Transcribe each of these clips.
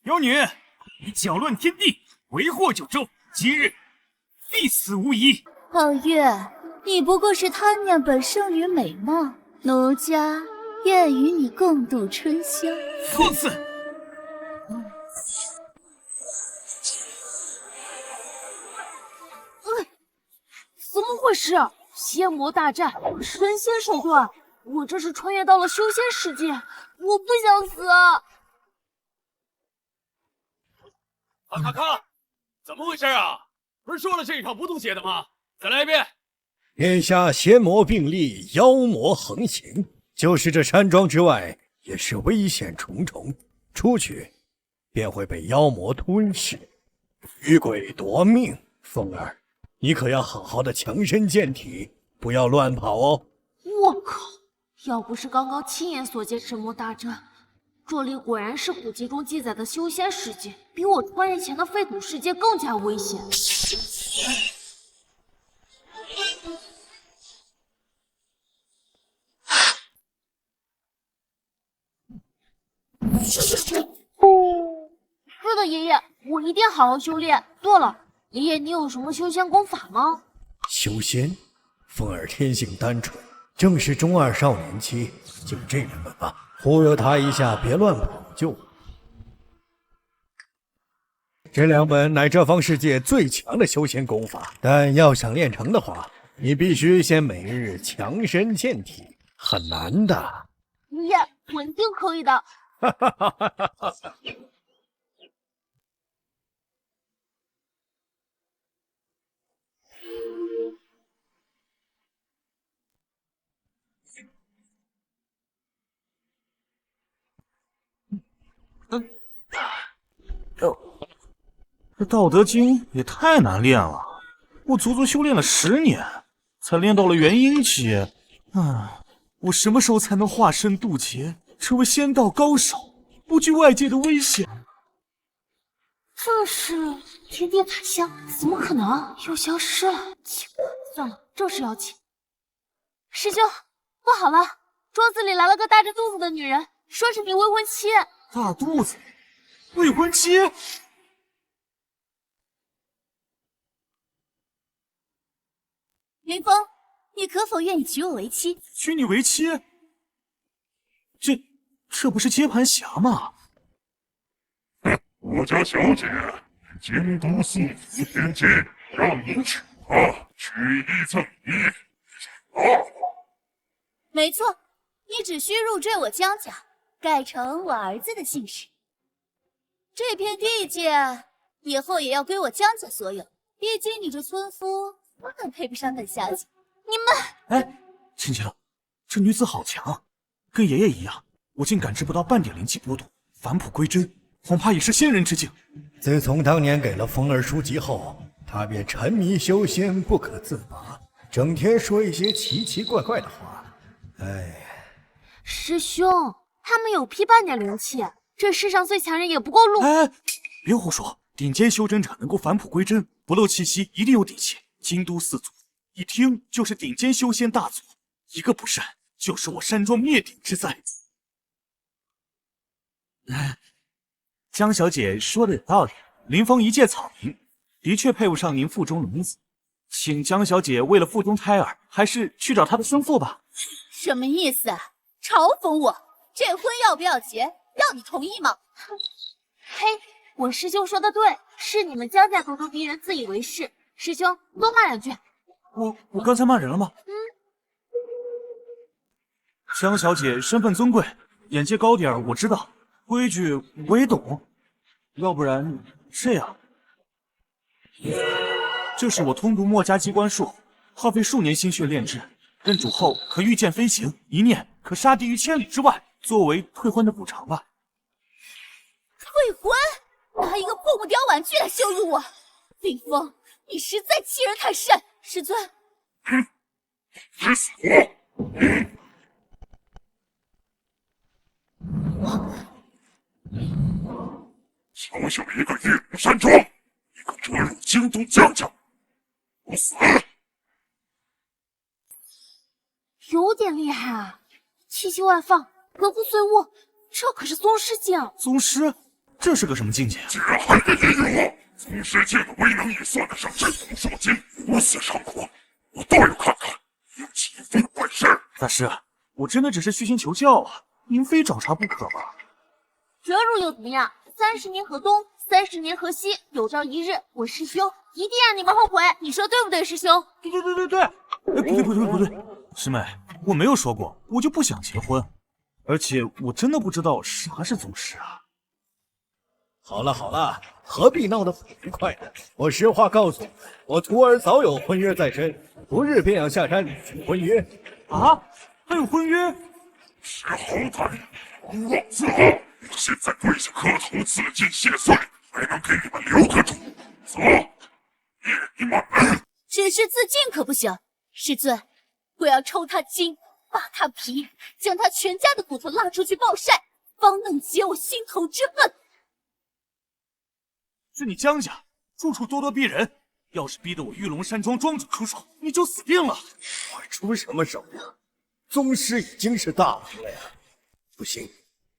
妖女，你搅乱天地，为祸九州，今日必死无疑。皓月，你不过是贪念本圣女美貌，奴家愿与你共度春宵。放肆！怎么回事？仙魔大战，神仙手段，我这是穿越到了修仙世界，我不想死啊！卡，怎么回事啊？不是说了这一场不吐血的吗？再来一遍。眼下仙魔并立，妖魔横行，就是这山庄之外也是危险重重，出去便会被妖魔吞噬，鱼鬼夺命。凤儿，你可要好好的强身健体，不要乱跑哦。我靠！要不是刚刚亲眼所见神魔大战，这里果然是古籍中记载的修仙世界，比我穿越前的废土世界更加危险。是的，爷爷，我一定好好修炼。对了，爷爷，你有什么修仙功法吗？修仙，凤儿天性单纯，正是中二少年期，就这两个吧，忽悠他一下，别乱跑就。这两本乃这方世界最强的修仙功法，但要想练成的话，你必须先每日强身健体，很难的。爷爷，我一定可以的。哈哈哈哈哈！这道德经也太难练了，我足足修炼了10年，才练到了元婴期。我什么时候才能化身渡劫，成为仙道高手，不惧外界的危险？这是天地塔香，怎么可能又消失了？奇怪，算了，就是妖气。师兄，不好了，庄子里来了个大着肚子的女人，说是你未婚妻。大肚子，未婚妻？云峰，你可否愿意娶我为妻？娶你为妻？这不是接盘侠吗？我家小姐京都素服天阶，让您娶她，取一赠一。没错，你只需入赘我江家，改成我儿子的姓氏。这片地界以后也要归我江家所有，毕竟你这村夫根本配不上本小姐。你们，哎，青青，这女子好强，跟爷爷一样，我竟感知不到半点灵气波动，返璞归真，恐怕也是仙人之境。自从当年给了风儿书籍后，他便沉迷修仙不可自拔，整天说一些奇奇怪怪的话。哎，师兄，他们有批半点灵气，这世上最强人也不过路。哎，别胡说，顶尖修真者能够返璞归真，不露气息，一定有底气。京都四祖，一听就是顶尖修仙大族，一个不慎就是我山庄灭顶之灾。江小姐说的有道理，林峰一介草民，的确配不上您腹中龙子，请江小姐为了腹中胎儿，还是去找他的生父吧。什么意思啊？嘲讽我？这婚要不要结？要你同意吗？嘿，我师兄说的对，是你们江家咄咄逼人，自以为是。师兄多骂2句。我刚才骂人了吗？江小姐身份尊贵，眼界高点我知道，规矩我也懂。要不然这样，这是我通读墨家机关术，耗费数年心血炼制，认主后可御剑飞行，一念可杀敌于千里之外，作为退婚的补偿吧。退婚？拿一个破木雕玩具来羞辱我！林峰，你实在欺人太甚！师尊，去死！小小一个玉龙山庄，你可折入京都江家，我死！有点厉害啊，气息外放，格不随物，这可是宗师境。宗师？这是个什么境界啊？竟然还敢言语我！宗师界的威能也算得上镇国少金，无死伤国，我倒要看看有几分本事。大师，我真的只是虚心求教啊，您非找茬不可吧？折入又怎么样？30年河东，30年河西，有朝一日我师兄一定让你们后悔。你说对不对，师兄？对。哎，不对，师妹，我没有说过我就不想结婚，而且我真的不知道啥是宗师啊。好了，何必闹得不愉快呢？我实话告诉你，我徒儿早有婚约在身，不日便要下山履行婚约。啊，还有婚约？是好歹孤妄自豪，现在跪下磕头自尽谢罪，还能给你们留个主。走，你们。只是自尽可不行，师尊，我要抽他筋，扒他皮，将他全家的骨头拉出去暴晒，方能解我心头之恨。是你江家处处咄咄逼人，要是逼得我玉龙山庄庄主出手，你就死定了。我出什么手呀？宗师已经是大名了呀！不行，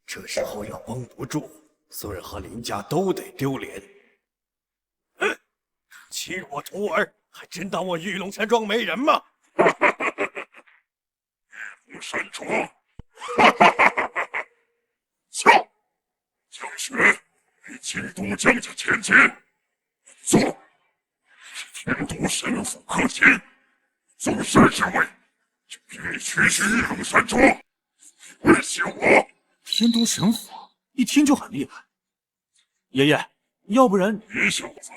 这时候要绷不住，孙儿和林家都得丢脸。欺我徒儿，还真当我玉龙山庄没人吗？玉龙山庄，笑，江雪与京都江家千金，坐，是天都神府客卿，宗师之位，就凭你区区玉龙山庄，威胁我？天都神府一听就很厉害。爷爷，要不然你小子，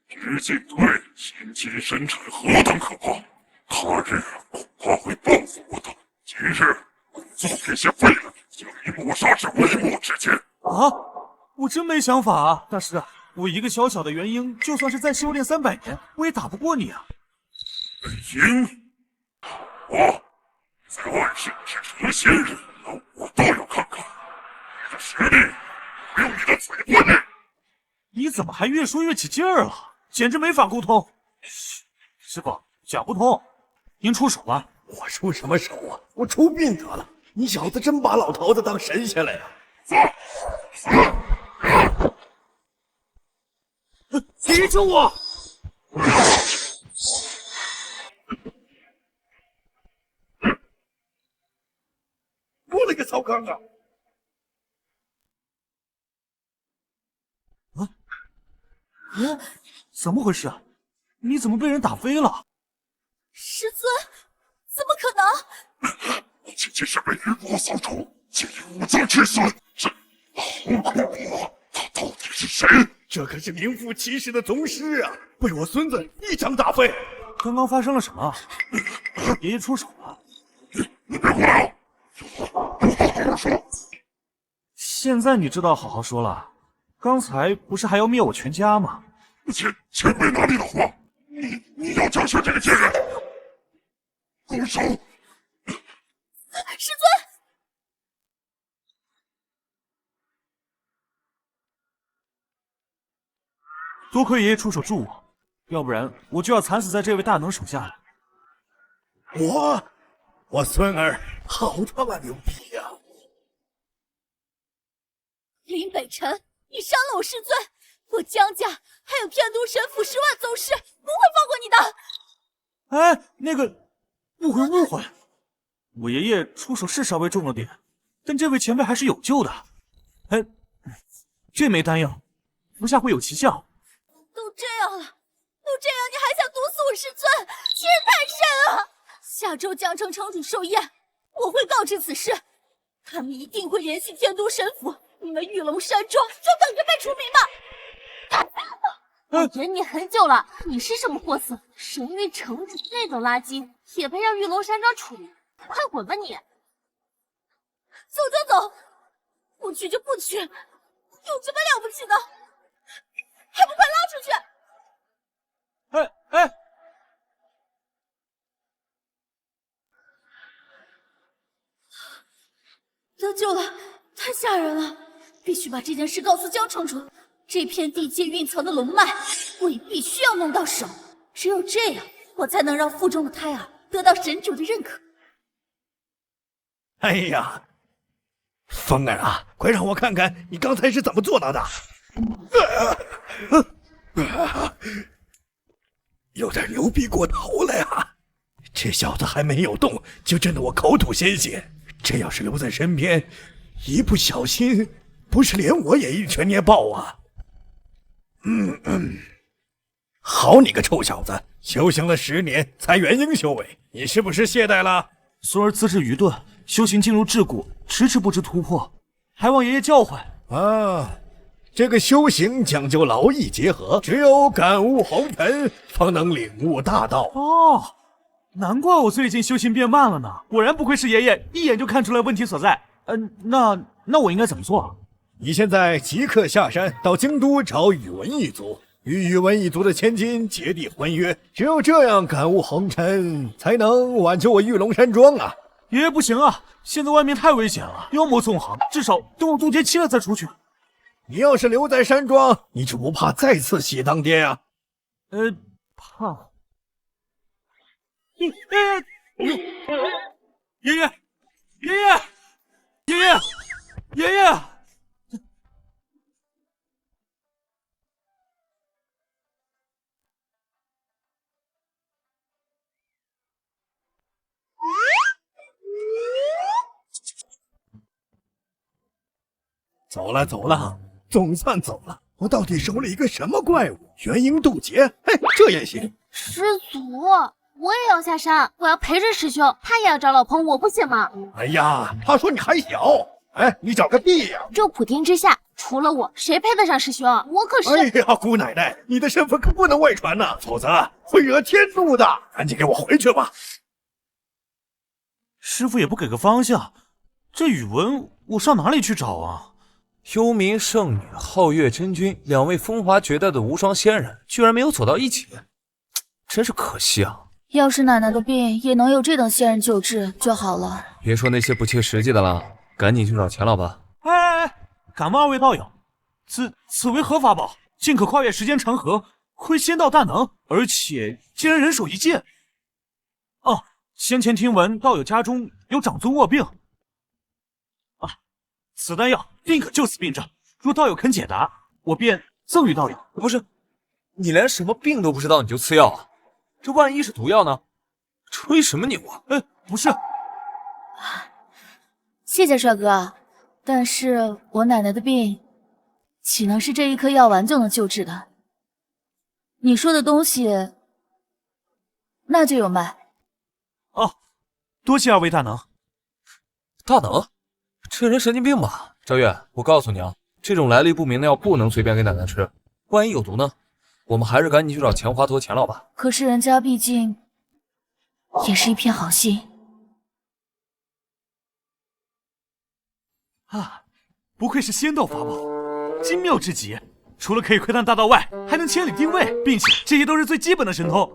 直进队心机深沉，何等可怕！他日恐怕会报复我的。今日做这些废物，将你抹杀至微末之间。啊，我真没想法啊，大师，我一个小小的元婴，就算是再修炼300年，我也打不过你啊。赢！我在外是不是成了仙人，我倒要看看你的实力，不用你的嘴换来。你怎么还越说越起劲儿了？简直没法沟通。师傅，讲不通，您出手吧。我出什么手啊？我出殡得了。你小子真把老头子当神仙了呀！记住我！我勒个糟糠啊！怎么回事啊？你怎么被人打飞了？师尊，怎么可能？我仅仅是被余国所宠，竟以武将之孙，这好恐怖啊！他到底是谁？这可是名副其实的宗师啊！被我孙子一掌打飞。刚刚发生了什么？爷爷出手了。你别过来了，不好好说。现在你知道好好说了。刚才不是还要灭我全家吗？前辈哪里的话？你要教训这个贱人！住手！师尊，多亏爷爷出手助我，要不然我就要惨死在这位大能手下了。我孙儿好他妈牛逼呀！林北辰，你伤了我师尊，我江家还有天都神府10万宗师，不会放过你的。哎，那个，误会，我爷爷出手是稍微重了点，但这位前辈还是有救的。哎，这枚丹药，服下会有奇效。都这样了，你还想毒死我师尊，欺人太甚了！下周江城城主寿宴，我会告知此事，他们一定会联系天都神府，你们玉龙山庄就等着被除名吧！我忍你很久了，你是什么货色？神域城主那种垃圾也配让玉龙山庄处理？快滚吧你！走就走，不去就不去，有什么了不起的？还不快拉出去！哎，得救了，太吓人了！必须把这件事告诉江城主。这片地界蕴藏的龙脉，我也必须要弄到手。只有这样，我才能让腹中的胎儿得到神主的认可。哎呀，疯儿啊，快让我看看你刚才是怎么做到的！有点牛逼过头了呀！这小子还没有动，就震得我口吐鲜血。这要是留在身边，一不小心，不是连我也一拳捏爆啊！好你个臭小子，修行了10年才元婴修为，你是不是懈怠了？孙儿资质愚钝，修行进入桎梏，迟迟不知突破，还望爷爷教诲。啊，这个修行讲究劳逸结合，只有感悟红尘，方能领悟大道。哦，难怪我最近修行变慢了呢，果然不愧是爷爷，一眼就看出来问题所在。那我应该怎么做？你现在即刻下山到京都找宇文一族，与宇文一族的千金结缔婚约，只有这样感悟红尘，才能挽救我玉龙山庄啊！爷爷不行啊，现在外面太危险了，妖魔纵横，至少等我渡劫期了再出去。你要是留在山庄，你就不怕再次喜当爹啊？怕。爷爷！走了，总算走了。我到底收了一个什么怪物？元婴渡劫？哎，这也行。师祖，我也要下山，我要陪着师兄，他也要找老婆，我不行吗？哎呀，他说你还小。哎，你找个屁呀！这普天之下，除了我，谁配得上师兄？我可是……哎呀，姑奶奶，你的身份可不能外传呐，否则会惹天怒的。赶紧给我回去吧。师傅也不给个方向，这宇文我上哪里去找啊？幽冥圣女、皓月真君2位风华绝代的无双仙人，居然没有走到一起，真是可惜啊！要是奶奶的病也能有这等仙人救治就好了。别说那些不切实际的了，赶紧去找钱老吧。哎，敢问2位道友，此为何法宝？竟可跨越时间长河，窥仙道大能，而且竟然人手一件。哦，先前听闻道友家中有长孙卧病。此丹药定可救此病症，若道友肯解答，我便赠与道友。不是，你连什么病都不知道你就赐药啊？这万一是毒药呢？吹什么牛啊？不是。谢谢帅哥，但是我奶奶的病，岂能是这一颗药丸就能救治的？你说的东西，那就有卖。哦，多谢2位大能。大能？这人神经病吧？赵月，我告诉你啊，这种来历不明的药不能随便给奶奶吃，万一有毒呢？我们还是赶紧去找钱华佗钱老吧。可是人家毕竟也是一片好心啊！不愧是仙道法宝，精妙至极。除了可以窥探大道外，还能千里定位，并且这些都是最基本的神通。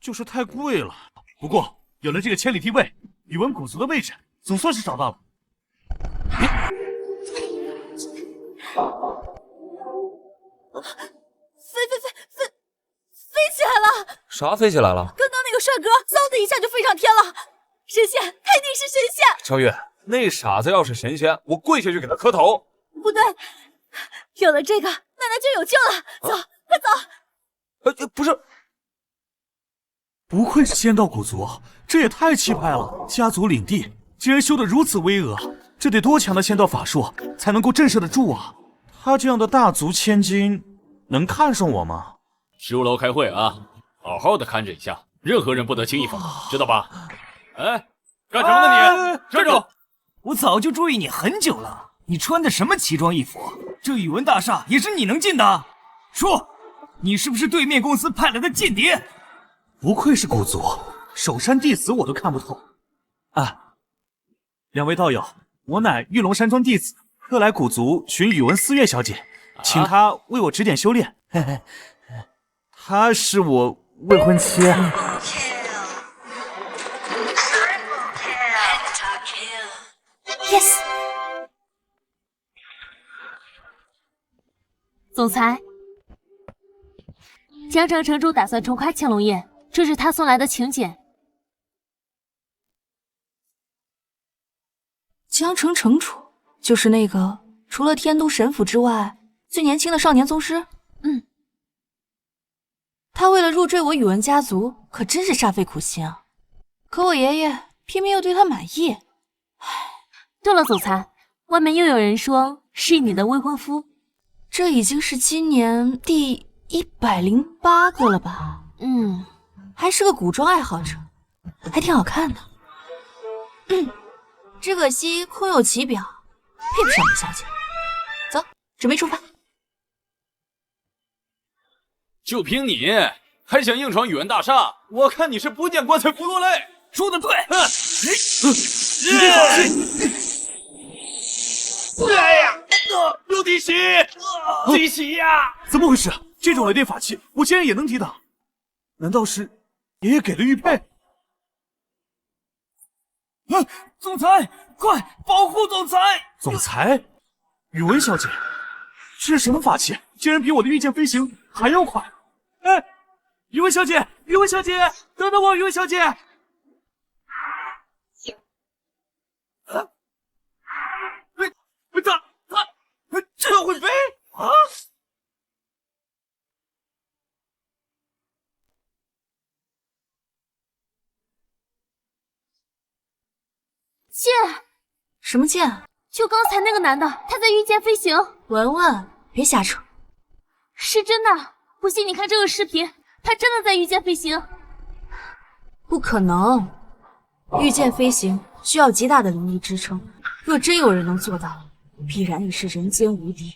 就是太贵了。不过有了这个千里定位，宇文古族的位置总算是找到了。飞起来了！啥飞起来了？刚刚那个帅哥嗖的一下就飞上天了，神仙，他一定是神仙！赵月，那傻子要是神仙，我跪下去给他磕头。不对，有了这个，奶奶就有救了。走，快走！不是，不愧是仙道古族，这也太气派了！家族领地竟然修得如此巍峨，这得多强的仙道法术才能够震慑得住啊！他这样的大族千金，能看上我吗？10楼开会啊，好好的看着一下，任何人不得轻易放过，知道吧？哎，干什么呢你？站住！我早就注意你很久了，你穿的什么奇装异服？这宇文大厦也是你能进的？说，你是不是对面公司派来的间谍？不愧是古族，首山弟子我都看不透。2位道友，我乃玉龙山庄弟子，特来古族寻宇文思月小姐，请她为我指点修炼。嘿嘿，她是我未婚妻。Yes。总裁，江城城主打算重开乾隆宴，这是他送来的请柬。江城城主就是那个除了天都神府之外最年轻的少年宗师。他为了入赘我宇文家族，可真是煞费苦心啊。可我爷爷偏偏又对他满意。对了，总裁，外面又有人说是你的未婚夫，这已经是今年第108个了吧？还是个古装爱好者，还挺好看的。只可惜空有其表，配不上本小姐。走，准备出发。就凭你还想硬闯宇文大厦？我看你是不见棺材不落泪。说的对。哎呀，有滴血，滴血呀！怎么回事？这种雷电法器，我竟然也能抵挡？难道是爷爷给了玉佩？总裁，快保护总裁！总裁，宇文小姐，这是什么法器？竟然比我的御剑飞行还要快！哎，宇文小姐，宇文小姐，等等我，宇文小姐！他这会飞啊！剑，什么剑？就刚才那个男的，他在御剑飞行。文文，别瞎扯。是真的，不信你看这个视频，他真的在御剑飞行。不可能，御剑飞行需要极大的灵力支撑，若真有人能做到，必然也是人间无敌。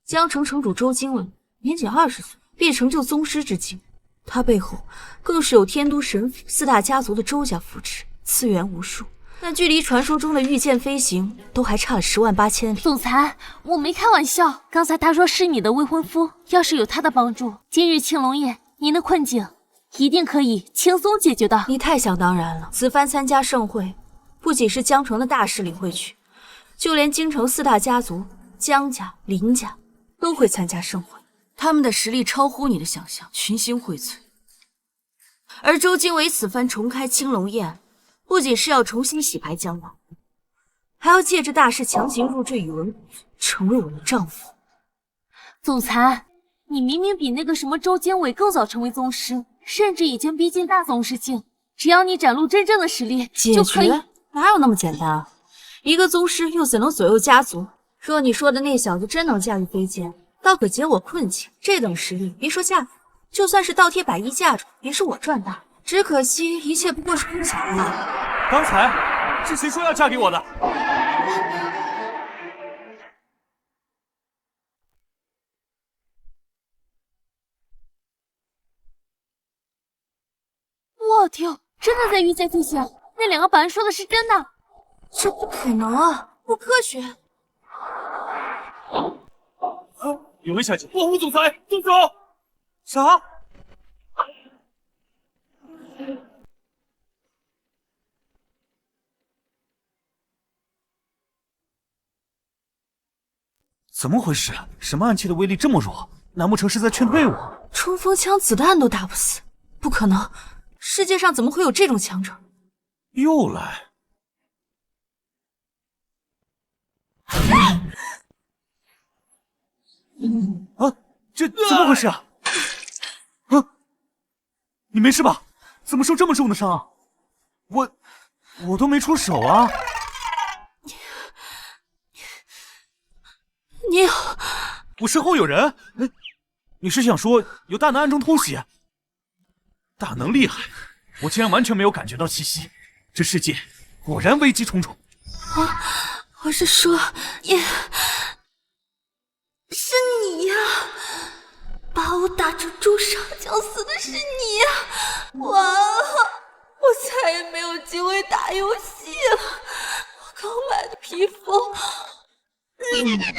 江城城主周经纬年仅20岁，便成就宗师之境，他背后更是有天都神府4大家族的周家扶持，资源无数。但距离传说中的御剑飞行都还差了10万8千里。总裁，我没开玩笑，刚才他说是你的未婚夫，要是有他的帮助，今日青龙宴您的困境一定可以轻松解决的。你太想当然了，此番参加盛会，不仅是江城的大势力会去，就连京城4大家族江家、林家都会参加盛会，他们的实力超乎你的想象，群星荟萃。而周经纬此番重开青龙宴，不仅是要重新洗牌江王，还要借着大事强行入赘宇文谷，成为我的丈夫。总裁，你明明比那个什么周经纬更早成为宗师，甚至已经逼近大宗师境，只要你展露真正的实力，就可以。哪有那么简单啊？一个宗师又怎能左右家族？若你说的那小子真能驾驭飞剑，倒可解我困境。这等实力，别说嫁给，就算是倒贴110嫁妆，也是我赚大。只可惜一切不过是空想而已。刚才是谁说要嫁给我的？我天，真的在御剑飞行！那2个保安说的是真的？这不可能啊，不科学！宇文小姐，保护总裁，动手！啥？怎么回事？什么暗器的威力这么弱？难不成是在劝退我？冲锋枪子弹都打不死，不可能！世界上怎么会有这种强者？又来！啊，这怎么回事啊？啊，你没事吧？怎么受这么重的伤啊？我都没出手啊！你，我身后有人？你是想说有大能暗中偷袭？大能厉害，我竟然完全没有感觉到气息。这世界果然危机重重。我是说，是你呀！把我打成重伤将死的是你呀！完了，我再也没有机会打游戏了。我刚买的皮肤。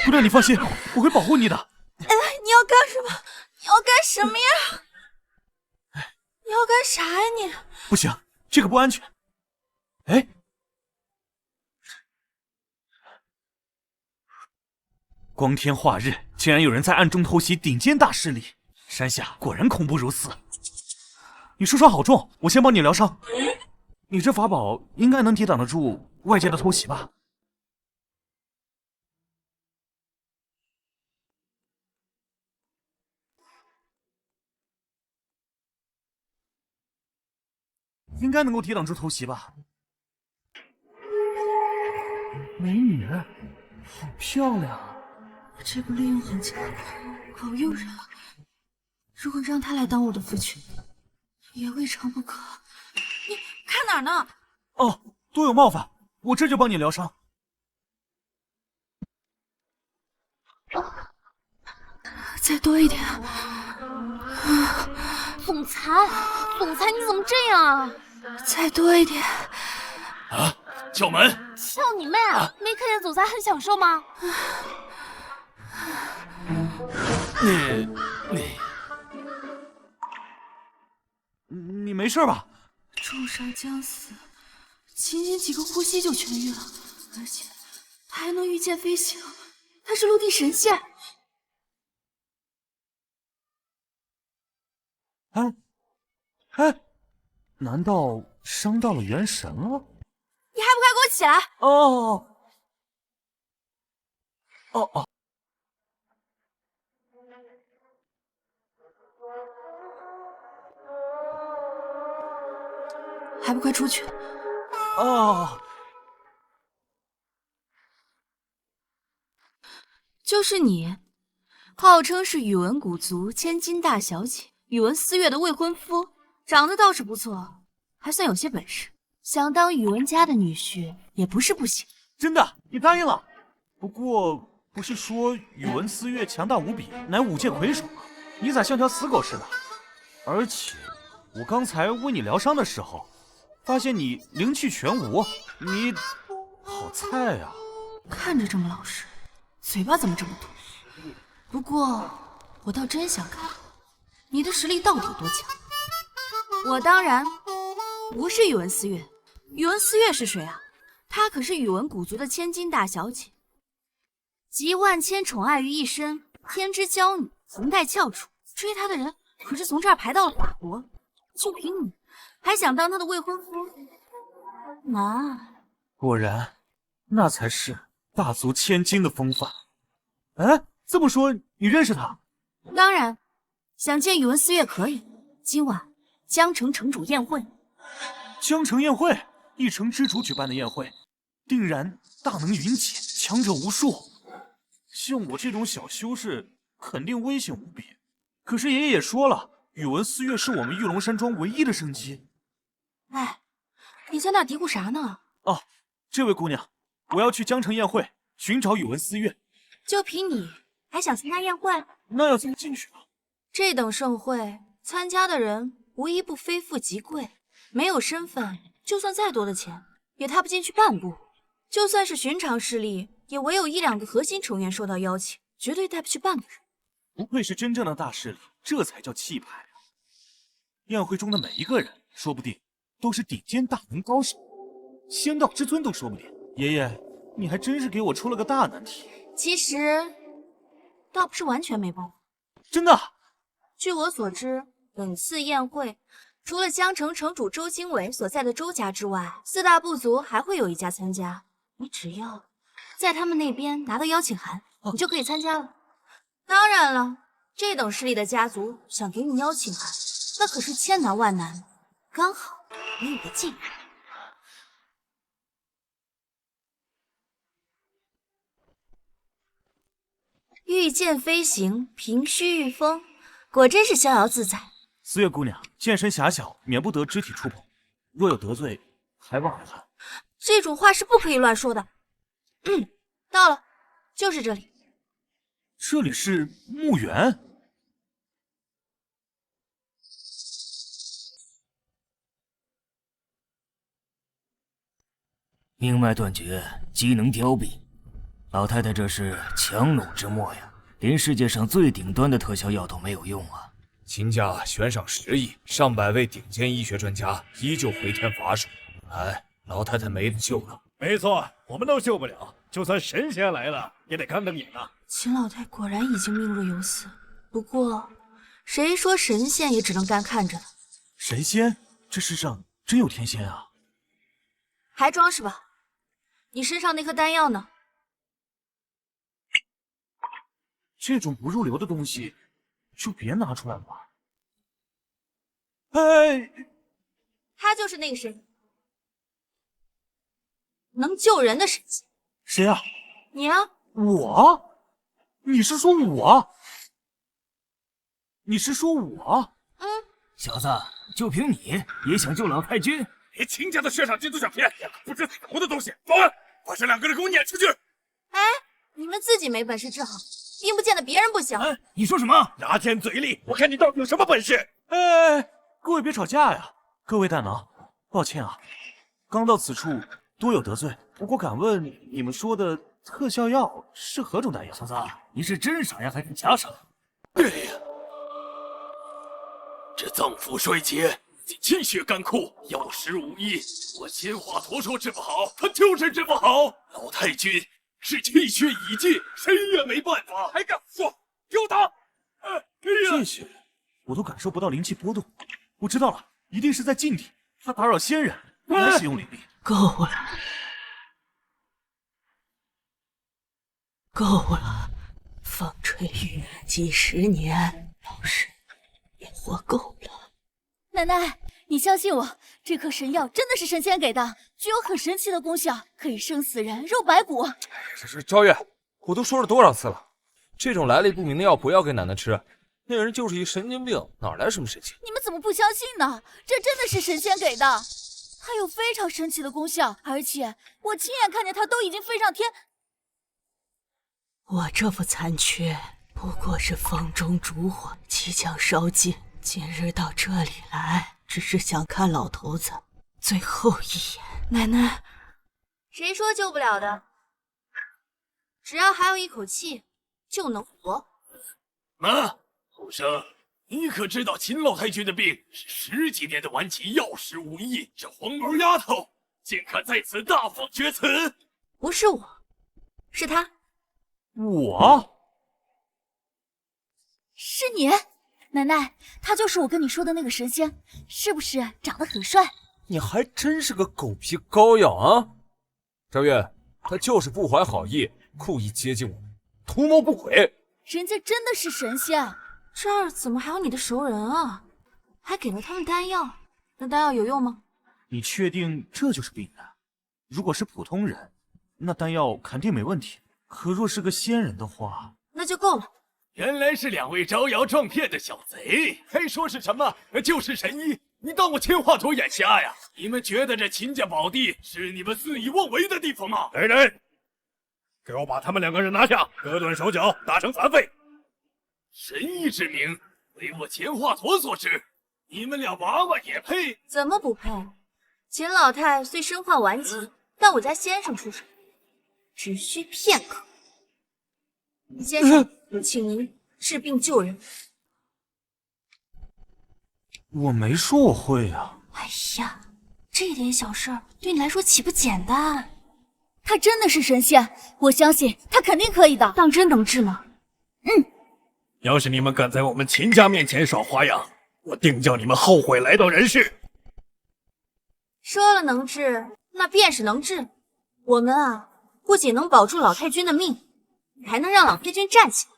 姑娘，你放心，我会保护你的。你要干什么？你要干什么呀？你要干啥呀你？不行，这个不安全。哎，光天化日，竟然有人在暗中偷袭顶尖大势力，山下果然恐怖如斯。你受伤好重，我先帮你疗伤。你这法宝应该能抵挡得住外界的偷袭吧？应该能够抵挡住偷袭吧？美女，好漂亮啊！这个利用很强，好诱人啊！如果让他来当我的夫君，也未尝不可。你看哪儿呢？哦，多有冒犯，我这就帮你疗伤。再多一点。总裁，总裁你怎么这样啊？再多一点。啊！敲门！操你妹啊！没看见总裁很享受吗？你没事吧？重伤将死，仅仅几个呼吸就痊愈了，而且他还能御剑飞行，他是陆地神仙。哎，难道伤到了元神了？你还不快给我起来！哦，还不快出去！哦，就是你，号称是宇文古族千金大小姐，宇文思月的未婚夫，长得倒是不错，还算有些本事，想当宇文家的女婿也不是不行。真的，你答应了？不过不是说宇文思月强大无比，乃五界魁首吗？你咋像条死狗似的？而且我刚才为你疗伤的时候，发现你灵气全无，你好菜呀！看着这么老实，嘴巴怎么这么毒？不过我倒真想看，你的实力到底有多强？我当然不是宇文思月，宇文思月是谁啊？她可是宇文古族的千金大小姐，集万千宠爱于一身，天之娇女，横带翘楚，追她的人可是从这儿排到了法国。就凭你，还想当她的未婚夫？难！果然，那才是大族千金的风范。哎，这么说你认识他？当然，想见宇文思月可以。今晚江城城主宴会。江城宴会，一城之主举办的宴会，定然大能云集，强者无数。像我这种小修士，肯定危险无比。可是爷爷也说了，宇文思月是我们玉龙山庄唯一的生机。哎，你在那嘀咕啥呢？哦，这位姑娘，我要去江城宴会，寻找宇文思月。就凭你，还想参加宴会？那要怎么进去啊？这等盛会，参加的人无一不非富即贵，没有身份，就算再多的钱，也踏不进去半步。就算是寻常势力，也唯有一两个核心成员受到邀请，绝对带不去半个人。不愧是真正的大势力，这才叫气派啊！宴会中的每一个人，说不定都是顶尖大能高手，仙道之尊都说不定。爷爷，你还真是给我出了个大难题。其实，倒不是完全没办法。真的？据我所知，本次宴会除了江城城主周经纬所在的周家之外，四大部族还会有一家参加。你只要在他们那边拿到邀请函，你就可以参加了。当然了，这等势力的家族想给你邀请函，那可是千难万难。刚好我有个计谋。御剑飞行，凭虚御风，果真是逍遥自在。思月姑娘剑身狭小，免不得肢体触碰，若有得罪，还望海涵。这种话是不可以乱说的。到了，就是这里。这里是墓园。命脉断绝，机能凋敝。老太太这是强弩之末呀，连世界上最顶端的特效药都没有用啊！秦家悬赏10亿，上百位顶尖医学专家依旧回天乏术。哎，老太太没得救了。没错，我们都救不了，就算神仙来了，也得干瞪眼啊！秦老太果然已经命若有死。不过，谁说神仙也只能干看着呢？神仙？这世上真有天仙啊！还装是吧？你身上那颗丹药呢？这种不入流的东西，就别拿出来了吧。哎，他就是那个神，能救人的神仙。谁啊？你啊？我？你是说我？你是说我？小子，就凭你也想救老太君？连秦家的血赏金都想骗，两个不知死活的东西！保安，把这两个人给我撵出去！哎，你们自己没本事治好，并不见得别人不行。哎，你说什么？牙尖嘴利，我看你到底有什么本事！哎，各位别吵架呀！各位大脑，抱歉啊，刚到此处多有得罪。不过敢问你们说的特效药是何种丹药？小子，你是真傻呀，还是假傻？对呀，这脏腑衰竭，气血干枯，药石无医。我千华佗说治不好，他就是治不好。老太君是气血已尽，谁也没办法。还敢胡说？给我打！谢谢，我都感受不到灵气波动。我知道了，一定是在禁地，他打扰仙人，不能使用灵力。够了，够了！风吹雨几十年，老身也活够了。奶奶，你相信我，这颗神药真的是神仙给的，具有很神奇的功效，可以生死人，肉白骨。是昭月，我都说了多少次了，这种来历不明的药不要给奶奶吃。那人就是一神经病，哪来什么神仙？你们怎么不相信呢？这真的是神仙给的，它有非常神奇的功效，而且我亲眼看见它都已经飞上天。我这副残缺不过是风中烛火，即将烧尽。今日到这里来，只是想看老头子最后一眼。奶奶，谁说救不了的？只要还有一口气，就能活。妈，后生，你可知道秦老太君的病是10几年的晚期，药石无医。这黄毛丫头竟敢在此大放厥词！不是我，是他。我？是你，奶奶，他就是我跟你说的那个神仙，是不是长得很帅？你还真是个狗皮膏药啊！昭月，他就是不怀好意，故意接近我们，图谋不轨。人家真的是神仙。这儿怎么还有你的熟人啊？还给了他们丹药，那丹药有用吗？你确定这就是病人？如果是普通人，那丹药肯定没问题。可若是个仙人的话，那就够了。原来是2位招摇撞骗的小贼，还说是什么就是神医？你当我千华佗眼瞎呀？你们觉得这秦家宝地是你们肆意妄为的地方吗？来人，给我把他们2个人拿下，割断手脚，打成残废。神医之名为我钱华佗所知，你们俩娃娃也配？怎么不配？秦老太虽身患顽疾，但我家先生出手，只需片刻。先生，请您治病救人。我没说我会啊。哎呀，这点小事对你来说岂不简单？他真的是神仙，我相信他肯定可以的。当真能治吗？要是你们敢在我们秦家面前耍花样，我定叫你们后悔来到人世。说了能治，那便是能治。我们啊，不仅能保住老太君的命，还能让老太君站起来。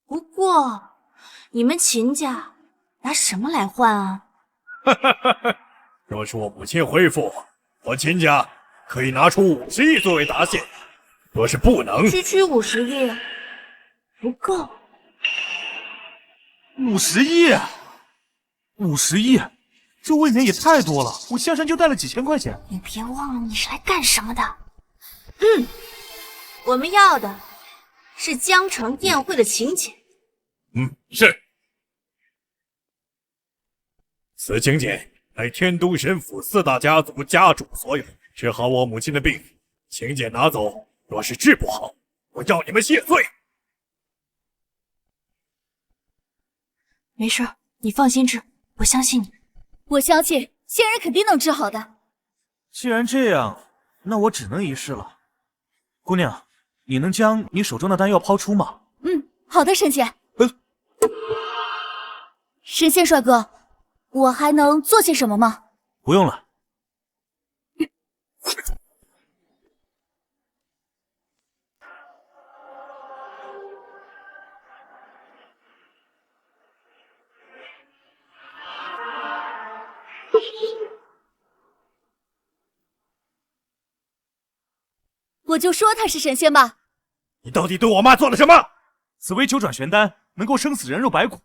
不过，你们秦家拿什么来换啊？若是我母亲恢复，我秦家可以拿出50亿作为答谢。若是不能，区区50亿不够。 50亿，50亿，这未免也太多了。我下山就带了几千块钱。你别忘了你是来干什么的。我们要的是江城宴会的请柬。是。此请柬乃天都神府4大家族家主所有，治好我母亲的病。请柬拿走，若是治不好，我要你们谢罪。 没事，你放心治，我相信你。我相信仙人肯定能治好的。既然这样，那我只能一试了。姑娘，你能将你手中的丹药抛出吗？好的，神仙。神仙帅哥，我还能做些什么吗？不用了。我就说他是神仙吧。你到底对我妈做了什么？此为九转玄丹，能够生死人肉白骨，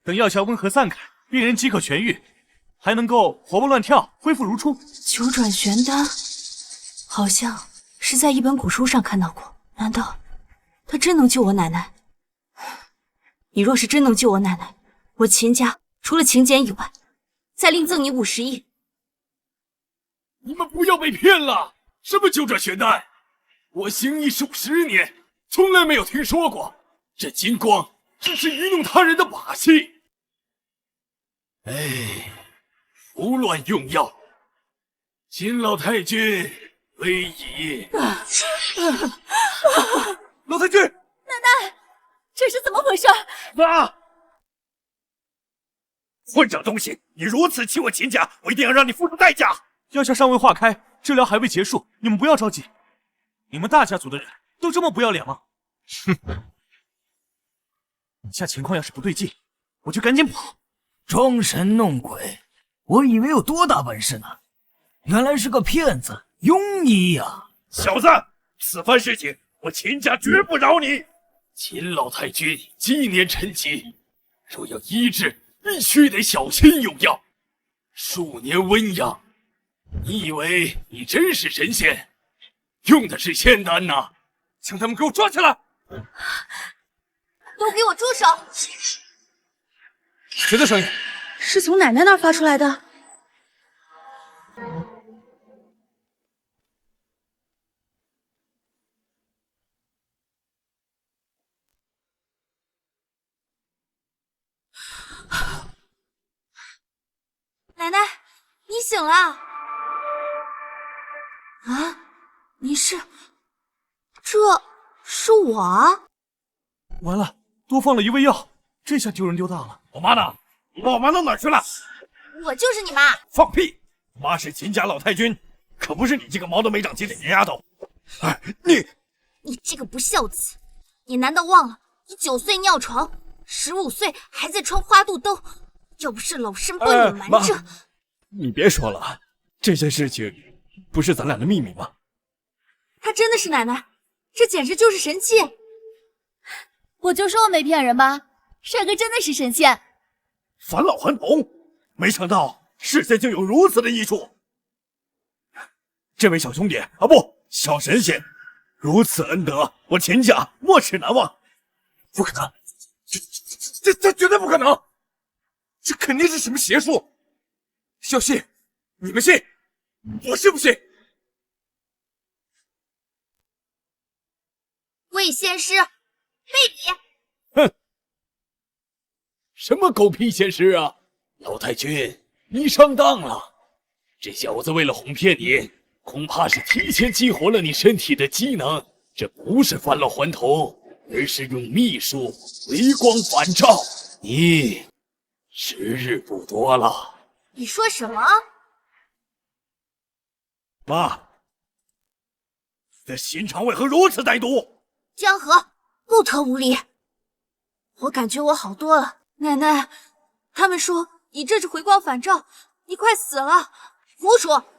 等药效温和散开，病人即可痊愈，还能够活蹦乱跳，恢复如初。九转玄丹，好像是在一本古书上看到过。难道他真能救我奶奶？你若是真能救我奶奶，我秦家除了请柬以外，再另赠你50亿。你们不要被骗了！什么九转玄丹？我行医数10年，从来没有听说过。这金光只是愚弄他人的把戏。哎，胡乱用药，秦老太君危矣！老太君，这是怎么回事？妈！混账东西！你如此欺我秦家，我一定要让你付出代价！药效尚未化开，治疗还未结束，你们不要着急。你们大家族的人都这么不要脸吗？哼！以下情况要是不对劲，我就赶紧跑。装神弄鬼，我以为有多大本事呢，原来是个骗子、庸医呀！小子，此番事情我秦家绝不饶你！秦老太君纪年沉疾，若要医治，必须得小心用药，数年温养。你以为你真是神仙，用的是仙丹呐？将他们给我抓起来！都给我住手！谁的声音？是从奶奶那儿发出来的。奶奶，你醒了。啊，你是？这是我啊？完了，多放了一味药，这下丢人丢大了。我妈呢？你把我妈弄哪儿去了？我就是你妈。放屁！妈是秦家老太君，可不是你这个毛都没长齐的野丫头。哎，你这个不孝子，你难道忘了你9岁尿床，15岁还在穿花肚兜？要不是老身帮你瞒着，你别说了，这件事情不是咱俩的秘密吗？她真的是奶奶，这简直就是神器！我就说我没骗人吧，帅哥真的是神仙。返老还童，没想到世间竟有如此的医术。这位小兄弟啊，不，小神仙，如此恩德，我秦家没齿难忘。不可能，这绝对不可能！这肯定是什么邪术。小信，你们信？我信不信？魏仙师，非礼！哼！什么狗屁仙师啊！老太君，你上当了！这小子为了哄骗你，恐怕是提前激活了你身体的机能。这不是返老还童，而是用秘术回光返照。你时日不多了。你说什么？妈，你的心肠为何如此歹毒？江河，不得无礼！我感觉我好多了。奶奶，他们说你这是回光返照，你快死了。胡说！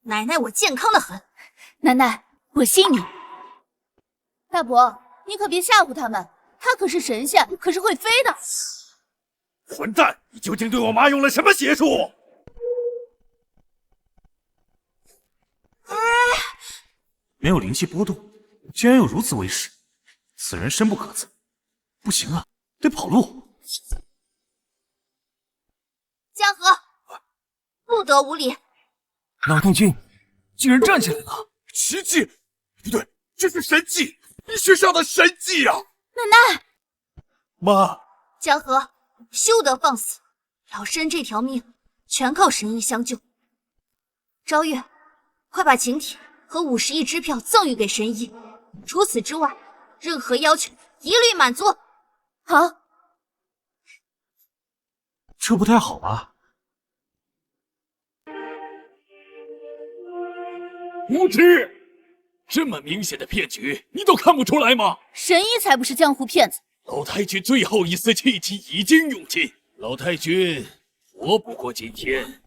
奶奶我健康的很。奶奶，我信你。大伯，你可别吓唬他们，他可是神仙，可是会飞的。混蛋，你究竟对我妈用了什么邪术？没有灵气波动，竟然有如此威势，此人深不可测。不行啊，得跑路。江河，不得无礼！老太君竟然站起来了！奇迹，不对，这是神迹，医学上的神迹呀！奶奶，妈，江河，休得放肆！老身这条命全靠神医相救。昭月，快把请帖和50亿支票赠予给神医。除此之外，任何要求一律满足。好。这不太好吧？无知！这么明显的骗局，你都看不出来吗？神医才不是江湖骗子。老太君最后一丝气机已经用尽，老太君活不过今天。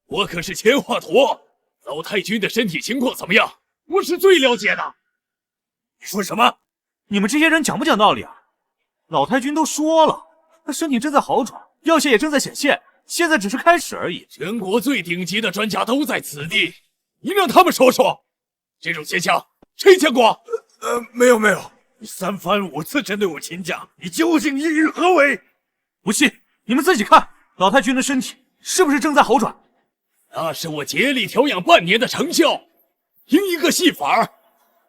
我可是千华佗，老太君的身体情况怎么样？我是最了解的。你说什么？你们这些人讲不讲道理啊？老太君都说了，他身体正在好转，药效也正在显现，现在只是开始而已。全国最顶级的专家都在此地，你让他们说说，这种现象谁见过？没有。你3番5次针对我秦家，你究竟意欲何为？不信，你们自己看，老太君的身体是不是正在好转？那是我竭力调养半年的成效。凭一个戏法，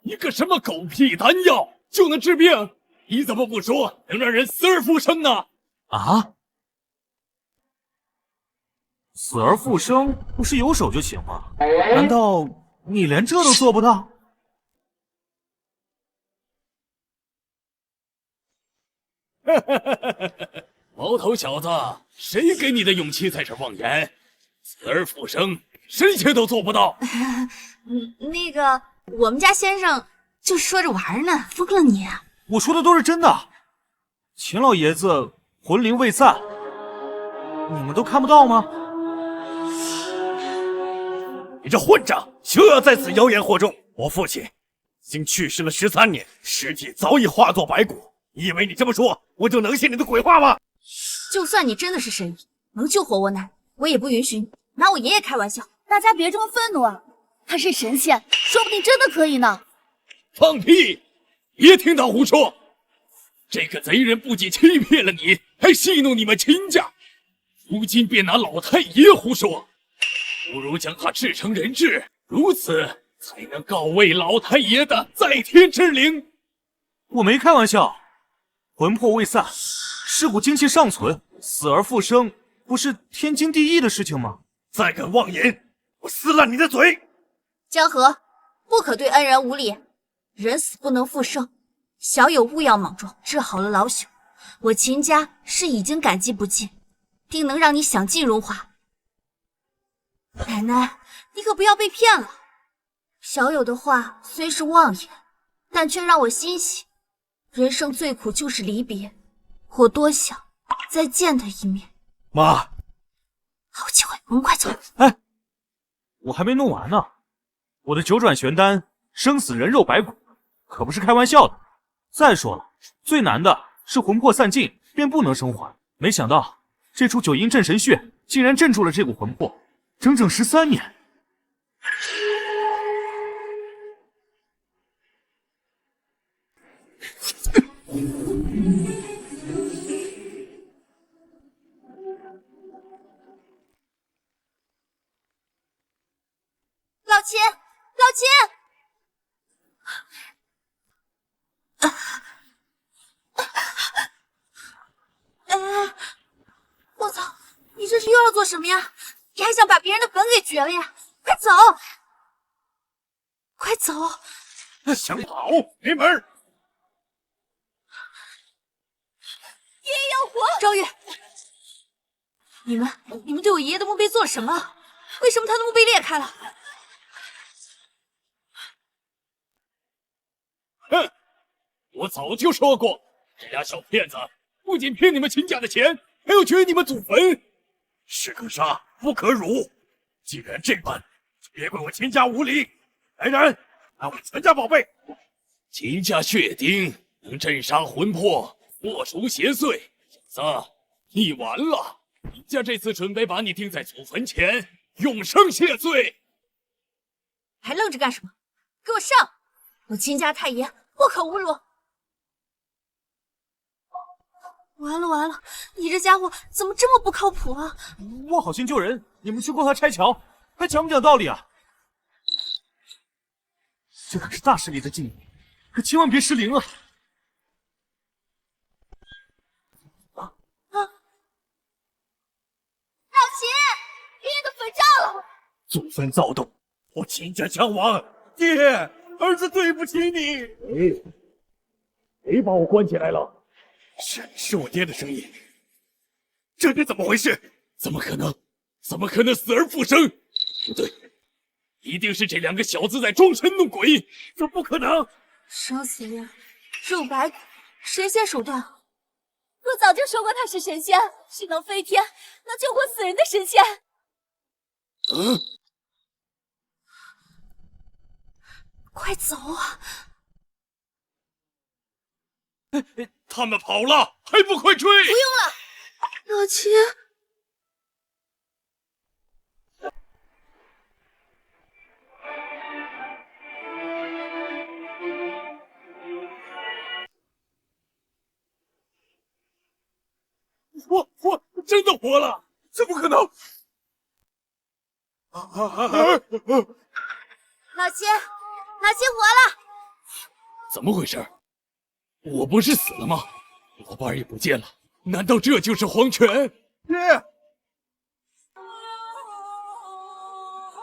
一个什么狗屁丹药就能治病？你怎么不说能让人死而复生呢？啊？死而复生不是有手就行吗？难道你连这都做不到？毛头小子，谁给你的勇气在这妄言？死而复生，神仙都做不到。那个，我们家先生就说着玩呢，疯了你！我说的都是真的。秦老爷子魂灵未散，你们都看不到吗？你这混账，休要在此妖言惑众！我父亲已经去世了13年，尸体早已化作白骨。你以为你这么说，我就能信你的鬼话吗？就算你真的是神医，能救活我奶，我也不允许你拿我爷爷开玩笑。大家别这么愤怒啊！他是神仙，说不定真的可以呢。放屁！别听他胡说！这个贼人不仅欺骗了你，还戏弄你们秦家，如今便拿老太爷胡说，不如将他制成人质，如此才能告慰老太爷的在天之灵。我没开玩笑，魂魄未散，尸骨精气尚存，死而复生，不是天经地义的事情吗？再敢妄言，我撕烂你的嘴！江河，不可对恩人无礼，人死不能复生，小友勿要莽撞。治好了老朽，我秦家是已经感激不尽，定能让你享尽荣华。奶奶，你可不要被骗了。小友的话虽是妄言，但却让我欣喜。人生最苦就是离别，我多想再见他一面。妈，好机会，我们快走。哎，我还没弄完呢。我的九转玄丹，生死人肉白骨，可不是开玩笑的。再说了，最难的是魂魄散尽便不能生还。没想到这处九阴镇神穴竟然镇住了这股魂魄，整整13年。老秦，老秦！我操！你这是又要做什么呀？你还想把别人的本给绝了呀？快走！快走！想跑没门！爷爷要活！昭月，你们对我爷爷的墓碑做了什么？为什么他的墓碑裂开了？哼！我早就说过，这俩小骗子不仅骗你们秦家的钱，还要掘你们祖坟。士可杀，不可辱。既然这般，就别怪我秦家无礼。来人，拿我全家宝贝！秦家血丁能镇杀魂魄，破除邪祟。小子，你完了！秦家这次准备把你钉在祖坟前，永生谢罪。还愣着干什么？给我上！我秦家太爷不可侮辱！完了完了，你这家伙怎么这么不靠谱啊！我好心救人，你们去过河拆桥，还讲不讲道理啊？这可是大势力的禁语，可千万别失灵啊！老秦，爷爷的坟炸了！祖坟躁动，我秦家将亡。爹，儿子对不起你。谁把我关起来了？是我爹的声音。这是怎么回事？怎么可能？怎么可能死而复生？不对，一定是这两个小子在装神弄鬼。这不可能！生死人，肉白骨，谁先手段？我早就说过他是神仙，是能飞天、能救活死人的神仙。快走啊！他们跑了，还不快追！不用了，老七，我真的活了？怎么可能？老七活了！怎么回事？我不是死了吗？老伴儿也不见了，难道这就是黄泉？爹，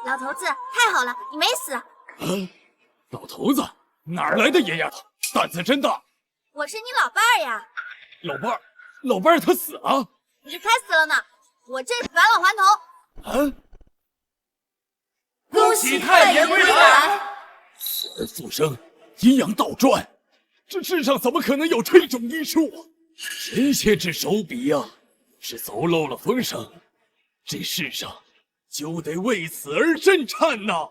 老头子，太好了，你没死！老头子，哪儿来的野丫头？胆子真大！我是你老伴儿呀。老伴儿他死了？你才死了呢！我这是返老还童。恭喜太爷归来！死而复生，阴阳倒转，这世上怎么可能有这种医术？神仙之手笔呀！是走漏了风声，这世上就得为此而震颤呐！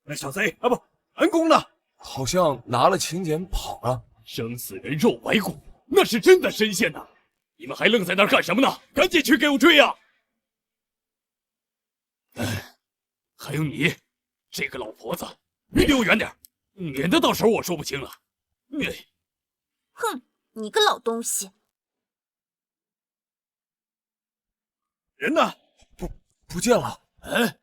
那小贼啊，不，恩公呢？好像拿了请柬跑了。生死人肉白骨，那是真的神仙呐！你们还愣在那儿干什么呢？赶紧去给我追呀！还有你，这个老婆子，你离我远点，免得到时候我说不清了。哼，你个老东西！人呢？不见了。哎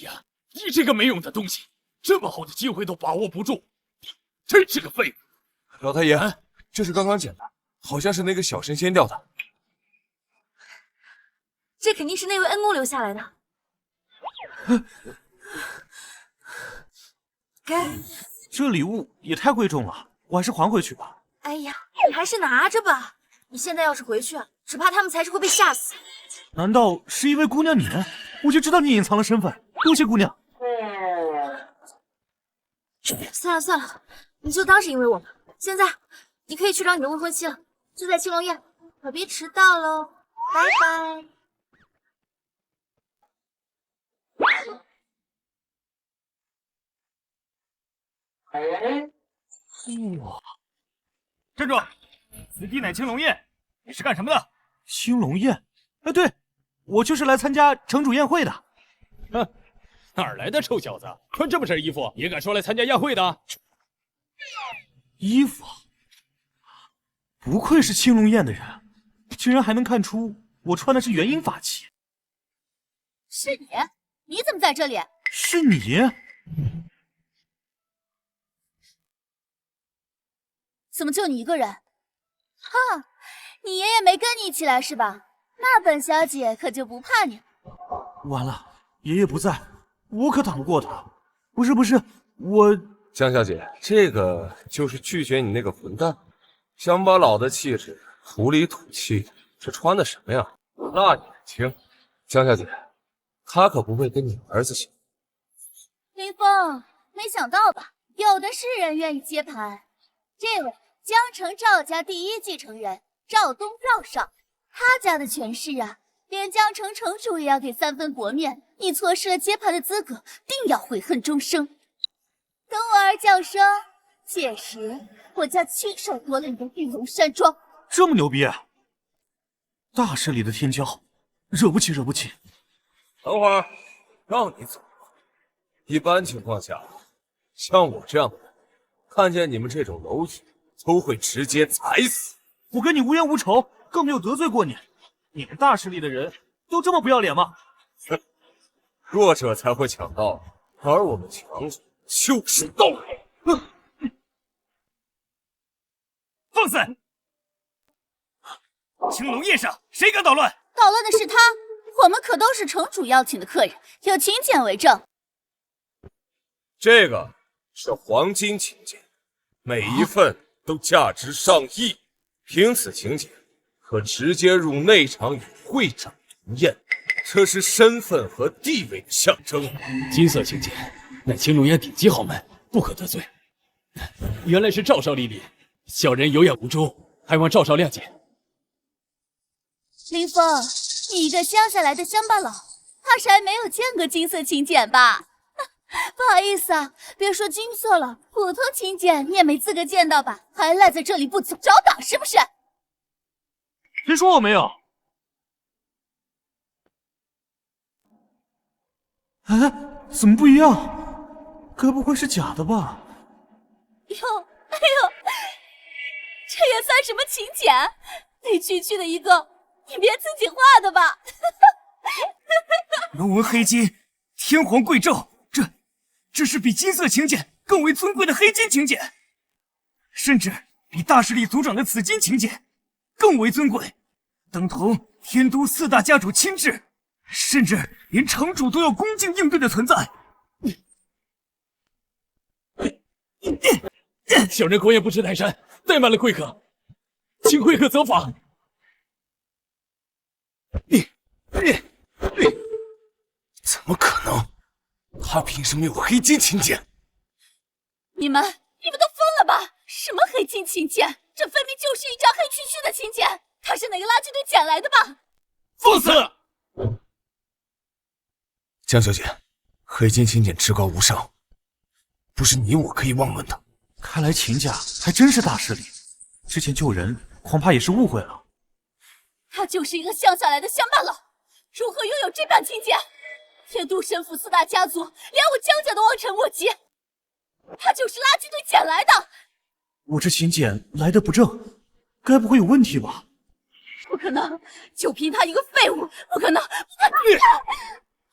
呀，你这个没用的东西，这么好的机会都把握不住，真是个废物！老太爷，这是刚刚捡的，好像是那个小神仙掉的。这肯定是那位恩公留下来的。这礼物也太贵重了，我还是还回去吧。哎呀，你还是拿着吧。你现在要是回去啊，只怕他们才是会被吓死。难道是因为姑娘你？我就知道你隐藏了身份。多谢姑娘。算了，你就当是因为我吧。现在你可以去找你的未婚妻了，就在青龙宴，可别迟到喽。拜拜。站住！此地乃青龙宴，你是干什么的？青龙宴？哎，对，我就是来参加城主宴会的。哼，哪儿来的臭小子，穿这么身衣服也敢说来参加宴会的？衣服？不愧是青龙宴的人，居然还能看出我穿的是元婴法器。是你？你怎么在这里？是你？怎么就你一个人？哈，你爷爷没跟你一起来是吧？那本小姐可就不怕你了。完了，爷爷不在，我可打不过他。不是，我江小姐，这个就是拒绝你那个混蛋，乡巴佬的气质，土里土气，这穿的什么呀？辣眼睛。江小姐，他可不会跟你儿子姓。林峰，没想到吧？有的是人愿意接盘。这位江城赵家第一继承人赵东赵少，他家的权势啊，连江城城主也要给3分薄面。你错失了接盘的资格，定要悔恨终生。等我儿降生，届时我将亲手夺了你的玉龙山庄。这么牛逼啊！大势里的天骄，惹不起。等会儿让你走。一般情况下，像我这样的人，看见你们这种蝼蚁，都会直接踩死。我跟你无冤无仇，更没有得罪过你。你们大势力的人都这么不要脸吗？弱者才会抢道，而我们强者就是道理。放肆！青龙宴上谁敢捣乱？捣乱的是他，我们可都是城主邀请的客人，有请柬为证。这个是黄金请柬，每一份都价值上亿，凭此请柬可直接入内场与会长同宴，这是身份和地位的象征。金色请柬乃青龙宴顶级豪门，不可得罪。原来是赵少莅临，小人有眼无珠，还望赵少谅解。林峰，你一个乡下来的乡巴佬，怕是还没有见过金色请柬吧？不好意思啊，别说金色了，普通请柬你也没资格见到吧？还赖在这里不走，找打是不是？谁说我没有？哎，怎么不一样？该不会是假的吧？哟，哎呦，这也算什么请柬？黑黢黢的一个，你别自己画的吧？龙纹黑金，天皇贵胄，这是比金色请柬更为尊贵的黑金请柬，甚至比大势力族长的紫金请柬更为尊贵，等同天都4大家主亲至，甚至连城主都要恭敬应对的存在。小人国宴不识泰山，怠慢了贵客，请贵客责罚。怎么可能？他凭什么有黑金请柬？你们都疯了吧？什么黑金请柬？这分明就是一张黑黢黢的请柬，他是哪个垃圾堆捡来的吧？放肆！江小姐，黑金请柬至高无上，不是你我可以妄论的。看来秦家还真是大势力，之前救人恐怕也是误会了。他就是一个乡下来的乡巴佬，如何拥有这般请柬？天都神府4大家族，连我江家都望尘莫及，他就是垃圾堆捡来的。我这请柬来的不正，该不会有问题吧？不可能，就凭他一个废物，不可能，不可能！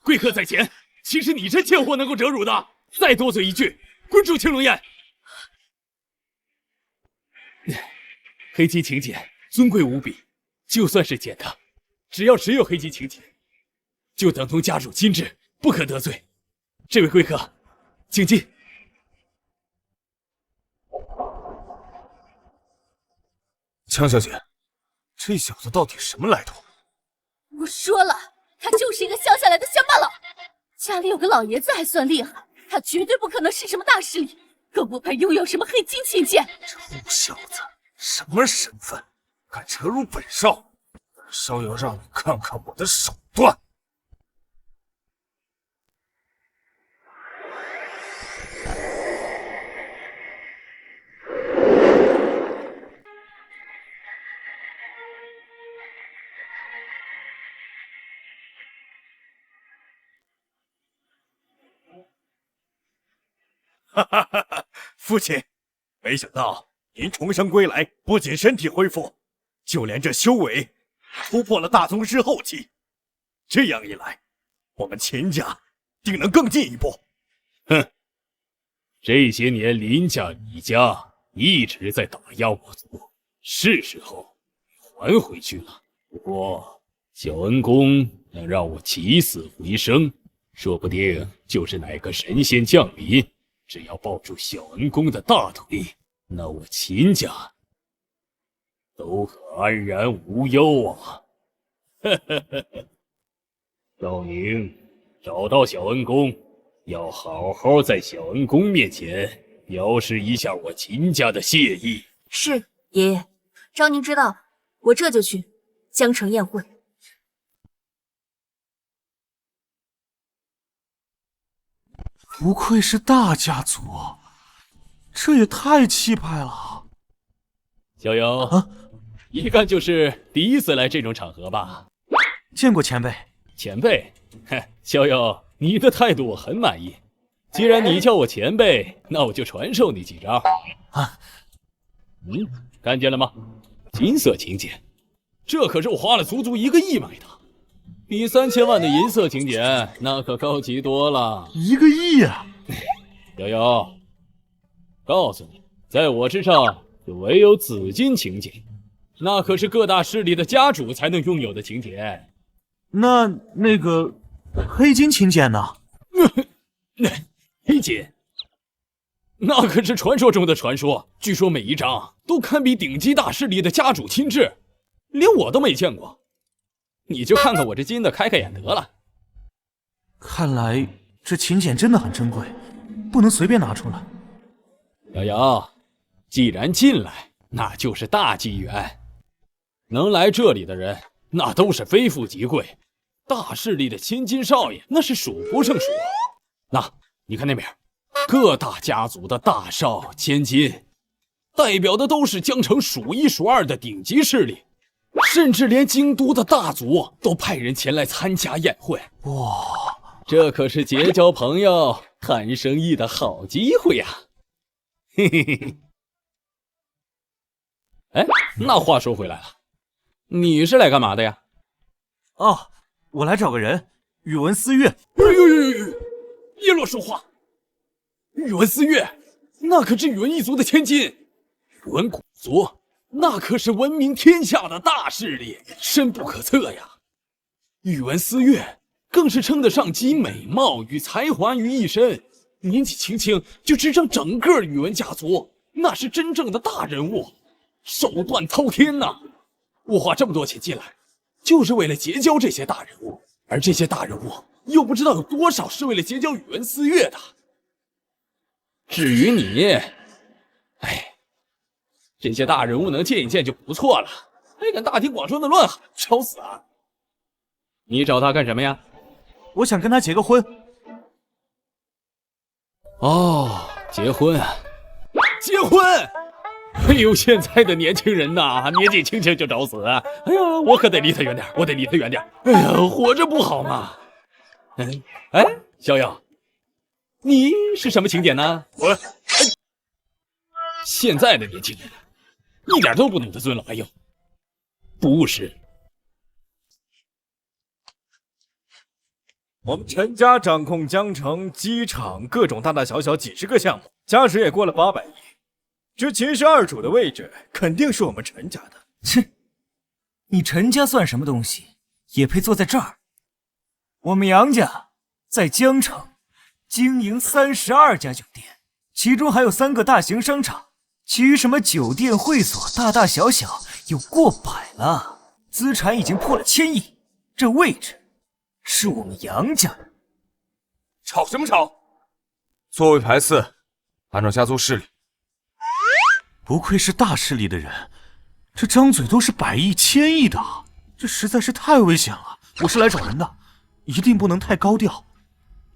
贵客在前，岂是你这贱货能够折辱的？再多嘴一句，滚出青龙宴！黑金请柬尊贵无比，就算是捡的，只要持有黑金请柬，就等同家主亲至，不可得罪。这位贵客，请进。江小姐，这小子到底什么来头？我说了，他就是一个乡下来的乡巴佬，家里有个老爷子还算厉害，他绝对不可能是什么大势力，更不配拥有什么黑金请柬。臭小子，什么身份，敢扯辱本少？本少要让你看看我的手段！哈哈哈哈！父亲，没想到您重生归来，不仅身体恢复，就连这修为突破了大宗师后期。这样一来，我们秦家定能更进一步。哼，这些年林家、李家一直在打压我族，是时候还回去了。不过小恩公能让我起死回生，说不定就是哪个神仙降临。只要抱住小恩公的大腿，那我秦家都可安然无忧啊！赵宁，找到小恩公，要好好在小恩公面前表示一下我秦家的谢意。是，爷爷，昭宁知道，我这就去江城宴会。不愧是大家族，这也太气派了。小友啊，一看就是第一次来这种场合吧？见过前辈。前辈，小友，你的态度我很满意。既然你叫我前辈，那我就传授你几招。啊，看见了吗？金色请柬，这可是我花了足足1个亿买的，比3000万的银色请柬那可高级多了。1个亿啊！小友，告诉你，在我之上就唯有紫金请柬，那可是各大势力的家主才能拥有的请柬。那个黑金请柬呢？黑金，那可是传说中的传说，据说每一张都堪比顶级大势力的家主亲至，连我都没见过。你就看看我这金的，开开眼得了。看来这请柬真的很珍贵，不能随便拿出来。瑶瑶，既然进来，那就是大机缘。能来这里的人，那都是非富即贵，大势力的千金少爷那是数不胜数。那你看那边，各大家族的大少千金，代表的都是江城数一数二的顶级势力，甚至连京都的大族都派人前来参加宴会。哇，这可是结交朋友、谈生意的好机会呀！嘿嘿嘿。哎，那话说回来了，你是来干嘛的呀？哦，我来找个人，宇文思月。别乱说话！宇文思月，那可是宇文一族的千金，宇文古族那可是闻名天下的大势力，深不可测呀。宇文思月更是称得上集美貌与才华于一身，年纪轻轻就执掌整个宇文家族，那是真正的大人物，手段滔天呐！我花这么多钱进来，就是为了结交这些大人物，而这些大人物又不知道有多少是为了结交宇文思月的。至于你，哎，这些大人物能见一见就不错了，还敢大庭广众的乱喊，找死啊！你找他干什么呀？我想跟他结个婚。哦，结婚啊！结婚！哎呦，现在的年轻人呐，年纪轻轻就找死！哎呀，我可得离他远点，我得离他远点。哎呀，活着不好嘛！哎，逍遥，你是什么请柬呢？现在的年轻人一点都不懂得尊老爱幼，不务实。我们陈家掌控江城、机场各种大大小小几十个项目，家史也过了800亿。这秦氏二主的位置肯定是我们陈家的。切，你陈家算什么东西，也配坐在这儿？我们杨家在江城经营32家酒店，其中还有3个大型商场，其余什么酒店会所大大小小有过百了，资产已经破了1000亿。这位置是我们杨家的。吵什么吵？座位排4，按照家族势力。不愧是大势力的人，这张嘴都是100亿、1000亿的，这实在是太危险了。我是来找人的，一定不能太高调，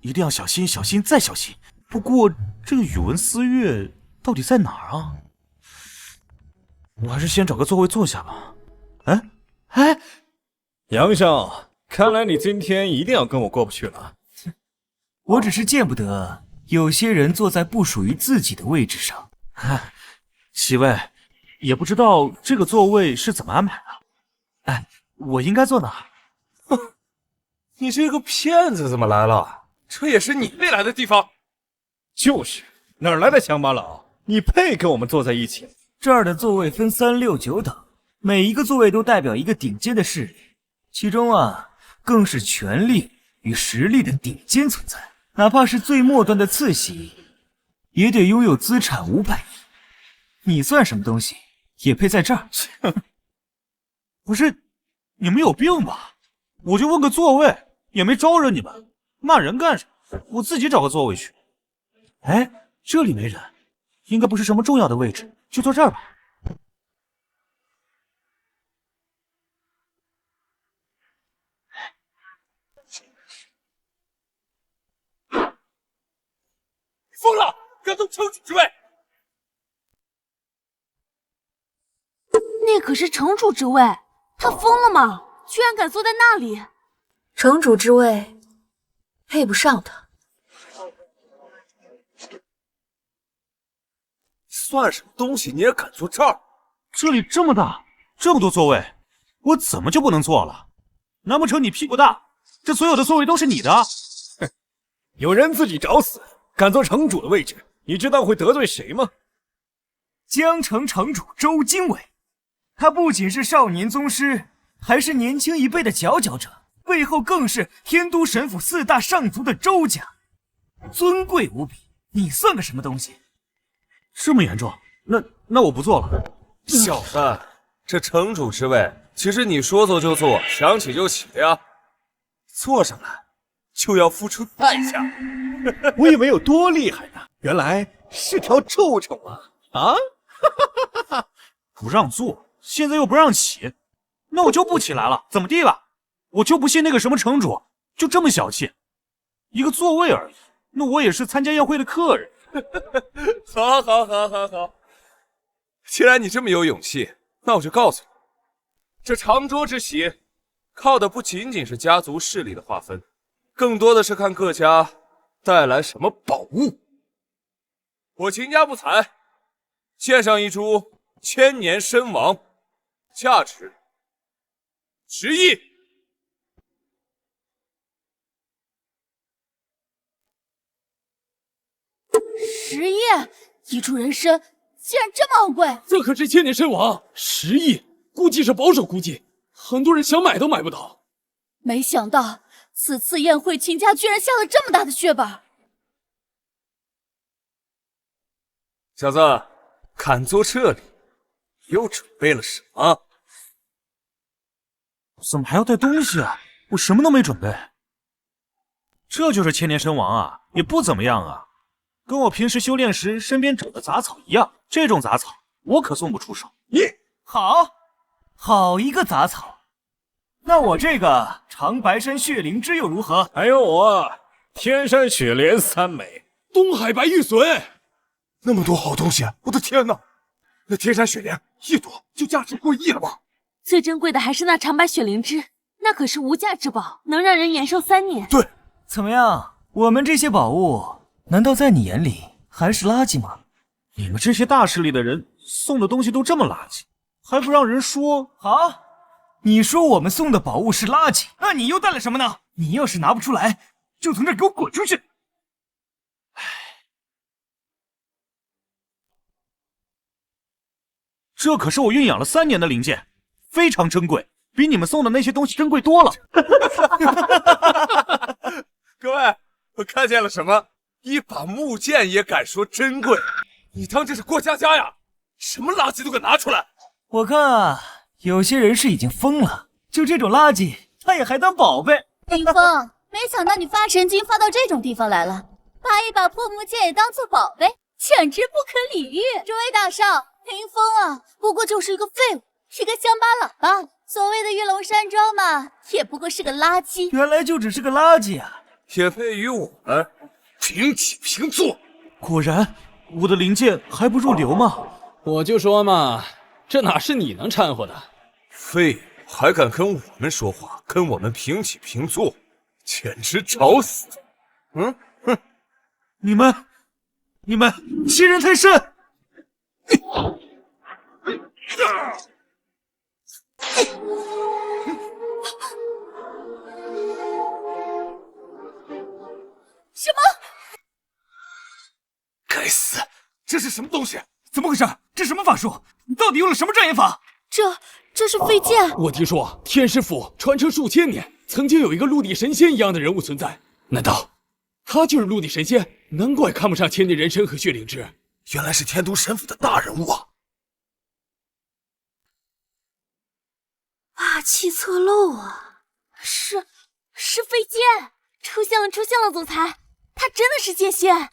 一定要小心、小心再小心。不过这个宇文思月到底在哪儿啊？我还是先找个座位坐下吧。哎，杨少，看来你今天一定要跟我过不去了。我只是见不得有些人坐在不属于自己的位置上。七位，也不知道这个座位是怎么安排的。哎，我应该坐哪？你这个骗子怎么来了？这也是你未来的地方。就是，哪儿来的乡巴佬？你配跟我们坐在一起？这儿的座位分3、6、9等，每一个座位都代表一个顶尖的势力，其中更是权力与实力的顶尖存在。哪怕是最末端的次席，也得拥有资产500亿。你算什么东西，也配在这儿？不是，你们有病吧？我就问个座位，也没招惹你们，骂人干什么？我自己找个座位去。哎，这里没人，应该不是什么重要的位置，就坐这儿吧。疯了，敢动城主之位！那可是城主之位，他疯了吗？居然敢坐在那里！城主之位配不上他。算什么东西？你也敢坐这儿？这里这么大，这么多座位，我怎么就不能坐了？难不成你屁股大，这所有的座位都是你的？哼，有人自己找死，敢坐城主的位置，你知道会得罪谁吗？江城城主周经纬。他不仅是少年宗师，还是年轻一辈的佼佼者，背后更是天都神府4大上族的周家，尊贵无比。你算个什么东西？这么严重？那我不做了。小子，这城主之位岂是你说坐就坐、想起就起的呀？坐上来就要付出代价。我以为有多厉害呢，原来是条臭虫啊！不让坐，现在又不让起，那我就不起来了，怎么地吧？我就不信那个什么城主就这么小气，一个座位而已，那我也是参加宴会的客人。好。既然你这么有勇气，那我就告诉你，这长桌之喜，靠的不仅仅是家族势力的划分，更多的是看各家带来什么宝物。我秦家不才，献上一株千年参王，价值10亿。10亿，一株人参竟然这么昂贵！这可是千年参王，10亿，估计是保守估计，很多人想买都买不到。没想到此次宴会，秦家居然下了这么大的血本。小子，敢坐这里，又准备了什么？怎么还要带东西啊？我什么都没准备。这就是千年参王啊，也不怎么样啊，跟我平时修炼时身边长的杂草一样。这种杂草我可送不出手。咦，好一个杂草！那我这个长白山血灵芝又如何？还有我天山雪莲3枚，东海白玉髓，那么多好东西，我的天哪！那天山雪莲一朵就价值过亿了吧？最珍贵的还是那长白雪灵芝，那可是无价之宝，能让人延寿3年。对，怎么样？我们这些宝物，难道在你眼里还是垃圾吗？你们这些大势力的人送的东西都这么垃圾，还不让人说？好，你说我们送的宝物是垃圾，那你又带了什么呢？你要是拿不出来，就从这儿给我滚出去！这可是我酝养了3年的灵剑，非常珍贵，比你们送的那些东西珍贵多了。各位，我看见了什么？一把木剑也敢说珍贵？你当这是过家家呀？什么垃圾都敢拿出来！我看啊，有些人是已经疯了，就这种垃圾，他也还当宝贝。林峰，没想到你发神经发到这种地方来了，把一把破木剑也当做宝贝，简直不可理喻。诸位大少，林峰啊，不过就是一个废物，一个乡巴佬罢了。所谓的玉龙山庄嘛，也不过是个垃圾。原来就只是个垃圾啊！也配与我们平起平坐。果然，我的灵剑还不入流吗？我就说嘛，这哪是你能掺和的？废物还敢跟我们说话，跟我们平起平坐，简直找死！哼！你们欺人太甚！什么？该死！这是什么东西？怎么回事？这什么法术？你到底用了什么障眼法？这是飞剑。我听说天师府传承数千年，曾经有一个陆地神仙一样的人物存在，难道他就是陆地神仙？难怪看不上千年人参和血灵芝，原来是天都神府的大人物啊！霸气侧漏啊！是飞剑，出现了，总裁，他真的是剑仙，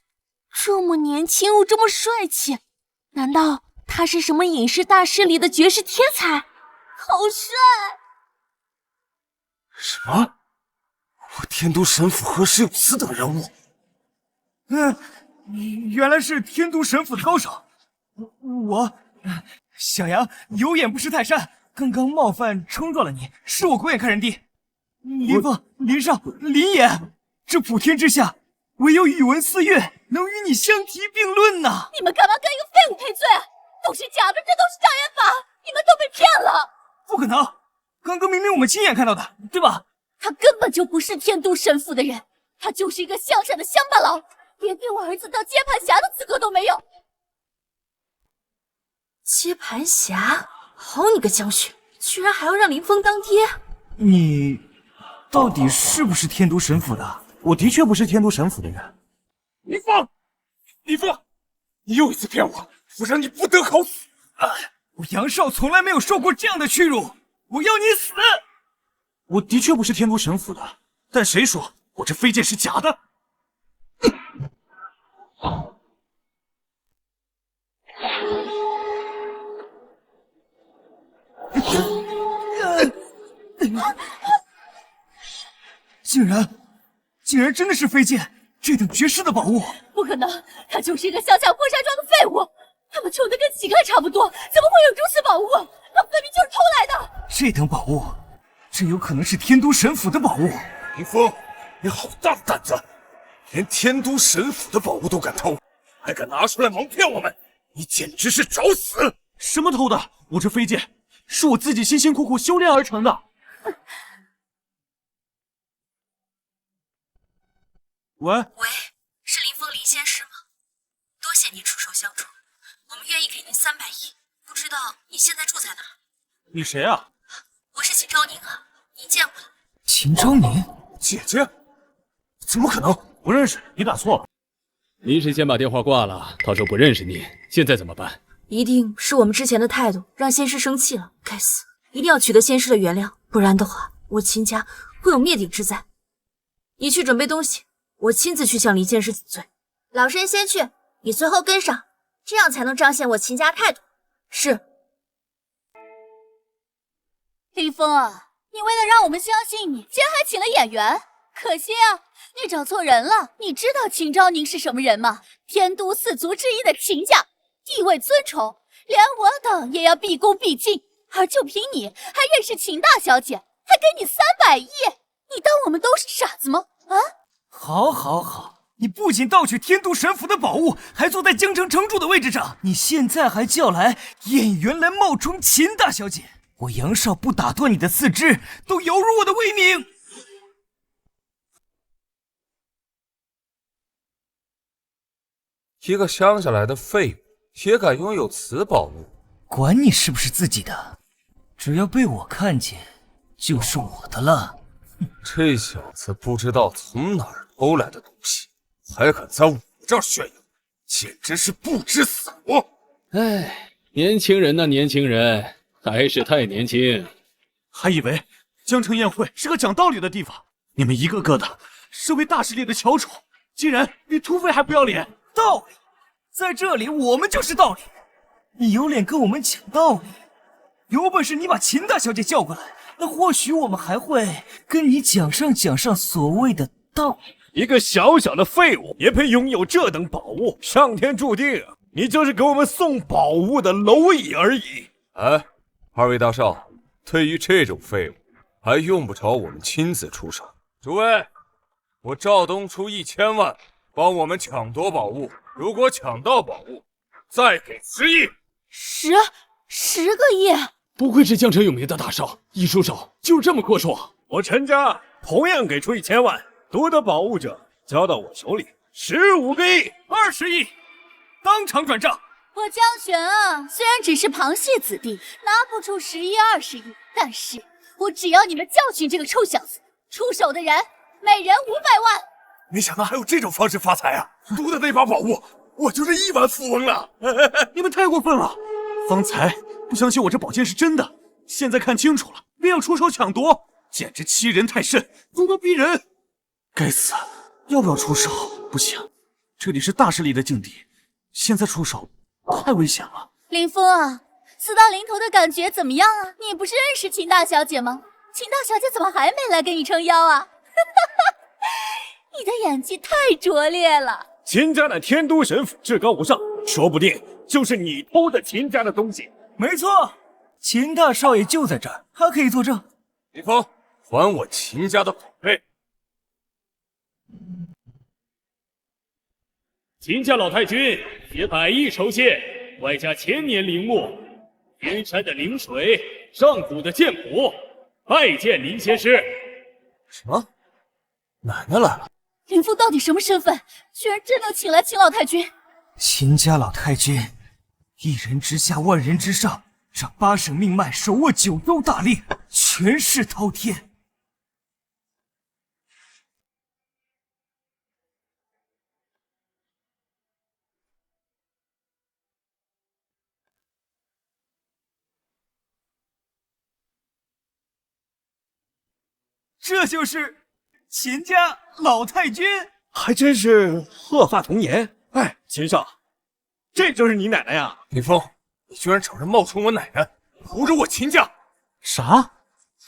这么年轻又这么帅气，难道他是什么隐世大师里的绝世天才？好帅！什么？我天都神府何时有此等人物？原来是天都神府的高手。小杨有眼不识泰山，刚刚冒犯冲撞了你，是我狗眼看人低。林峰、林少、林野，这普天之下，唯有宇文四岳能与你相提并论呐！你们干嘛跟一个废物赔罪？都是假的，这都是障眼法，你们都被骗了！不可能，刚刚明明我们亲眼看到的，对吧？他根本就不是天都神府的人，他就是一个乡下的乡巴佬，连给我儿子当接盘侠的资格都没有。接盘侠，好你个江雪，居然还要让林峰当爹！你到底是不是天都神府的？我的确不是天都神府的人。林峰，你又一次骗我，我让你不得好死！我杨少从来没有受过这样的屈辱，我要你死！我的确不是天都神府的，但谁说我这飞剑是假的？竟然真的是飞剑！这等绝世的宝物？不可能，他就是一个乡下破山庄的废物，他们穷的跟乞丐差不多，怎么会有如此宝物？他分明就是偷来的。这等宝物，真有可能是天都神府的宝物。林峰，你好大的胆子，连天都神府的宝物都敢偷，还敢拿出来蒙骗我们，你简直是找死！什么偷的？我这飞剑是我自己辛辛苦苦修炼而成的。喂，是林峰林仙师吗？多谢您出手相助，我们愿意给您300亿。不知道你现在住在哪？你谁啊？我是秦昭宁啊，您见过了？秦昭宁，姐姐？怎么可能？不认识，你打错了。临时先把电话挂了，他说不认识你，现在怎么办？一定是我们之前的态度让仙师生气了，该死！一定要取得仙师的原谅，不然的话，我秦家会有灭顶之灾。你去准备东西，我亲自去向林仙师请罪。老身先去，你随后跟上，这样才能彰显我秦家态度。是。林峰啊，你为了让我们相信你，竟然还请了演员，可惜啊，你找错人了。你知道秦昭宁是什么人吗？天都4族之一的秦家，地位尊崇，连我等也要毕恭毕敬。而就凭你，还认识秦大小姐，还给你300亿，你当我们都是傻子吗？啊！好，好，好！你不仅盗取天都神府的宝物，还坐在江城城主的位置上，你现在还叫来演员来冒充秦大小姐，我杨少不打断你的4肢，都犹如我的威名。一个乡下来的废物，也敢拥有此宝物？管你是不是自己的，只要被我看见，就是我的了。这小子不知道从哪儿偷来的东西，还敢在我这儿炫耀，简直是不知死活！哎，年轻人呐，年轻人，还是太年轻。还以为江城宴会是个讲道理的地方，你们一个个的身为大势力的翘楚，竟然比土匪还不要脸！道理，在这里我们就是道理。你有脸跟我们讲道理？有本事你把秦大小姐叫过来，那或许我们还会跟你讲上所谓的道理。一个小小的废物也配拥有这等宝物？上天注定，你就是给我们送宝物的蝼蚁而已。哎，二位大少，对于这种废物，还用不着我们亲自出手。诸位，我赵东出1000万，帮我们抢夺宝物。如果抢到宝物，再给10亿。10个亿！不愧是江城有名的大少，一出手就这么阔绰。我陈家同样给出1000万，夺得宝物者交到我手里15个亿，20亿，当场转账。我江璇啊，虽然只是旁系子弟，拿不出10亿、20亿，但是我只要你们教训这个臭小子，出手的人每人500万。没想到还有这种方式发财啊！夺的那把宝物，我就是亿万富翁了。你们太过分了！方才不相信我这宝剑是真的，现在看清楚了，便要出手抢夺，简直欺人太甚，咄咄逼人。该死，要不要出手？不行，这里是大势力的境地，现在出手太危险了。林峰啊，死到临头的感觉怎么样啊？你不是认识秦大小姐吗？秦大小姐怎么还没来给你撑腰啊？你的演技太拙劣了。秦家的天都神府至高无上，说不定就是你偷的秦家的东西。没错，秦大少爷就在这儿，他可以作证。李峰，还我秦家的宝贝！秦家老太君携100亿酬谢，外加1000年陵墓、天山的灵水、上古的剑谱，拜见林仙师。什么？奶奶来了？林峰到底什么身份？居然真能请来秦老太君？秦家老太君，一人之下，万人之上，让8省命脉，手握9州大令，权势滔天。这就是秦家老太君，还真是鹤发童颜。哎，秦少，这就是你奶奶呀？李峰，你居然找人冒充我奶奶，侮辱我秦家！啥？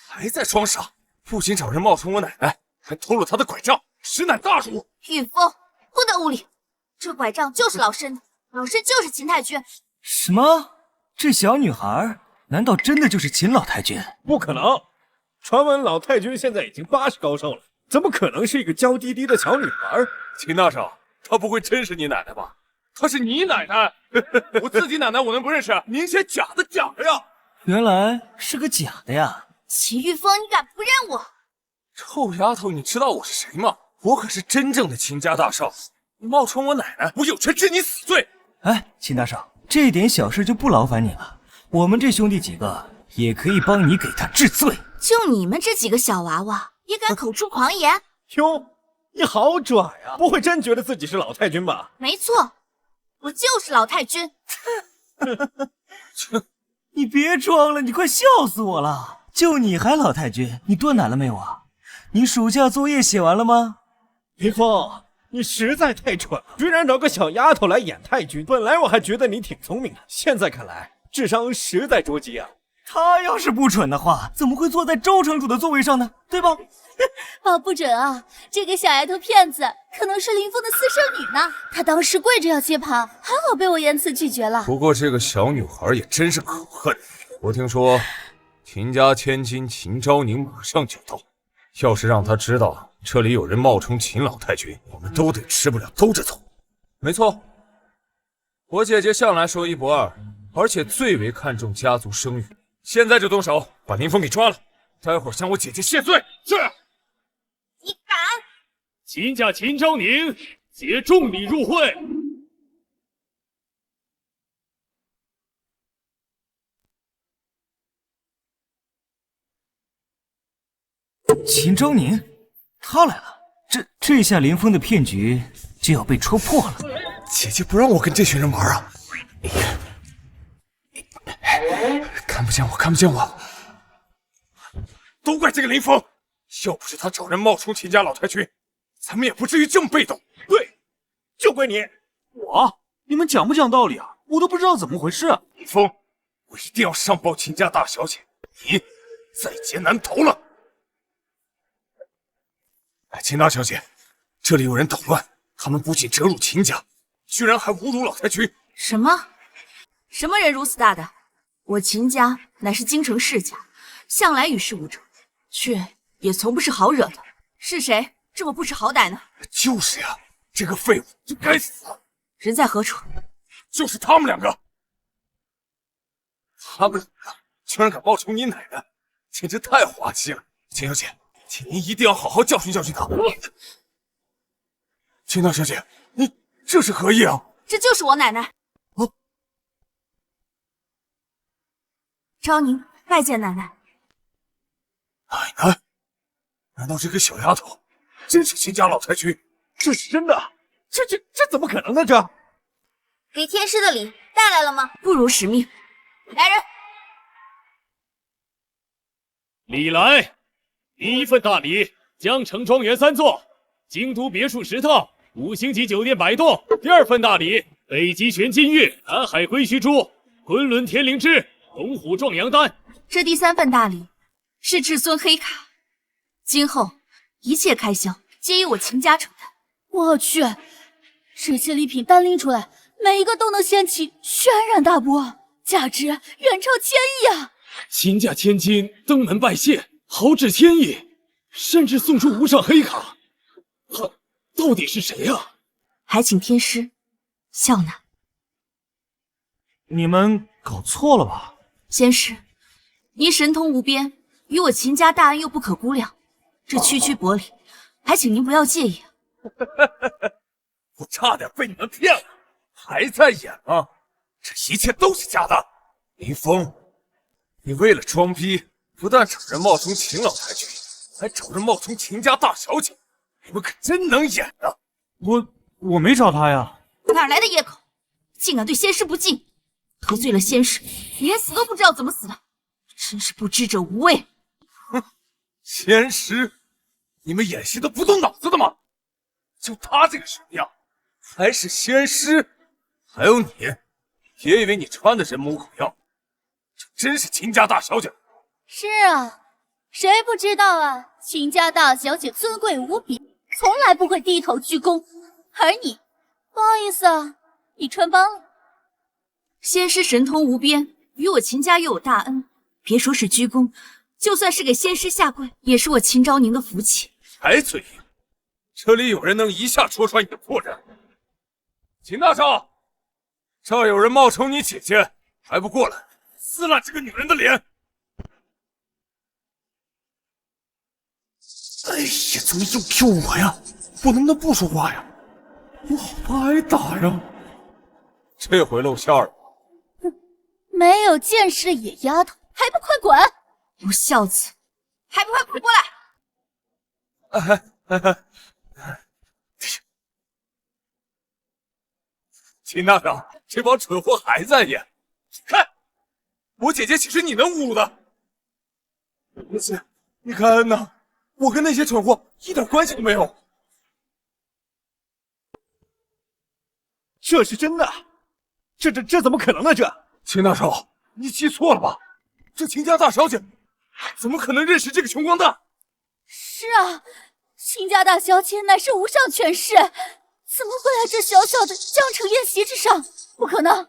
还在装傻？不仅找人冒充我奶奶，还偷了她的拐杖，实乃大辱！玉峰，不得无礼！这拐杖就是老身的，老身就是秦太君。什么？这小女孩难道真的就是秦老太君？不可能！传闻老太君现在已经80高寿了，怎么可能是一个娇滴滴的小女孩？秦大少，她不会真是你奶奶吧？她是你奶奶？我自己奶奶我能不认识？明显假的呀！原来是个假的呀！齐玉峰，你敢不认我？臭丫头，你知道我是谁吗？我可是真正的秦家大少，你冒充我奶奶，我有权治你死罪。哎，秦大少，这点小事就不劳烦你了，我们这兄弟几个也可以帮你给他治罪。就你们这几个小娃娃，也敢口出狂言？哟，你好拽呀！不会真觉得自己是老太君吧？没错，我就是老太君。你别装了，你快笑死我了！就你还老太君，你断奶了没有啊？你暑假作业写完了吗？林峰，你实在太蠢了，居然找个小丫头来演太君。本来我还觉得你挺聪明的，现在看来智商实在捉急啊。他要是不蠢的话，怎么会坐在周城主的座位上呢？对吧？保不准啊，这个小丫头片子可能是林峰的私生女呢。她当时跪着要接盘，还好被我严词拒绝了。不过这个小女孩也真是可恨。我听说秦家千金秦昭宁马上就到，要是让她知道这里有人冒充秦老太君，我们都得吃不了兜着走。没错，我姐姐向来说一不二，而且最为看重家族声誉。现在就动手，把林峰给抓了，待会儿向我姐姐谢罪。是。你敢？秦家秦昭宁携重礼入会。秦昭宁，他来了，这下林峰的骗局就要被戳破了。姐姐不让我跟这群人玩啊！看不见我，看不见我，都怪这个林峰！要不是他找人冒充秦家老太君，咱们也不至于这么被动。对，就怪你！你们讲不讲道理啊？我都不知道怎么回事。林峰，我一定要上报秦家大小姐，你在劫难逃了。秦大小姐，这里有人捣乱，他们不仅折辱秦家，居然还侮辱老太君。什么？什么人如此大胆？我秦家乃是京城世家，向来与世无争，却也从不是好惹的。是谁这么不识好歹呢？就是呀，这个废物就该死。人在何处？就是他们两个。他们两个居然敢冒充你奶奶，简直太滑稽了。秦小姐，请您一定要好好教训教训他。秦大小姐，你这是何意啊？这就是我奶奶。昭宁拜见奶奶。奶奶？难道这个小丫头真是秦家老太君？这是真的？这怎么可能呢？这给天师的礼带来了吗？不辱使命。来人，礼来。第一份大礼，江城庄园3座，京都别墅10套，5星级酒店100栋。第二份大礼，北极玄金玉，南海龟须珠，昆仑天灵芝，龙虎壮阳丹。这第三份大礼是至尊黑卡，今后一切开销皆由我秦家承担。我去，这些礼品单拎出来，每一个都能掀起轩然大波，价值远超1000亿啊！秦家千金登门拜谢，豪掷1000亿，甚至送出无上黑卡。他到底是谁啊？还请天师笑纳。你们搞错了吧？仙师，您神通无边，与我秦家大恩又不可估量，这区区薄礼，还请您不要介意啊。我差点被你们骗了，还在演吗？这一切都是假的。林峰，你为了装逼，不但找人冒充秦老太君，还找人冒充秦家大小姐，你们可真能演啊！我没找他呀。哪来的野口，竟敢对仙师不敬，得罪了仙师，连死都不知道怎么死的，真是不知者无畏。哼，仙师，你们演戏都不动脑子的吗？就他这个什么样，还是仙师？还有你，别以为你穿的人模狗样，这真是秦家大小姐。是啊，谁不知道啊？秦家大小姐尊贵无比，从来不会低头鞠躬。而你，不好意思啊，你穿帮了。仙师神通无边，与我秦家又有大恩，别说是鞠躬，就算是给仙师下跪，也是我秦昭宁的福气。还嘴硬！这里有人能一下戳穿你的破绽。秦大少，这有人冒充你姐姐，还不过来撕烂这个女人的脸！哎呀，怎么又 Q 我呀？我能不能不说话呀？我好怕挨打呀！这回露馅了。没有见识的野丫头，还不快滚！不孝子，还不快滚过来！秦大少，这帮蠢货还在演！看，我姐姐岂是你能侮辱的？姐，你看呐，我跟那些蠢货一点关系都没有。这是真的？这怎么可能呢？秦大少，你记错了吧？这秦家大小姐怎么可能认识这个穷光蛋？是啊，秦家大小姐乃是无上权势，怎么会来这小小的江城宴席之上？不可能！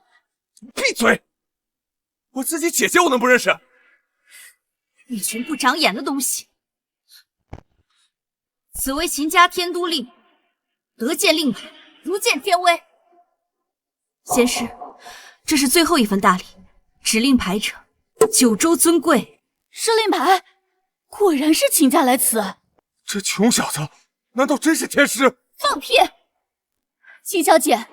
闭嘴！我自己姐姐我能不认识？一群不长眼的东西！此为秦家天都令，得见令牌，如见天威。仙师，这是最后一份大礼，指令牌者，九州尊贵。是令牌，果然是秦家来此。这穷小子难道真是天师？放屁！秦小姐，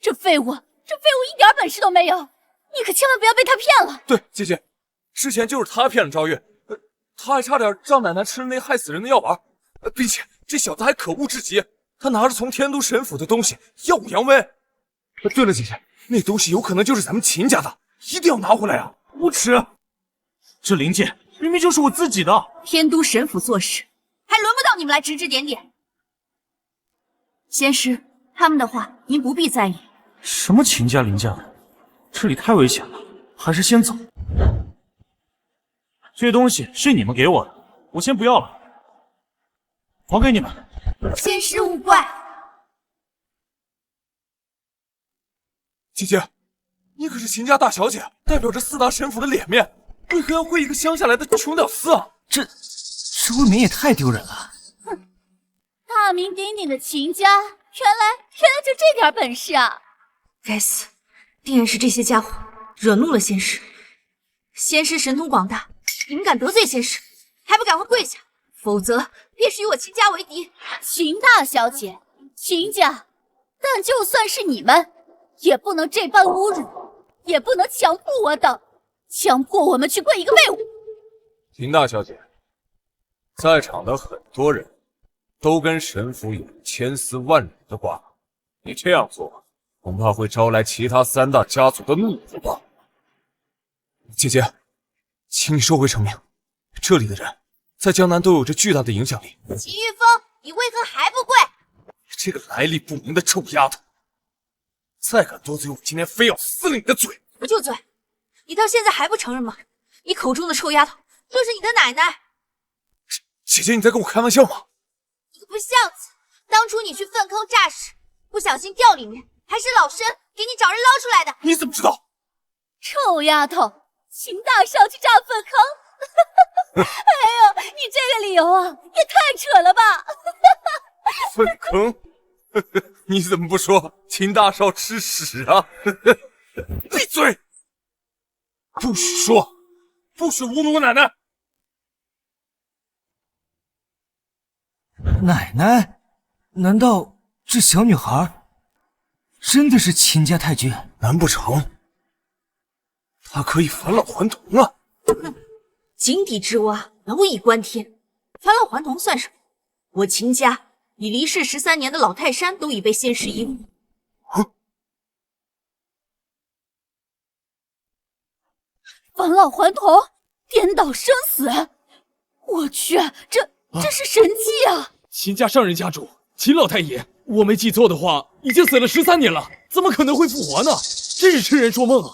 这废物一点本事都没有，你可千万不要被他骗了。对，姐姐，之前就是他骗了昭月，他还差点让奶奶吃了那害死人的药丸，并且这小子还可恶至极，他拿着从天都神府的东西耀武扬威。对了，姐姐，那东西有可能就是咱们秦家的，一定要拿回来啊！无耻！这灵剑明明就是我自己的。天都神府做事，还轮不到你们来指指点点。仙师，他们的话您不必在意。什么秦家灵家的，这里太危险了，还是先走。这些东西是你们给我的，我先不要了，还给你们。仙师勿怪。姐姐，你可是秦家大小姐，代表着4大神府的脸面，为何要跪一个乡下来的穷屌丝啊？这未免也太丢人了。大名鼎鼎的秦家，原来就这点本事啊！该死，定然是这些家伙惹怒了仙师。仙师神通广大，你们敢得罪仙师，还不赶快跪下，否则便是与我秦家为敌。秦大小姐，秦家，但就算是你们，也不能这般侮辱，也不能强迫我等，强迫我们去跪一个废物。秦大小姐，在场的很多人都跟神府有千丝万缕的瓜葛，你这样做恐怕会招来其他3大家族的怒火吧？姐姐，请你收回成命，这里的人在江南都有着巨大的影响力。秦玉峰，你为何还不跪？这个来历不明的臭丫头，再敢多嘴，我今天非要撕了你的嘴！不就嘴？你到现在还不承认吗？你口中的臭丫头就是你的奶奶。姐姐，你在跟我开玩笑吗？你个不孝子！当初你去粪坑诈尸，不小心掉里面，还是老身给你找人捞出来的。你怎么知道？臭丫头，秦大少去炸粪坑！哎呦，你这个理由啊，也太扯了吧！粪坑？你怎么不说秦大少吃屎啊？闭嘴！不许说，不许侮辱我奶奶！奶奶，难道这小女孩真的是秦家太君？难不成她可以返老还童啊？井底之蛙，蝼蚁观天，返老还童算什么？我秦家已离世13年的老泰山都已被仙师遗忘。返老还童，颠倒生死，我去，这是神迹啊！秦家上任家主秦老太爷，我没记错的话，已经死了13年了，怎么可能会复活呢？真是痴人说梦啊！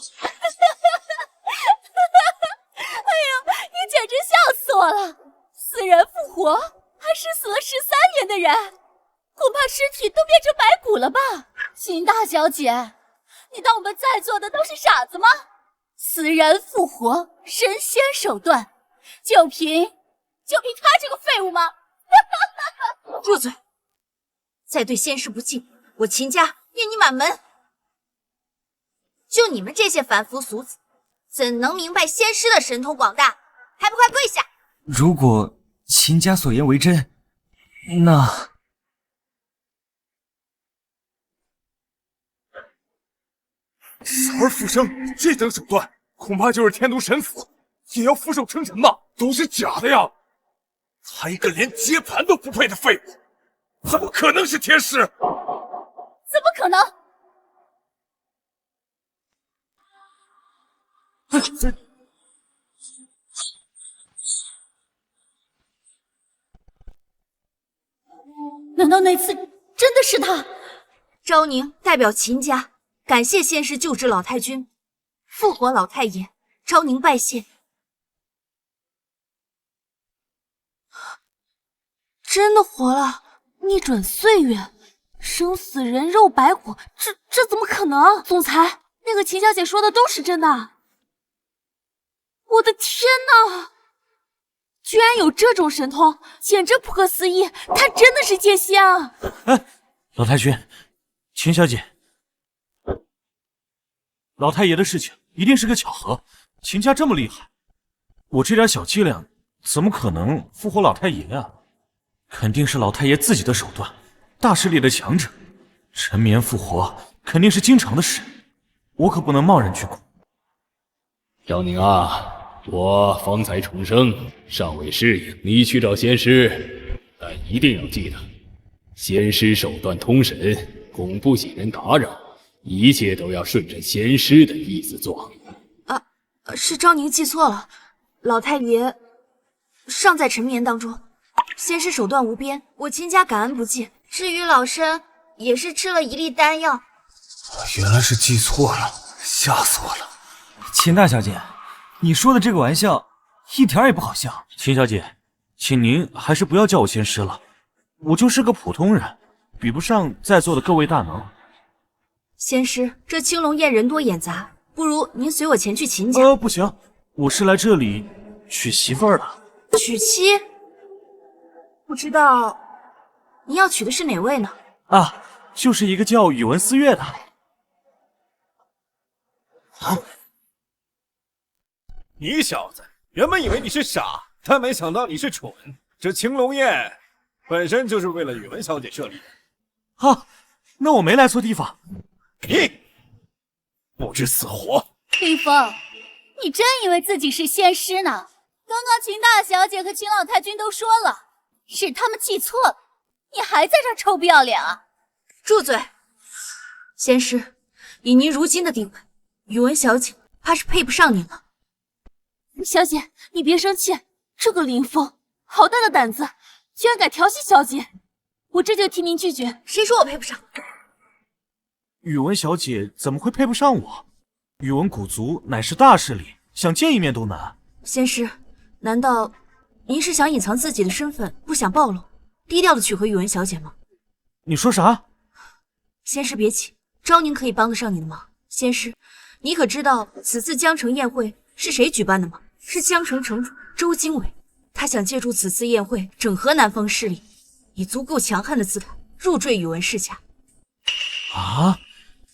哎呦，你简直笑死我了！死人复活，还是死了13年的人？恐怕尸体都变成白骨了吧？秦大小姐，你当我们在座的都是傻子吗？死人复活，神仙手段，就凭他这个废物吗？住嘴！再对仙师不敬，我秦家灭你满门！就你们这些凡夫俗子，怎能明白仙师的神通广大？还不快跪下！如果秦家所言为真，那……死而复生，这等手段，恐怕就是天毒神府也要俯首称臣吧？都是假的呀！他一个连接盘都不配的废物，怎么可能是天师？怎么可能？难道那次真的是他？昭宁代表秦家感谢仙师救治老太君，复活老太爷。昭宁拜谢。真的活了，逆转岁月，生死人肉白骨，这怎么可能？总裁，那个秦小姐说的都是真的。我的天哪！居然有这种神通，简直不可思议！她真的是剑仙啊！哎，老太君，秦小姐，老太爷的事情一定是个巧合。秦家这么厉害，我这点小伎俩怎么可能复活老太爷啊？肯定是老太爷自己的手段，大势力的强者，沉眠复活肯定是经常的事，我可不能贸然去估。昭宁啊，我方才重生，尚未适应，你去找仙师，但一定要记得，仙师手段通神，恐不喜人打扰，一切都要顺着仙师的意思做。是昭宁记错了，老太爷尚在沉眠当中。仙师手段无边，我秦家感恩不尽。至于老身，也是吃了一粒丹药。原来是记错了，吓死我了！秦大小姐，你说的这个玩笑一点也不好笑。秦小姐，请您还是不要叫我仙师了，我就是个普通人，比不上在座的各位大能。仙师，这青龙宴人多眼杂，不如您随我前去秦家。不行，我是来这里娶媳妇儿的。娶妻？不知道您要娶的是哪位呢？啊，就是一个叫宇文思月的。你小子原本以为你是傻，但没想到你是蠢。这青龙宴本身就是为了宇文小姐设立的。啊，那我没来错地方。你不知死活！林峰，你真以为自己是仙师呢？刚刚秦大小姐和秦老太君都说了，是他们记错了，你还在这儿臭不要脸啊！住嘴！仙师，以您如今的地位，宇文小姐怕是配不上您了。小姐，你别生气，这个林峰好大的胆子，居然敢调戏小姐，我这就替您拒绝。谁说我配不上？宇文小姐怎么会配不上我？宇文古族乃是大势力，想见一面都难。仙师，难道您是想隐藏自己的身份，不想暴露，低调的娶回宇文小姐吗？你说啥？仙师别急，昭宁可以帮得上你的忙。仙师，你可知道此次江城宴会是谁举办的吗？是江城城主周经纬，他想借助此次宴会整合南方势力，以足够强悍的姿态入赘宇文世家。啊，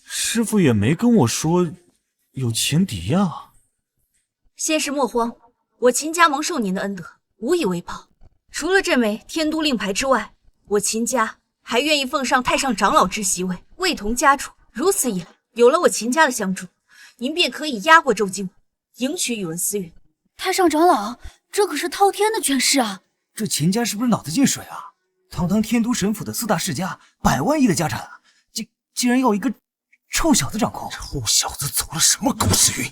师父也没跟我说有情敌呀。仙师莫慌，我秦家蒙受您的恩德，无以为报。除了这枚天都令牌之外，我秦家还愿意奉上太上长老之席位，位同家主。如此一来，有了我秦家的相助，您便可以压过周经纬，迎娶宇文思月。太上长老，这可是滔天的权势啊！这秦家是不是脑子进水啊？堂堂天都神府的4大世家，100万亿的家产啊，竟然要一个臭小子掌控！臭小子走了什么狗屎运？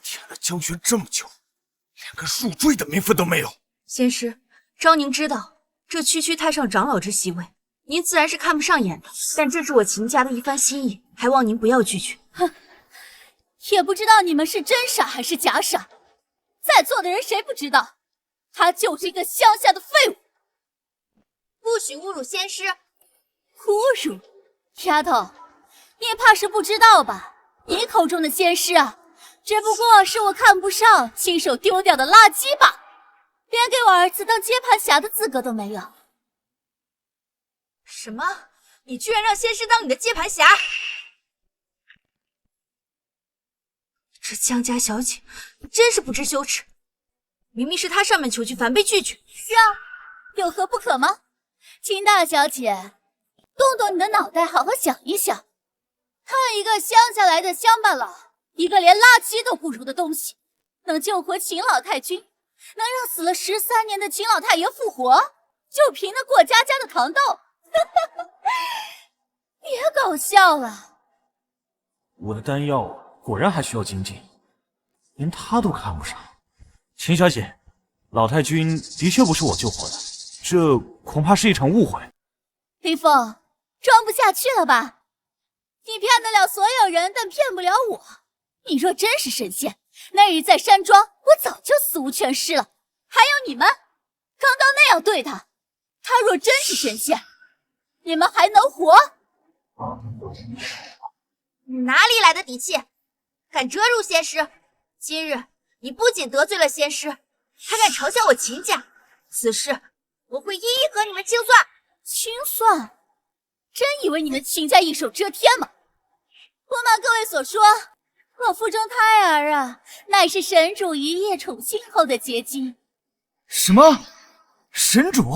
舔了江泉这么久，连个入赘的名分都没有。仙师，昭宁知道这区太上长老之席位，您自然是看不上眼的，但这是我秦家的一番心意，还望您不要拒绝。哼，也不知道你们是真傻还是假傻。在座的人谁不知道，他就是一个乡下的废物。不许侮辱仙师！侮辱！丫头，你怕是不知道吧？你口中的仙师啊，只不过是我看不上、亲手丢掉的垃圾吧，连给我儿子当接盘侠的资格都没有。什么？你居然让仙师当你的接盘侠？这江家小姐真是不知羞耻！明明是她上门求娶，反被拒绝。是啊，有何不可吗？秦大小姐，动动你的脑袋，好好想一想，看一个乡下来的乡巴佬，一个连垃圾都不如的东西，能救活秦老太君，能让死了13年的秦老太爷复活，就凭那过家家的糖豆，别搞笑了。我的丹药果然还需要精进，连他都看不上。秦小姐，老太君的确不是我救活的，这恐怕是一场误会。林凤，装不下去了吧？你骗得了所有人，但骗不了我。你若真是神仙，那日在山庄，我早就死无全尸了。还有你们，刚刚那样对他，他若真是神仙，你们还能活？你哪里来的底气，敢折辱仙师？今日你不仅得罪了仙师，还敢嘲笑我秦家，此事我会一一和你们清算。清算？真以为你们秦家一手遮天吗？不瞒各位所说，我腹中胎儿啊，乃是神主一夜宠幸后的结晶。什么？神主？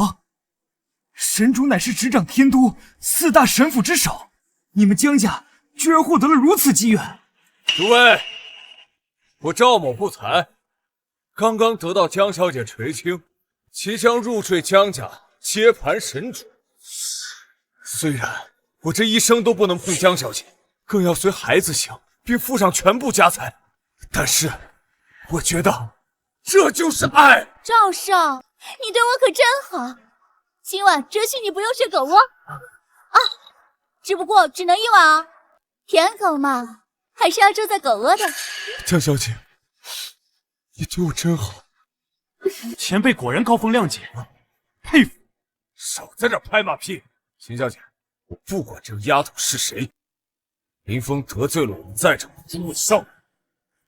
神主乃是执掌天都4大神府之首，你们江家居然获得了如此机缘！诸位，我赵某不才，刚刚得到江小姐垂青，即将入赘江家接盘神主。虽然我这一生都不能碰江小姐，更要随孩子姓，并附上全部家财，但是我觉得这就是爱。赵少，你对我可真好，今晚只许你不用睡狗窝啊，只不过只能1晚啊。舔狗嘛，还是要住在狗窝的。江小姐，你对我真好。前辈果然高风亮节，佩服。少在这拍马屁，秦小姐，我不管这个丫头是谁，林峰得罪了我们在场的诸位少爷，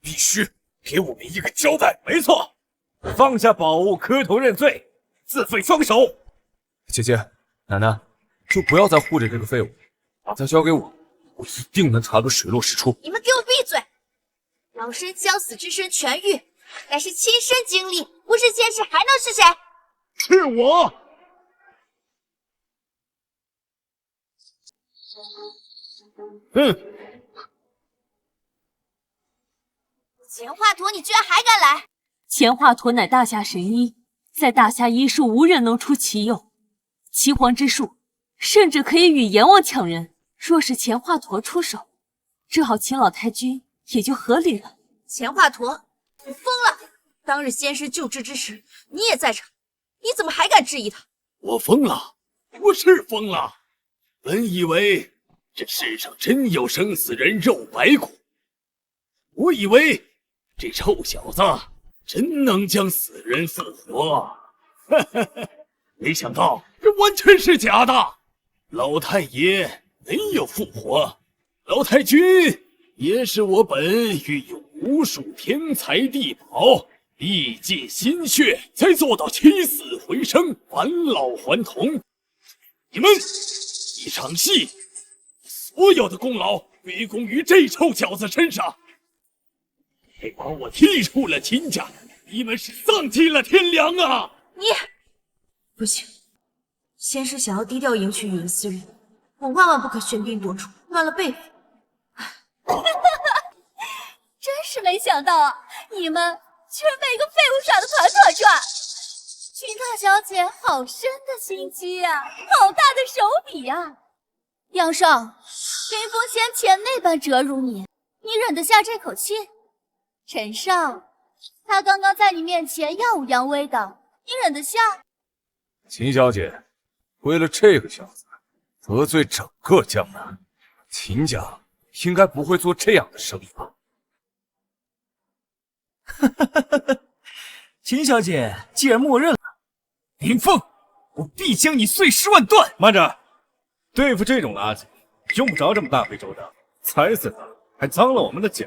必须给我们一个交代。没错，放下宝物，磕头认罪，自废双手。姐姐，奶奶，就不要再护着这个废物，把他交给我，我一定能查个水落石出。你们给我闭嘴！老身将死之身痊愈，乃是亲身经历，不是仙师还能是谁？是我。钱华佗，你居然还敢来！钱华佗乃大夏神医，在大夏医术无人能出其右，岐黄之术甚至可以与阎王抢人。若是钱华佗出手，治好秦老太君也就合理了。钱华佗，你疯了！当日仙师救治之时，你也在场，你怎么还敢质疑他？我疯了，我是疯了。本以为这世上真有生死人肉白骨，我以为这臭小子真能将死人复活，没想到这完全是假的。老太爷没有复活，老太君也是我本育有无数天才地宝，历尽心血才做到起死回生、返老还童。你们一场戏，所有的功劳归功于这臭小子身上。还把我踢出了秦家，你们是丧尽了天良啊！你不行，仙师想要低调迎娶雨云私人，我万万不可喧宾夺主，乱了辈分。真是没想到啊，你们居然被一个废物耍得团团转。秦大小姐好深的心机呀，好大的手笔呀！杨少，林峰先前那般折辱你，你忍得下这口气？陈少，他刚刚在你面前耀武扬威的，你忍得下？秦小姐，为了这个小子得罪整个江南，秦家应该不会做这样的生意吧？秦小姐既然默认了，林峰，我必将你碎尸万段。慢着，对付这种垃圾，用不着这么大费周章，踩死他还脏了我们的脚。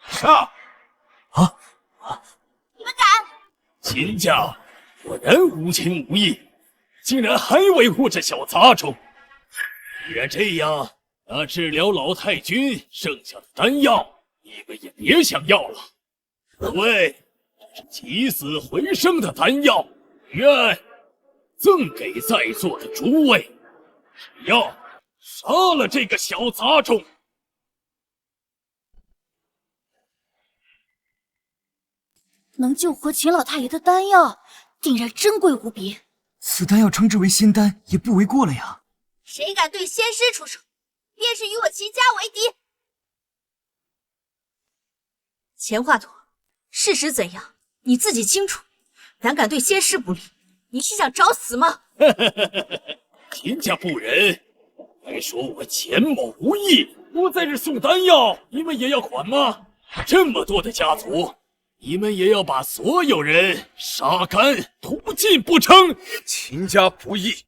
上！你们敢！秦家果然无情无义，竟然还维护这小杂种。既然这样，那治疗老太君剩下的丹药，你们也别想要了。此位这是起死回生的丹药，愿赠给在座的诸位。只要杀了这个小杂种。能救活秦老太爷的丹药，定然珍贵无比。此丹要称之为仙丹，也不为过了呀。谁敢对仙师出手，便是与我秦家为敌。钱华佗，事实怎样，你自己清楚。胆敢对仙师不利，你是想找死吗？秦家不仁，还说我钱某无义。我在这送丹药，你们也要管吗？这么多的家族，你们也要把所有人杀干屠尽不成？秦家不义，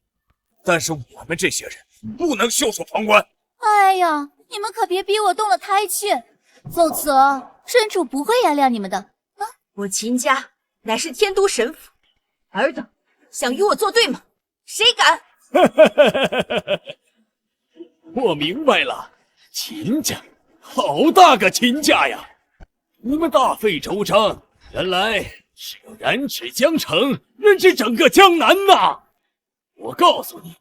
但是我们这些人不能袖手旁观。哎呀，你们可别逼我动了胎气，否则真主不会原谅你们的。啊，我秦家乃是天都神府，尔等想与我作对吗？谁敢？我明白了，秦家，好大个秦家呀！你们大费周章，原来是要染指江城，染指整个江南呐！我告诉你，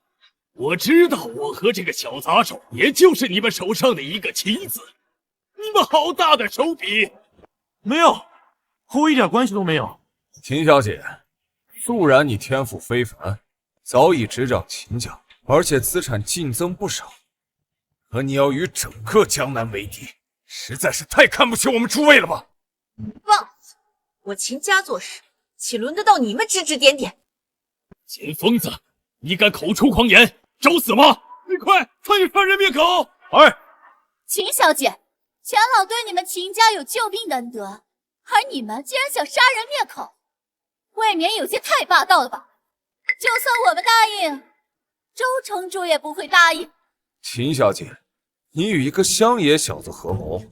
我知道我和这个小杂种，也就是你们手上的一个棋子。你们好大的手笔！没有，和我一点关系都没有。秦小姐，素然你天赋非凡，早已执掌秦家，而且资产净增不少。可你要与整个江南为敌，实在是太看不起我们诸位了吧？放肆！我秦家做事，岂轮得到你们指指点点？秦疯子，你敢口出狂言，找死吗？你快参与杀人灭口！哎，秦小姐，钱老对你们秦家有救命的恩德，而你们竟然想杀人灭口，未免有些太霸道了吧？就算我们答应，周城主也不会答应。秦小姐，你与一个乡野小子合谋，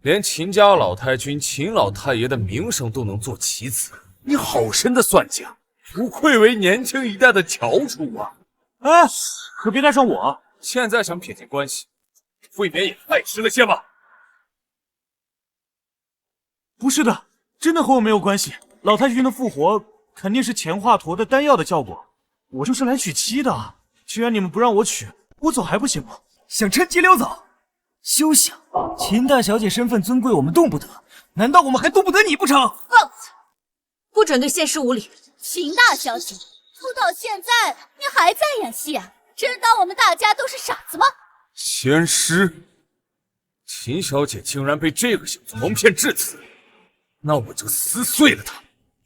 连秦家老太君秦老太爷的名声都能做棋子，你好深的算计啊！不愧为年轻一代的翘楚啊！哎，可别带上我！现在想撇清关系，未免也太迟了些吧？不是的，真的和我没有关系。老太君的复活肯定是钱华佗的丹药的效果，我就是来娶妻的。既然你们不让我娶，我走还不行吗？想趁机溜走？休想！秦大小姐身份尊贵，我们动不得，难道我们还动不得你不成？放肆！不准对仙师无礼！秦大小姐，都到现在，你还在演戏啊？真当我们大家都是傻子吗？仙师，秦小姐竟然被这个小子蒙骗至此，那我就撕碎了他，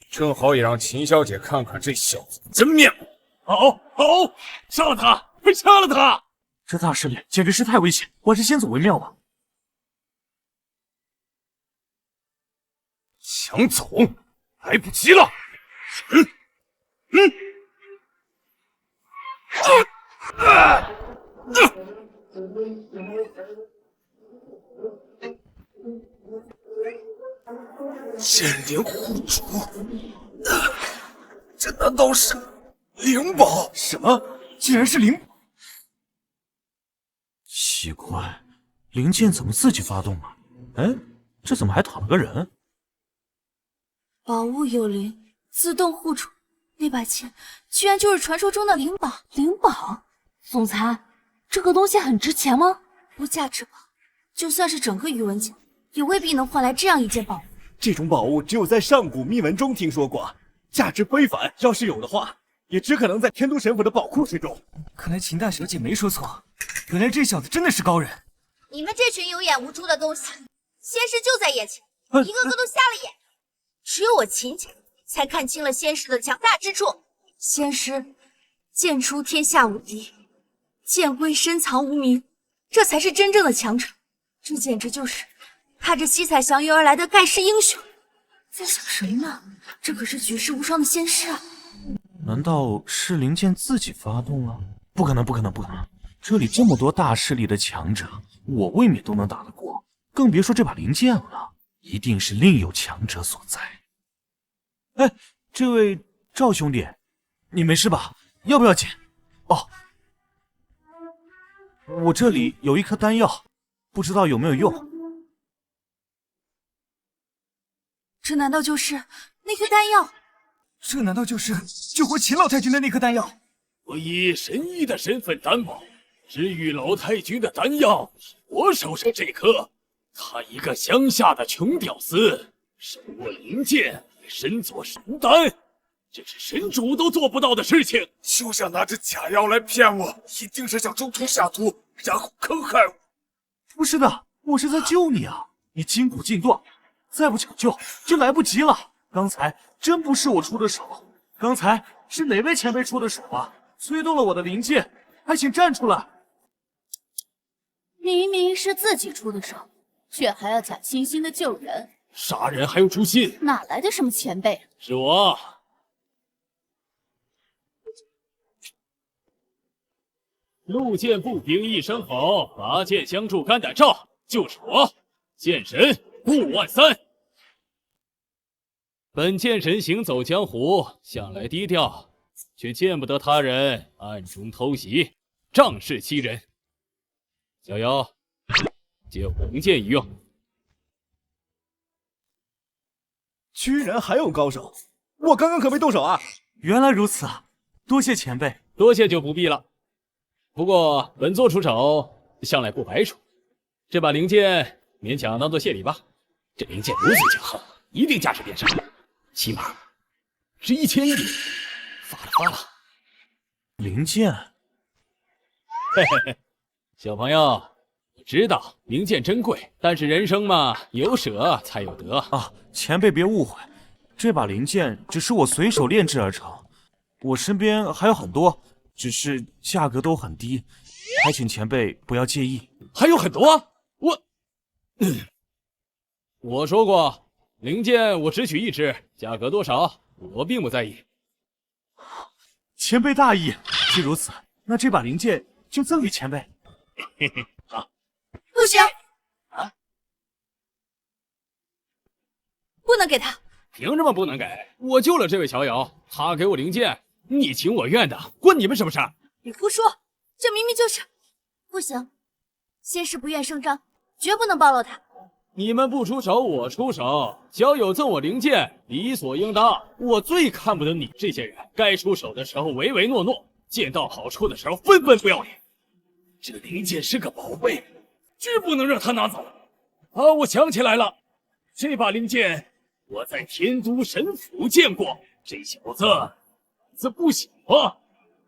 正好也让秦小姐看看这小子的真面目。好，杀了他！快杀了他！这大势力简直是太危险，我还是先走为妙吧。想走，来不及了！剑灵护主，这难道是灵宝？什么？竟然是灵宝！奇怪，灵剑怎么自己发动了？哎，这怎么还躺了个人？宝物有灵，自动护主。那把剑居然就是传说中的灵宝。灵宝？总裁，这个东西很值钱吗？无价之宝，就算是整个宇文家，也未必能换来这样一件宝物。这种宝物只有在上古秘文中听说过，价值非凡。要是有的话，也只可能在天都神府的宝库之中。看来秦大小姐没说错，原来这小子真的是高人。你们这群有眼无珠的东西，仙师就在眼前，一个个都瞎了眼。只有我秦家才看清了仙师的强大之处。仙师剑出天下无敌，剑归深藏无名，这才是真正的强者。这简直就是踏着七彩祥云而来的盖世英雄。在想什么呢？这可是举世无双的仙师啊！难道是灵剑自己发动了？不可能，不可能，不可能！这里这么多大势力的强者，我未免都能打得过，更别说这把灵剑了。一定是另有强者所在。哎，这位赵兄弟，你没事吧？要不要紧？哦，我这里有一颗丹药，不知道有没有用。这难道就是那颗丹药？这难道就是救活秦老太君的那颗丹药？我以神医的身份担保，治愈老太君的丹药是我手上这颗。他一个乡下的穷屌丝，手握灵剑，身作神丹，这是神主都做不到的事情。休想拿着假药来骗我，一定是想中途下毒，然后坑害我。不是的，我是在救你啊！你筋骨尽断，再不抢救就来不及了。刚才真不是我出的手，刚才是哪位前辈出的手啊？催动了我的灵剑，还请站出来！明明是自己出的手，却还要假惺惺的救人，杀人还用诛心？哪来的什么前辈？是我。路见不平一声吼，拔剑相助肝胆照，就是我，剑神顾万三。本剑神行走江湖，向来低调，却见不得他人暗中偷袭，仗势欺人。小妖，借我灵剑一用。居然还有高手，我刚刚可没动手啊！原来如此啊，多谢前辈。多谢就不必了。不过本座出手，向来不白出，这把灵剑勉强当做谢礼吧。这灵剑如此强横，一定价值连城，起码是1000亿。发了发了。灵剑，嘿嘿嘿，小朋友，我知道灵剑珍贵，但是人生嘛，有舍才有得啊。前辈别误会，这把灵剑只是我随手炼制而成，我身边还有很多，只是价格都很低，还请前辈不要介意。还有很多，我说过，灵剑我只取1支，价格多少我并不在意。前辈大义，既如此，那这把灵剑就赠给前辈。嘿嘿，好。不行啊！不能给他。凭什么不能给？我救了这位乔瑶，他给我灵剑，你情我愿的，关你们什么事？你胡说，这明明就是……不行，仙师不愿声张，绝不能暴露他。你们不出手，我出手。交友赠我灵剑，理所应当。我最看不得你这些人，该出手的时候唯唯诺诺，见到好处的时候分分不要脸。这灵剑是个宝贝，绝不能让他拿走。啊，我想起来了，这把灵剑我在天都神府见过。这小子不小啊，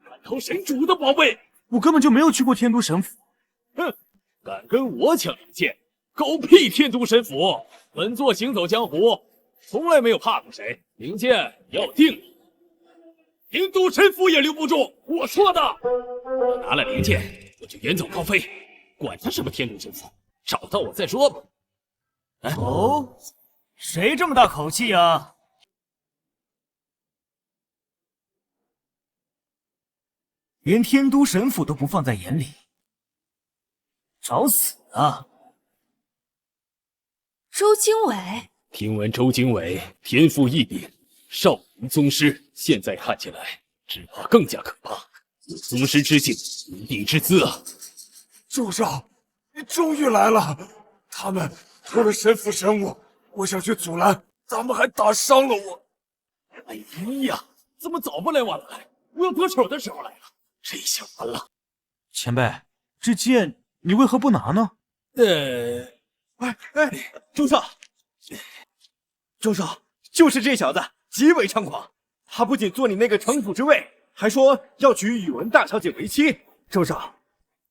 敢偷神主的宝贝。我根本就没有去过天都神府。哼，敢跟我抢灵剑！狗屁天都神府！本座行走江湖，从来没有怕过谁。灵剑要定，天都神府也留不住。我说的，我拿了灵剑，我就远走高飞，管他什么天都神府，找到我再说吧。哎、哦，谁这么大口气呀？连天都神府都不放在眼里，找死啊！周经纬，听闻周经纬天赋异禀，少林宗师，现在看起来只怕更加可怕。有宗师之境，一定之资啊！周少，你终于来了！他们偷了神府神物，我想去阻拦，他们还打伤了我。哎呀，怎么早不来晚了来？我要得手的时候来了，这下完了。前辈，这剑你为何不拿呢？周少，就是这小子极为猖狂，他不仅坐你那个城府之位，还说要娶宇文大小姐为妻。周少，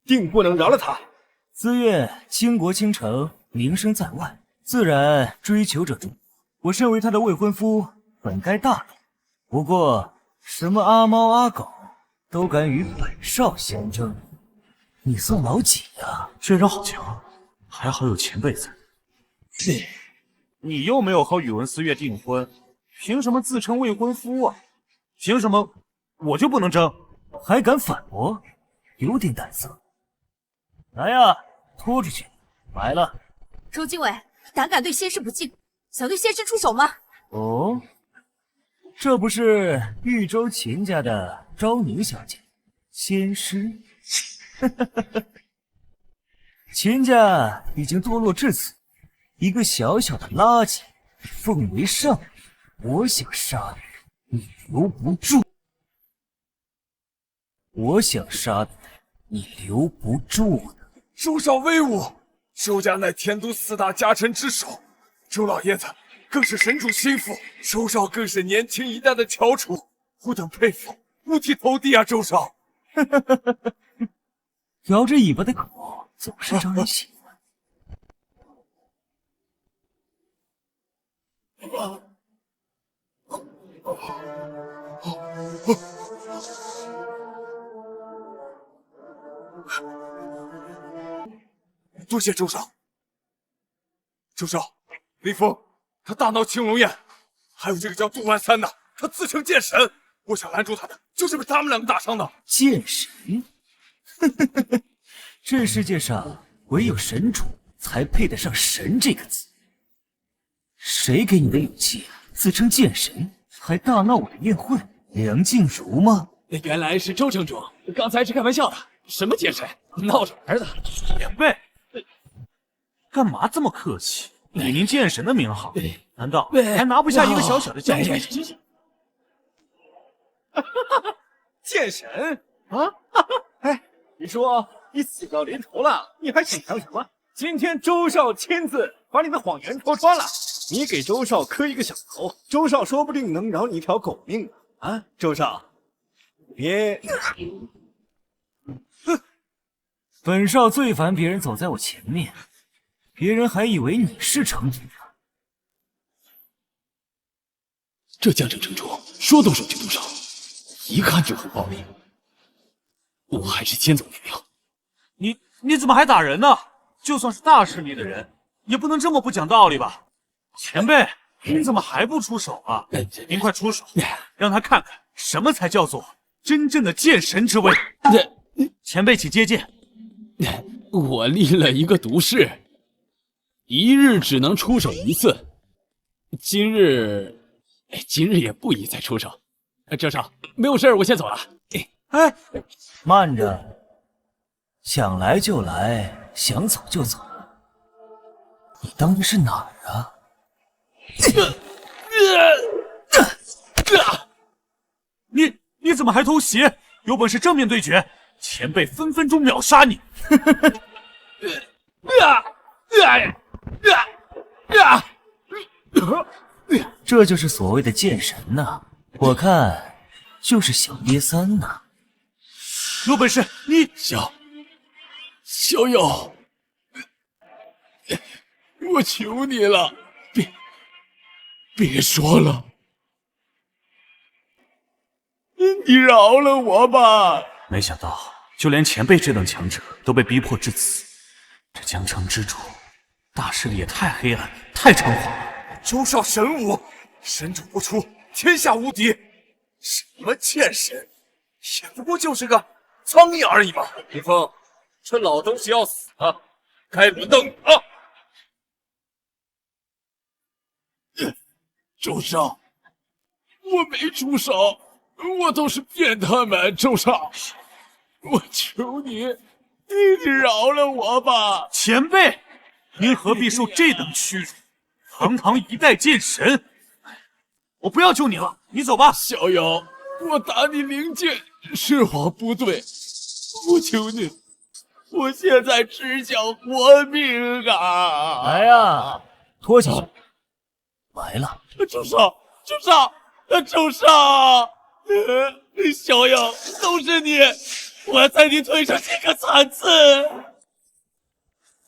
定不能饶了他。自愿倾国倾城，名声在外，自然追求者众。我身为他的未婚夫，本该大怒。不过，什么阿猫阿狗都敢与本少相争，你算老几呀？这人好强，还好有前辈在。你又没有和宇文思月订婚，凭什么自称未婚夫啊？凭什么我就不能争？还敢反驳？有点胆色。来呀，拖出去！来了。周经纬，胆敢对仙师不敬，想对仙师出手吗？哦，这不是豫州秦家的昭宁小姐，仙师。秦家已经堕落至此，一个小小的垃圾，奉为上宾。我想杀你，你留不住；我想杀你，你留不住的。周少威武，周家乃天都4大家臣之首，周老爷子更是神主心腹，周少更是年轻一代的翘楚，吾等佩服，五体投地啊！周少，摇着尾巴的狗总是招人喜欢。多谢周少。周少，李峰他大闹青龙宴，还有这个叫杜万三的，他自称剑神，我想拦住他的，就是被他们两个打伤的。剑神？这世界上唯有神主才配得上神这个字。谁给你的勇气自称剑神，还大闹我的宴会？梁静茹吗？原来是周城主，刚才是开玩笑的。什么剑神，闹着玩的。前辈，干嘛这么客气？以您剑神的名号，难道还拿不下一个小小的将军？剑神啊！哎，你说你死到临头了，你还紧张什么？今天周少亲自把你的谎言戳穿了，你给周少磕一个响头，周少说不定能饶你一条狗命啊！周少，别。本少最烦别人走在我前面，别人还以为你是城主呢。这江城城主说动手就动手，一看就很暴力。我还是先走为妙。你怎么还打人呢？就算是大势力的人，也不能这么不讲道理吧？前辈，您怎么还不出手啊？您快出手，让他看看什么才叫做真正的剑神之威。前辈，请接剑。我立了一个毒誓，一日只能出手一次。今日也不宜再出手。周少，没有事，我先走了。哎，慢着，想来就来，想走就走，你当的是哪儿啊？你怎么还偷袭？有本事正面对决，前辈分分钟秒杀你！这就是所谓的剑神呐，我看就是小瘪三呐。有本事你小友，我求你了，别说了，你饶了我吧！没想到，就连前辈这等强者都被逼迫至此，这江城之主，大势力也太黑暗，太猖狂了。周少神武，神主不出，天下无敌。什么剑神，也不过就是个苍蝇而已嘛。林峰，这老东西要死了，该轮到你了。周少，我没出手，我都是骗他们。周少，我求你，你饶了我吧！前辈，您何必受这等屈辱？堂堂一代剑神，我不要救你了，你走吧。小友，我打你灵剑是我不对，我求你，我现在只想活命啊！来呀，拖下去！来了，周少，小友，都是你，我在你腿上写个惨字。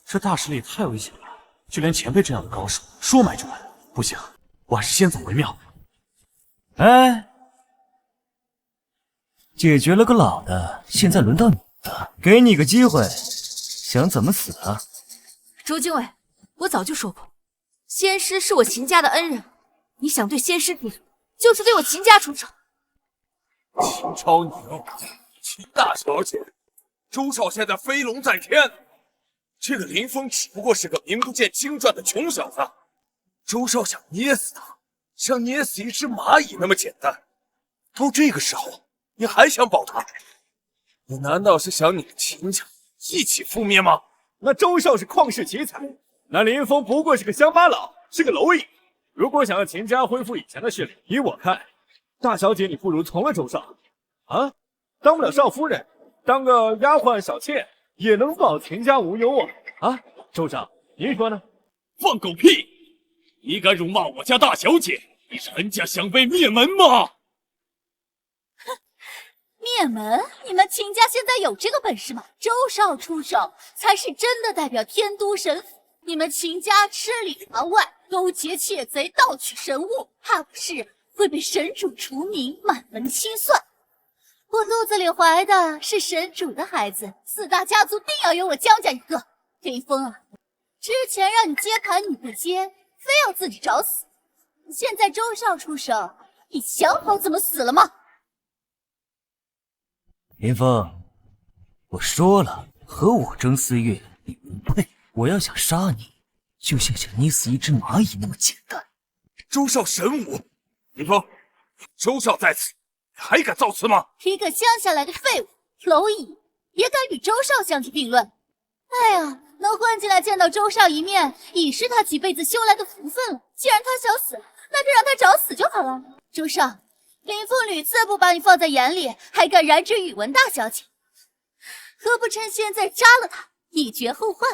这大势力太危险了，就连前辈这样的高手说买就买，不行，我还是先走为妙。哎，解决了个老的，现在轮到你了，给你个机会，想怎么死啊？周经纬，我早就说过，仙师是我秦家的恩人，你想对仙师比，就是对我秦家出手。秦超宁，秦大小姐，周少现在飞龙在天，这个林峰只不过是个名不见经传的穷小子。周少想捏死他，像捏死一只蚂蚁那么简单。到这个时候，你还想保他？你难道是想你们秦家一起覆灭吗？那周少是旷世奇才，那林峰不过是个乡巴佬，是个蝼蚁。如果想要秦家恢复以前的势力，依我看，大小姐你不如从了周少啊，当不了少夫人，当个丫鬟小妾也能保秦家无忧啊！啊，周少，您说呢？放狗屁！你敢辱骂我家大小姐，你陈家想被灭门吗？灭门？你们秦家现在有这个本事吗？周少出手才是真的代表天都神府，你们秦家吃里扒外，勾结窃贼，盗取神物，怕不是会被神主除名，满门清算。我肚子里怀的是神主的孩子，4大家族定要有我江家一个。林峰啊，之前让你接盘你不接，非要自己找死，现在周少出手，你想好怎么死了吗？林峰，我说了，和我争四月，你不配。我要想杀你，就像想捏死一只蚂蚁那么简单。周少神武，林峰，周少在此，你还敢造次吗？一个乡下来的废物蝼蚁，也敢与周少相提并论？哎呀，能混进来见到周少一面，已是他几辈子修来的福分了。既然他想死，那就让他找死就好了。周少，林峰屡次不把你放在眼里，还敢染指宇文大小姐，何不趁现在杀了他，以绝后患？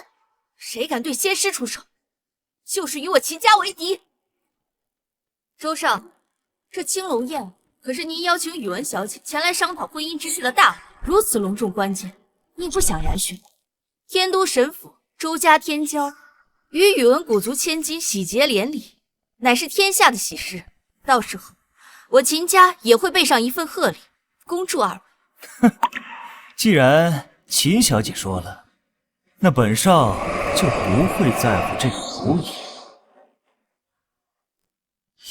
谁敢对仙师出手，就是与我秦家为敌。周少，这青龙宴可是您邀请宇文小姐前来商讨婚姻之事的大会，如此隆重关键，你不想然许？天都神府周家天骄与宇文古族千金喜结连理，乃是天下的喜事。到时候我秦家也会备上一份贺礼，恭祝二位。既然秦小姐说了，那本少就不会在乎这个蝼蚁。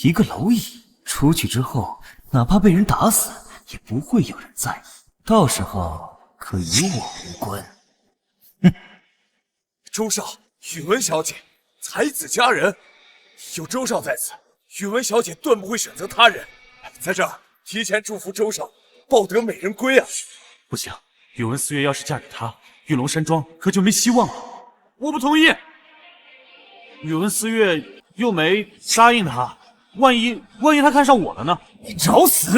一个蝼蚁出去之后，哪怕被人打死，也不会有人在意。到时候可与我无关。周少，宇文小姐，才子佳人，有周少在此，宇文小姐断不会选择他人。在这儿提前祝福周少抱得美人归啊！不行，宇文四月要是嫁给他，玉龙山庄可就没希望了。我不同意。宇文四月又没答应他，万一他看上我了呢？你找死！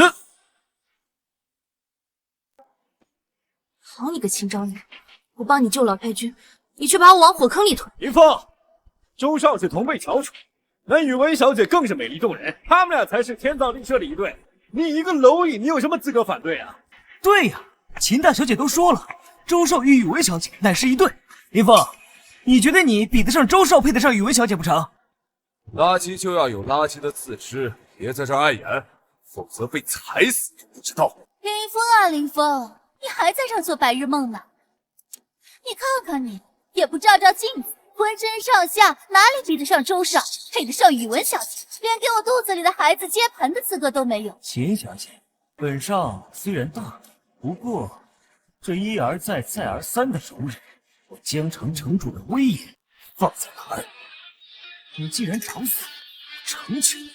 好你个秦昭女，我帮你救老太君，你却把我往火坑里推。林峰，周少是同辈翘楚，那宇文小姐更是美丽动人，他们俩才是天造地设的一对。你一个蝼蚁，你有什么资格反对啊？对呀，秦大小姐都说了，周少与宇文小姐乃是一对。林峰，你觉得你比得上周少，配得上宇文小姐不成？垃圾就要有垃圾的自知，别在这碍眼，否则被踩死都不知道。林峰啊，林峰，你还在这做白日梦呢？你看看你，也不照照镜子，浑身上下哪里比得上周少，配得上宇文小姐，连给我肚子里的孩子接盘的资格都没有。秦小姐，本少虽然大，不过这一而再再而三的容忍，我江城城主的威严放在哪儿？你既然找死，我成全你。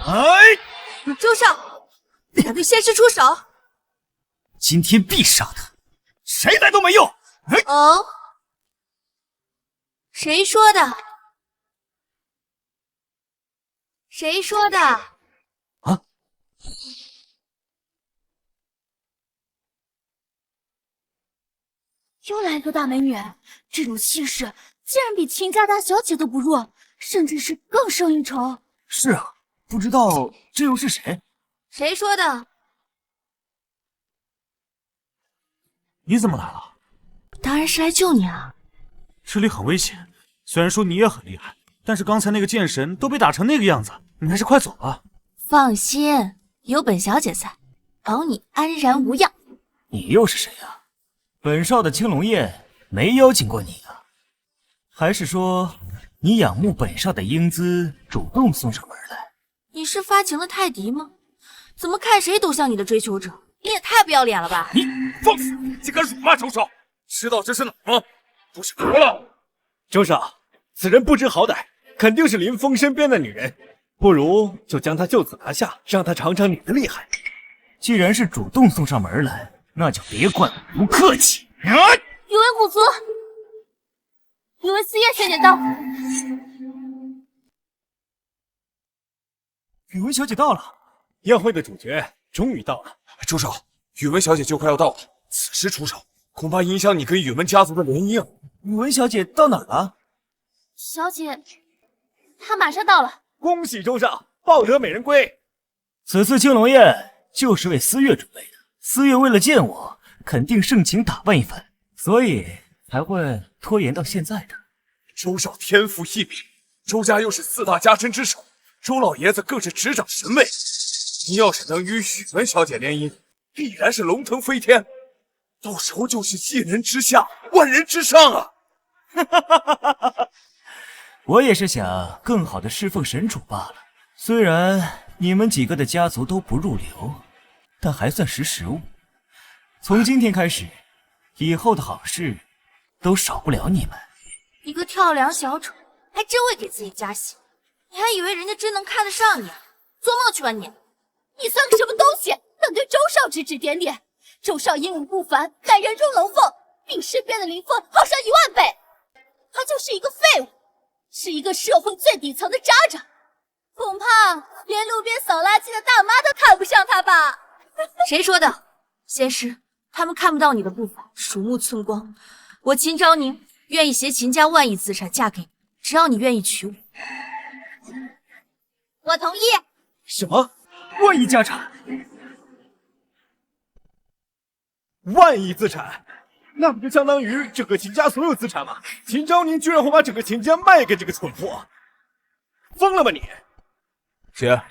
哎，周少，敢对仙师出手，今天必杀他，谁来都没用。哦，谁说的？谁说的？啊！又来个大美女，这种气势竟然比秦家大小姐都不弱，甚至是更胜一筹。是啊，不知道这又是谁？谁说的？你怎么来了？当然是来救你啊！这里很危险，虽然说你也很厉害，但是刚才那个剑神都被打成那个样子，你还是快走吧。放心，有本小姐在，保你安然无恙。你又是谁啊？本少的青龙宴没邀请过你啊？还是说你仰慕本少的英姿，主动送上门来？你是发情了泰迪吗？怎么看谁都像你的追求者，你也太太不要脸了吧！你放肆！竟敢辱骂周少，知道这是哪儿吗？不是活了！周少，此人不知好歹，肯定是林峰身边的女人，不如就将他就此拿下，让他尝尝你的厉害。既然是主动送上门来，那就别怪我不客气。宇文古族，宇文思月小姐到。宇文小姐到了，宴会的主角终于到了。周少，宇文小姐就快要到了，此时出手，恐怕影响你跟宇文家族的联姻啊！宇文小姐到哪儿了？小姐，她马上到了。恭喜周少抱得美人归。此次青龙宴就是为思月准备的。思月为了见我，肯定盛情打扮一番，所以才会拖延到现在的。周少天赋异禀，周家又是4大家珍之首，周老爷子更是执掌神位。你要是能与宇文小姐联姻，必然是龙腾飞天，到时候就是一人之下，万人之上啊！我也是想更好的侍奉神主罢了。虽然你们几个的家族都不入流，但还算识时务。从今天开始，以后的好事都少不了你们。一个跳梁小丑，还真会给自己加戏。你还以为人家真能看得上你啊？做梦去吧你！你算个什么东西，能对周少指指点点？周少英武不凡，乃人中龙凤，比身边的林峰好上10000倍。他就是一个废物，是一个社会最底层的渣渣，恐怕连路边扫垃圾的大妈都看不上他吧？谁说的？仙师，他们看不到你的步伐，鼠目寸光。我秦昭宁愿意携秦家万亿资产嫁给你，只要你愿意娶我。我同意。什么万亿家产？1亿资产？那不就相当于整个秦家所有资产吗？秦昭宁居然会把整个秦家卖给这个蠢货，疯了吧你！姐，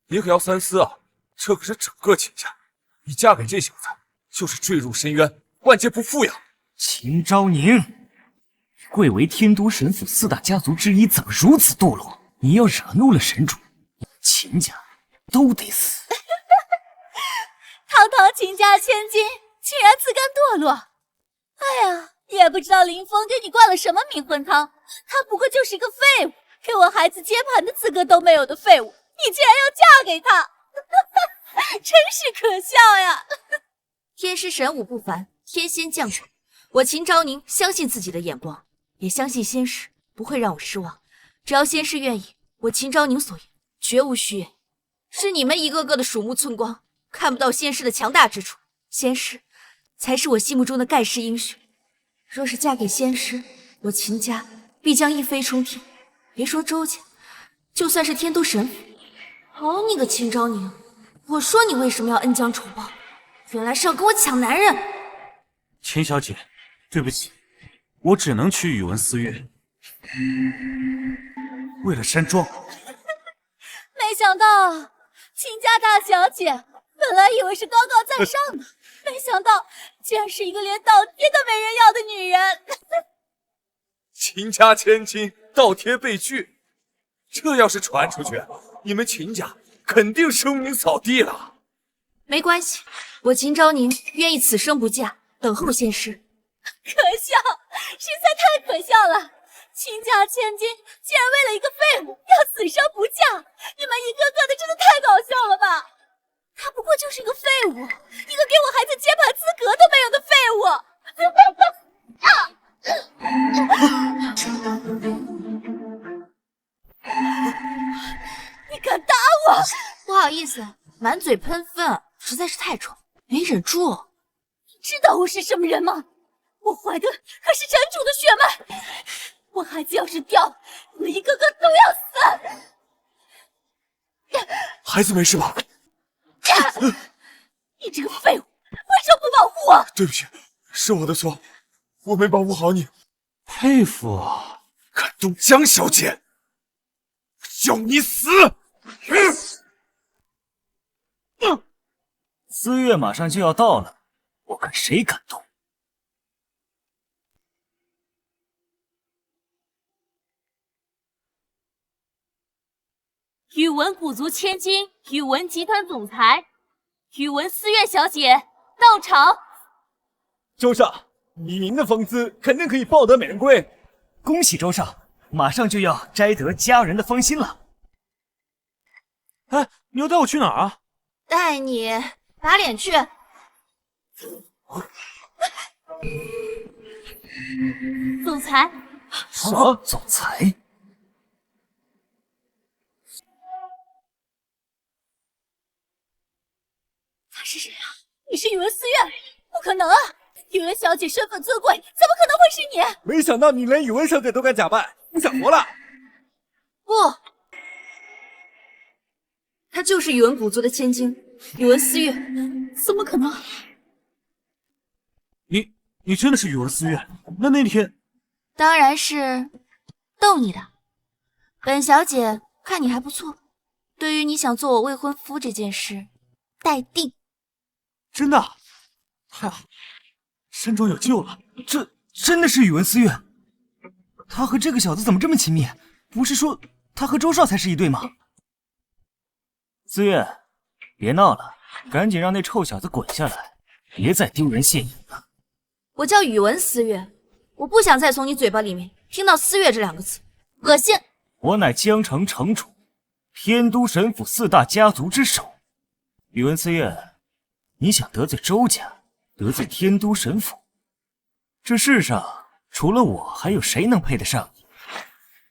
你可要三思啊！这可是整个秦家，你嫁给这小子，就是坠入深渊，万劫不复呀！秦昭宁，贵为天都神府4大家族之一，怎么如此堕落？你要惹怒了神主，秦家都得死！堂堂秦家千金，竟然自甘堕落！哎呀，也不知道林峰给你灌了什么迷魂汤，他不过就是一个废物，给我孩子接盘的资格都没有的废物，你竟然要嫁给他，真是可笑呀！天师神武不凡，天仙降宠，我秦昭宁相信自己的眼光，也相信仙师不会让我失望。只要仙师愿意，我秦昭宁所言绝无虚言。是你们一个个的鼠目寸光，看不到仙师的强大之处。仙师才是我心目中的盖世英雄。若是嫁给仙师，我秦家必将一飞冲天。别说周家，就算是天都神府，好你个秦昭宁！我说你为什么要恩将仇报？原来是要跟我抢男人。秦小姐，对不起，我只能娶宇文思月。为了山庄。没想到秦家大小姐，本来以为是高高在上的，没想到竟然是一个连倒贴都没人要的女人。秦家千金倒贴被拒，这要是传出去，你们秦家肯定声名扫地了。没关系，我秦昭宁愿意此生不嫁，等候仙师。可笑，实在太可笑了！秦家千金竟然为了一个废物要此生不嫁，你们一个个的真的太搞笑了吧！他不过就是一个废物，一个给我孩子接盘资格都没有的废物！你敢打我？不好意思，满嘴喷粪，实在是太臭，没忍住。你知道我是什么人吗？我怀的可是神主的血脉，我孩子要是掉，你们一个个都要死！孩子没事吧？你这个废物，为什么不保护我？对不起，是我的错，我没保护好你。佩服啊，敢动江小姐，叫你死！思月马上就要到了，我看谁敢动。宇文古族千金，宇文集团总裁，宇文思月小姐到场。周少，以您的风姿，肯定可以抱得美人归。恭喜周少，马上就要摘得佳人的芳心了。哎，你要带我去哪儿啊？带你打脸去。总裁，什么？总裁？他是谁啊？你是宇文思月？不可能啊！宇文小姐身份尊贵，怎么可能会是你？没想到你连宇文小姐都敢假扮，你想活了？不，她就是宇文古族的千金，宇文思月。怎么可能？你真的是宇文思月？那天当然是逗你的。本小姐看你还不错，对于你想做我未婚夫这件事，待定。真的？太好，山庄有救了。这真的是宇文思月？他和这个小子怎么这么亲密？不是说他和周少才是一对吗？思月，别闹了，赶紧让那臭小子滚下来，别再丢人现眼了。我叫宇文思月，我不想再从你嘴巴里面听到思月这2个字，恶心。我乃江城城主，天都神府4大家族之首。宇文思月，你想得罪周家，得罪天都神府，这世上除了我，还有谁能配得上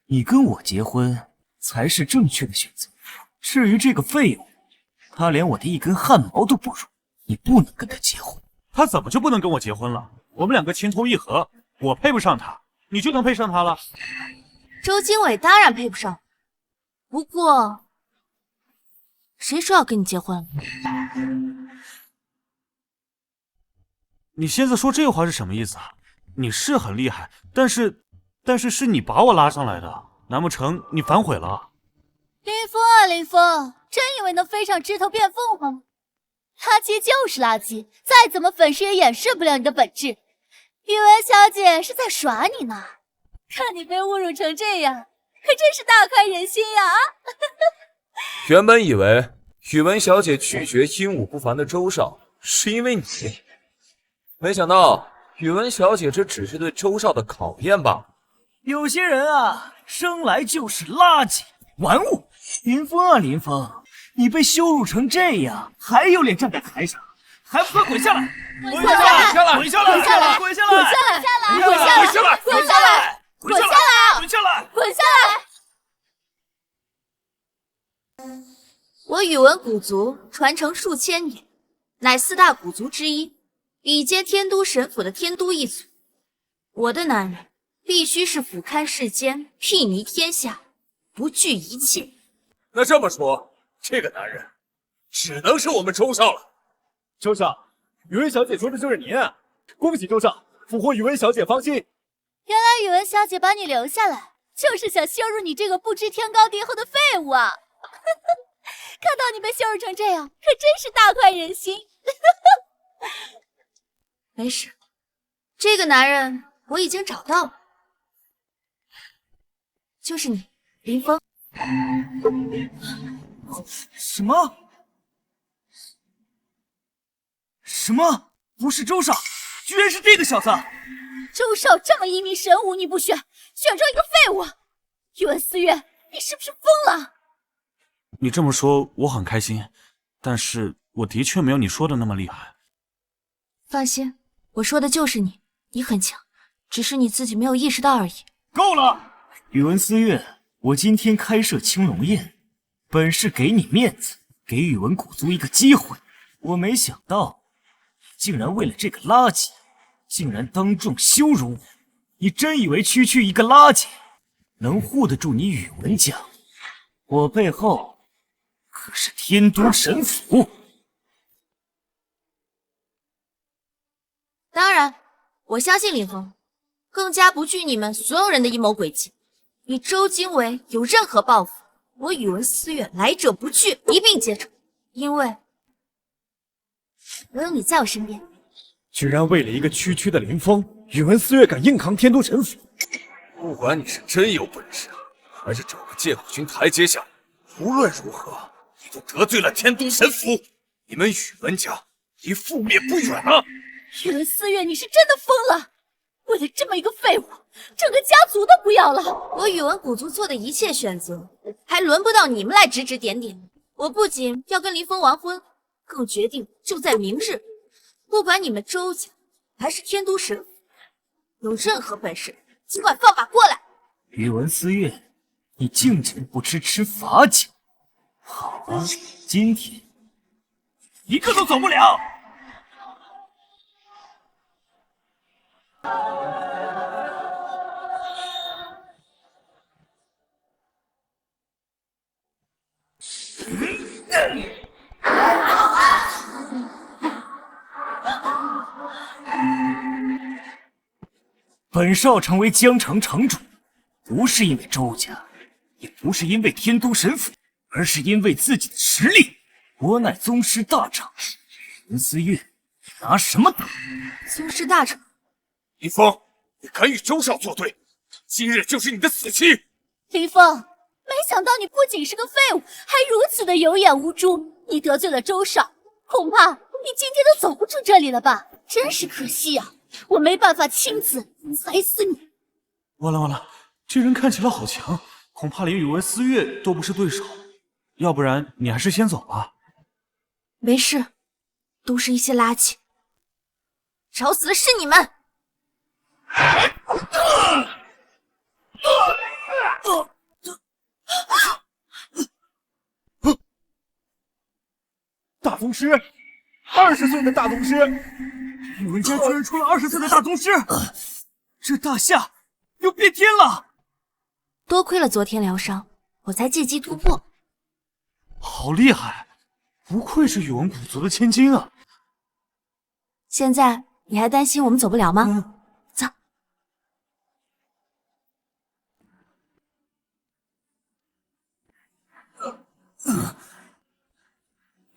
你？你跟我结婚才是正确的选择。至于这个废物，他连我的一根汗毛都不如，你不能跟他结婚。他怎么就不能跟我结婚了？我们2个情投意合，我配不上他，你就能配上他了？周经纬当然配不上，不过谁说要跟你结婚了？你现在说这话是什么意思啊？你是很厉害，但是是你把我拉上来的，难不成你反悔了？林峰啊，林峰，真以为能飞上枝头变凤凰吗？垃圾就是垃圾，再怎么粉饰也掩饰不了你的本质。宇文小姐是在耍你呢，看你被侮辱成这样，可真是大快人心呀！原本以为宇文小姐拒绝英武不凡的周少是因为你，没想到宇文小姐这只是对周少的考验吧？有些人啊，生来就是垃圾玩物。林峰啊，林峰，你被羞辱成这样，还有脸站在台上，还不快滚下来！滚下来！滚下来！滚下来！滚下来！滚下来！滚下来！滚下来！滚下来！滚下来！滚下来！我宇文古族传承数千年，乃4大古族之一，比肩天都神府的天都一族。我的男人必须是俯瞰世间，睥睨天下，不惧一切。那这么说，这个男人只能是我们周少了。周少，宇文小姐说的就是您啊！恭喜周少俘获宇文小姐芳心。原来宇文小姐把你留下来，就是想羞辱你这个不知天高地厚的废物啊！看到你被羞辱成这样，可真是大快人心。没事，这个男人我已经找到了，就是你，林峰。什么？什么？不是周少，居然是这个小子！周少这么一名神武，你不选，选中一个废物！宇文思月，你是不是疯了？你这么说我很开心，但是我的确没有你说的那么厉害。放心，我说的就是你，你很强，只是你自己没有意识到而已。够了，宇文思月，我今天开设青龙宴，本是给你面子，给宇文古族一个机会。我没想到，你竟然为了这个垃圾，竟然当众羞辱我。你真以为区区一个垃圾，能护得住你宇文家？我背后可是天都神府。当然，我相信林峰，更加不惧你们所有人的阴谋诡计。你周经纬有任何报复，我宇文思月来者不拒，一并接受。因为我有你在我身边。居然为了一个区的林峰，宇文思月敢硬扛天都神府。不管你是真有本事，还是找个借口寻台阶下，无论如何，你都得罪了天都神府。你们宇文家离覆灭不远了。宇文思月，你是真的疯了！为了这么一个废物，整个家族都不要了。我宇文古族做的一切选择，还轮不到你们来指指点点。我不仅要跟林峰完婚，更决定就在明日，不管你们周家还是天都神府，有任何本事，尽管放马过来。宇文思月，你竟然不吃罚酒！好啊，今天一个都走不了。本少成为江城城主，不是因为周家，也不是因为天都神府，而是因为自己的实力。我乃宗师大长，宇文思月，拿什么打？宗师大长，林峰，你敢与周少作对，今日就是你的死期！林峰，没想到你不仅是个废物，还如此的有眼无珠。你得罪了周少，恐怕你今天都走不出这里了吧？真是可惜啊！我没办法亲自踩死你。完了，这人看起来好强，恐怕连宇文思月都不是对手。要不然你还是先走吧。没事，都是一些垃圾，找死的是你们！大宗师，20岁的大宗师，宇文家居然出了20岁的大宗师，这大夏要变天了！多亏了昨天疗伤，我才借机突破。好厉害，不愧是宇文古族的千金啊！现在你还担心我们走不了吗？走。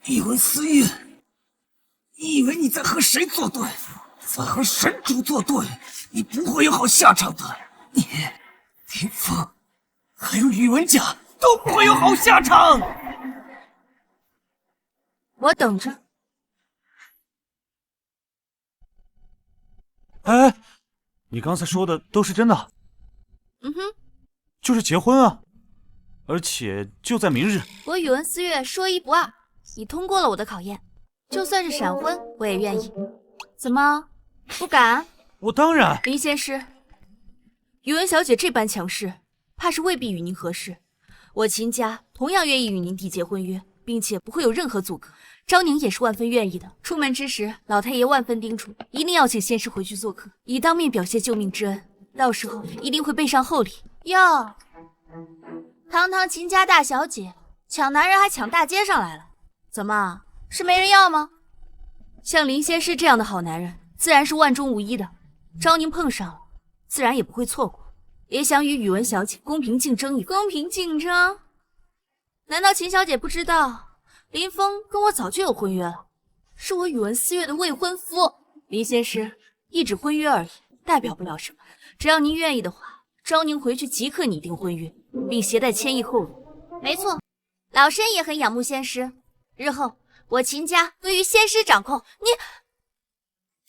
宇文思月，你以为你在和谁作对？在和神主作对，你不会有好下场的。你、林峰，还有宇文家都不会有好下场。我等着。哎，你刚才说的都是真的？嗯哼，就是结婚啊，而且就在明日。我宇文思月说一不二，你通过了我的考验，就算是闪婚，我也愿意。怎么，不敢？我当然。林仙师，宇文小姐这般强势，怕是未必与您合适。我秦家同样愿意与您缔结婚约，并且不会有任何阻隔。昭宁也是万分愿意的。出门之时，老太爷万分叮嘱，一定要请仙师回去做客，以当面表谢救命之恩。到时候一定会备上厚礼。哟，堂堂秦家大小姐，抢男人还抢大街上来了，怎么是没人要吗？像林仙师这样的好男人，自然是万中无一的。昭宁碰上了，自然也不会错过。也想与宇文小姐公平竞争一番。公平竞争？难道秦小姐不知道？林峰跟我早就有婚约了，是我宇文思月的未婚夫。林仙师，一纸婚约而已，代表不了什么。只要您愿意的话，昭宁回去即刻拟定婚约，并携带千亿厚礼。没错，老身也很仰慕仙师，日后我秦家归于仙师掌控。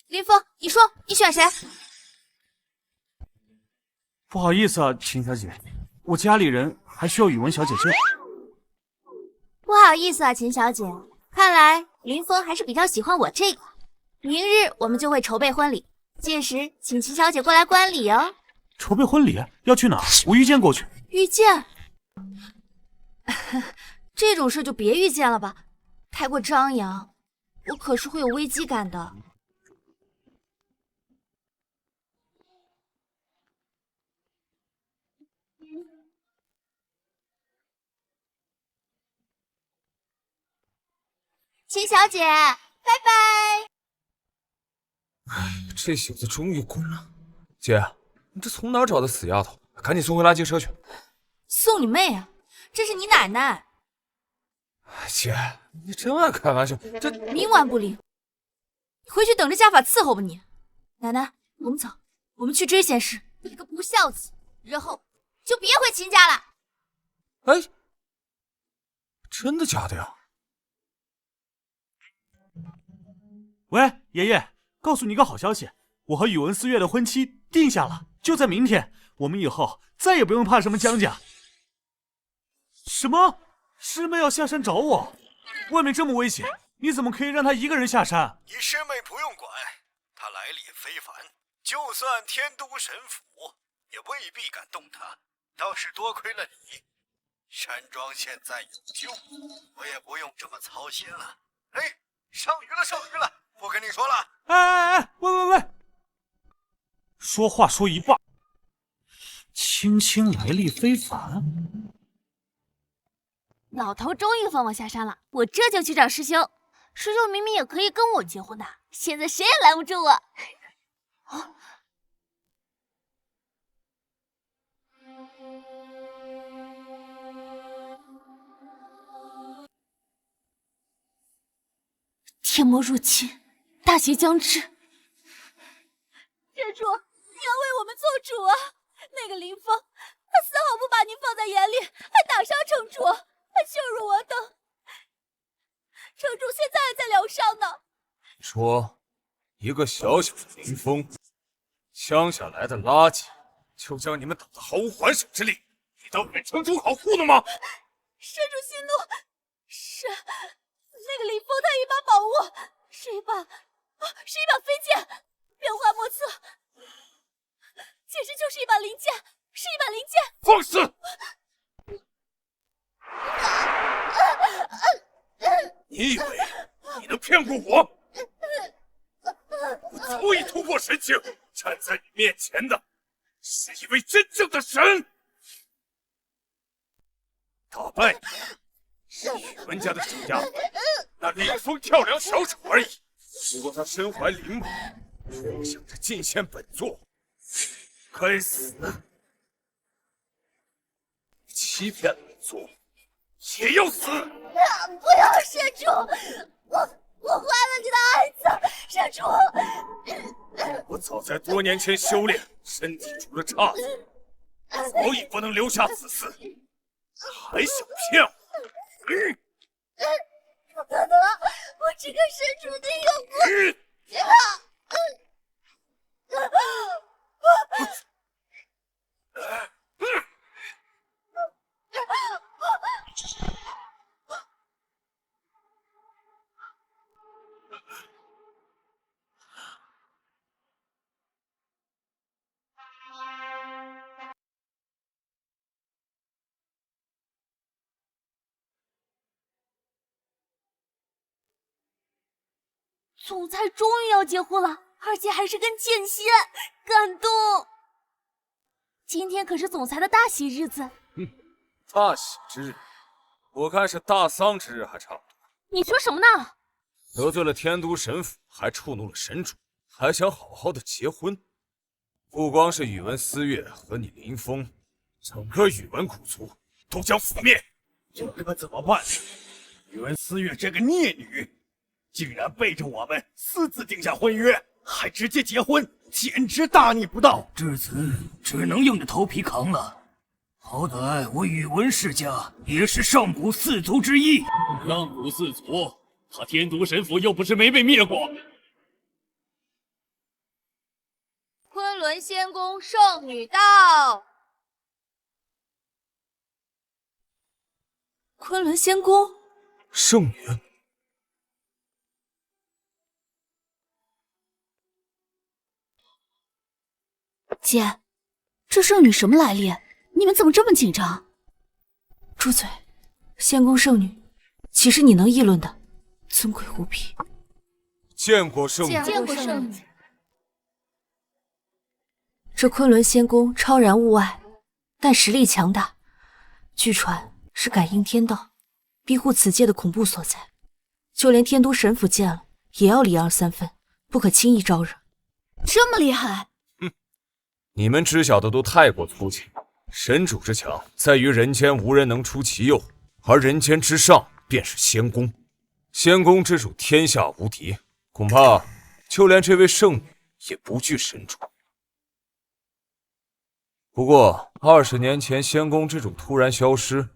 林峰，你说你选谁？不好意思啊，秦小姐，我家里人还需要宇文小姐这。不好意思啊，秦小姐，看来林峰还是比较喜欢我这个。明日我们就会筹备婚礼，届时请秦小姐过来观礼哦。筹备婚礼要去哪儿？我御剑过去。御剑？这种事就别御剑了吧，太过张扬，我可是会有危机感的。秦小姐，拜拜。这小子终于滚了。姐，你这从哪儿找的死丫头？赶紧送回垃圾车去。送你妹啊！这是你奶奶。姐，你真爱开玩笑，这冥顽不灵。你回去等着家法伺候吧你。奶奶，我们走，我们去追仙师。你个不孝子，日后就别回秦家了。哎，真的假的呀？喂，爷爷，告诉你个好消息，我和宇文思月的婚期定下了，就在明天。我们以后再也不用怕什么江家。什么？师妹要下山找我？外面这么危险，你怎么可以让她一个人下山？你师妹不用管，她来历非凡，就算天都神府也未必敢动她。倒是多亏了你，山庄现在有救，我也不用这么操心了。哎，上鱼了，上鱼了！不跟你说了。哎，喂！说话说一半。青青来历非凡。老头终于放我下山了，我这就去找师兄。师兄明明也可以跟我结婚的，现在谁也拦不住我。啊！天魔入侵，大邪将至。神主，你要为我们做主啊！那个林峰，他丝毫不把您放在眼里，还打伤城主，还羞辱我等。城主现在还在疗伤呢。说，一个小小的林峰，乡下来的垃圾，就将你们打得毫无还手之力，你当本城主好糊弄吗？神主息怒，是那个林峰，他一把宝物，是一把飞剑，变化莫测。简直就是一把灵剑，是一把灵剑！放肆！你以为你能骗过我？我早已突破神境，站在你面前的是一位真正的神。打败你是宇文家的手下，那林峰跳梁小丑而已。不过他身怀灵宝，却想着尽显本座。该死！欺骗本座，也要死！不要，神主！我坏了你的儿子，神主！我早在多年前修炼，身体出了岔子，所以不能留下子嗣，还想骗我？不可能！我只跟神主的有过。总裁终于要结婚了，而且还是跟剑仙，感动！今天可是总裁的大喜日子。大喜之日，我看是大丧之日还差不多。你说什么呢？得罪了天都神府，还触怒了神主，还想好好的结婚，不光是宇文思月和你林峰，整个宇文古族都将覆灭。这可怎么办？宇文思月这个孽女，竟然背着我们私自定下婚约，还直接结婚，简直大逆不道！至此，只能硬着头皮扛了。好歹我宇文世家也是上古四族之一。上古四族，他天都神府又不是没被灭过。昆仑仙宫圣女到。昆仑仙宫圣女。姐，这圣女什么来历？你们怎么这么紧张？住嘴！仙宫圣女，岂是你能议论的？尊贵无比。见过圣女。见过圣女。这昆仑仙宫超然物外，但实力强大，据传是感应天道，庇护此界的恐怖所在。就连天都神府见了，也要礼让3分，不可轻易招惹。这么厉害？你们知晓的都太过粗浅。神主之强，在于人间无人能出其右，而人间之上便是仙宫。仙宫之主天下无敌，恐怕就连这位圣女也不惧神主。不过20年前仙宫之主突然消失，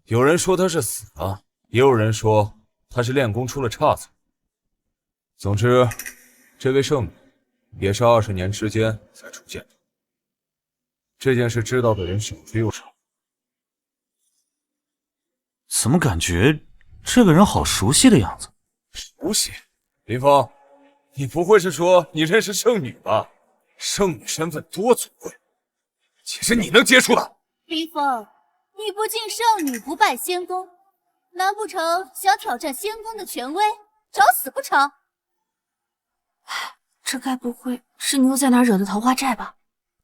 有人说他是死了，也有人说他是练功出了岔子。总之，这位圣女也是20年之间才出现的。这件事知道的人少之又少。怎么感觉这个人好熟悉的样子？熟悉？林峰，你不会是说你认识圣女吧？圣女身份多尊贵，岂是你能接触的？林峰，你不敬圣女，不拜仙宫，难不成想挑战仙宫的权威，找死不成？这该不会是你又在哪惹的桃花债吧？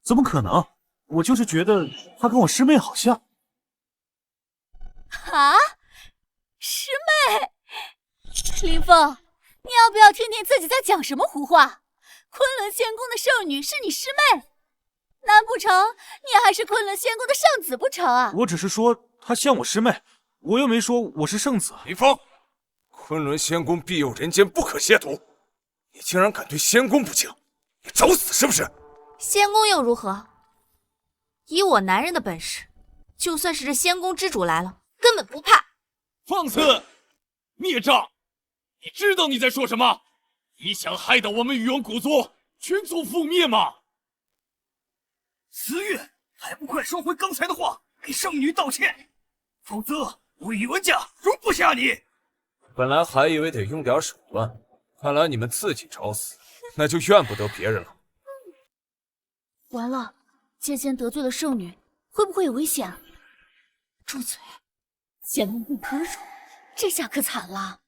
怎么可能？我就是觉得她跟我师妹好像。啊，师妹，林峰，你要不要听听自己在讲什么胡话？昆仑仙宫的圣女是你师妹，难不成你还是昆仑仙宫的圣子不成啊？我只是说她像我师妹，我又没说我是圣子。林峰，昆仑仙宫庇佑人间，不可亵渎。你竟然敢对仙宫不敬，你找死是不是？仙宫又如何？以我男人的本事，就算是这仙宫之主来了，根本不怕。放肆！孽障！你知道你在说什么？你想害得我们宇文古族全族覆灭吗？思月，还不快收回刚才的话，给圣女道歉，否则我宇文家容不下你！本来还以为得用点手段，看来你们自己找死，那就怨不得别人了。完了，剑仙得罪了圣女，会不会有危险啊？住嘴！仙梦不可辱，这下可惨了，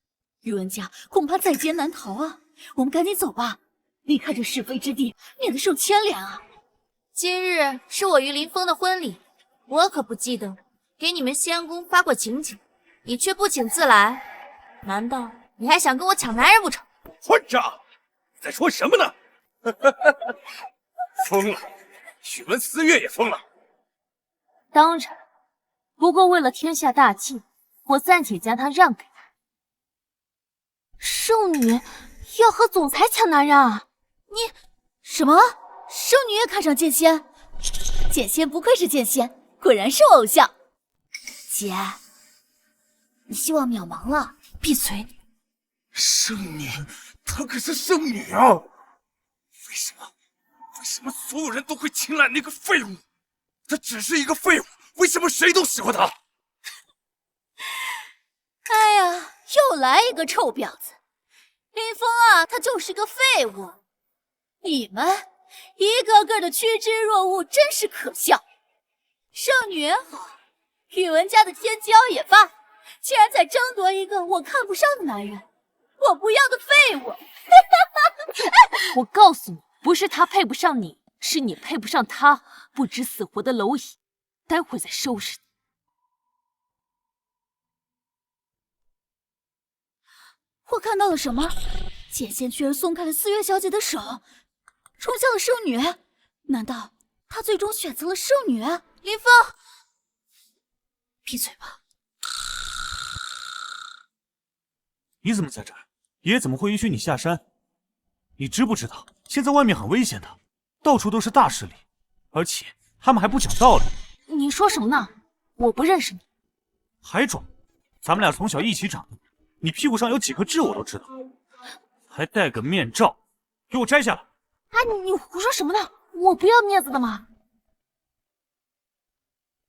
宇文家恐怕在劫难逃啊！我们赶紧走吧，离开这是非之地，免得受牵连啊！今日是我与林峰的婚礼，我可不记得给你们仙宫发过请柬，你却不请自来，难道你还想跟我抢男人不成？混账！你在说什么呢？疯了！宇文思月也疯了。当然，不过为了天下大计，我暂且将他让给他。圣女要和总裁抢男人啊！你什么？圣女也看上剑仙？剑仙不愧是剑仙，果然是我偶像。姐，你希望渺茫了。闭嘴！圣女，她可是圣女啊！为什么所有人都会青睐那个废物？她只是一个废物，为什么谁都喜欢她？哎呀，又来一个臭婊子！林峰啊，他就是个废物。你们一个个的趋之若鹜，真是可笑。圣女也好，宇文家的天骄也罢，竟然在争夺一个我看不上的男人，我不要的废物！我告诉你，不是他配不上你，是你配不上他，不知死活的蝼蚁，待会再收拾你。我看到了什么？剑仙居然松开了思月小姐的手，冲向了圣女。难道他最终选择了圣女？林峰，闭嘴吧！你怎么在这儿？爷爷怎么会允许你下山？你知不知道现在外面很危险的，到处都是大势力，而且他们还不讲道理。你说什么呢？我不认识你。还装？咱们俩从小一起长大，你屁股上有几颗痣我都知道，还戴个面罩，给我摘下来！哎，你胡说什么呢？我不要面子的嘛！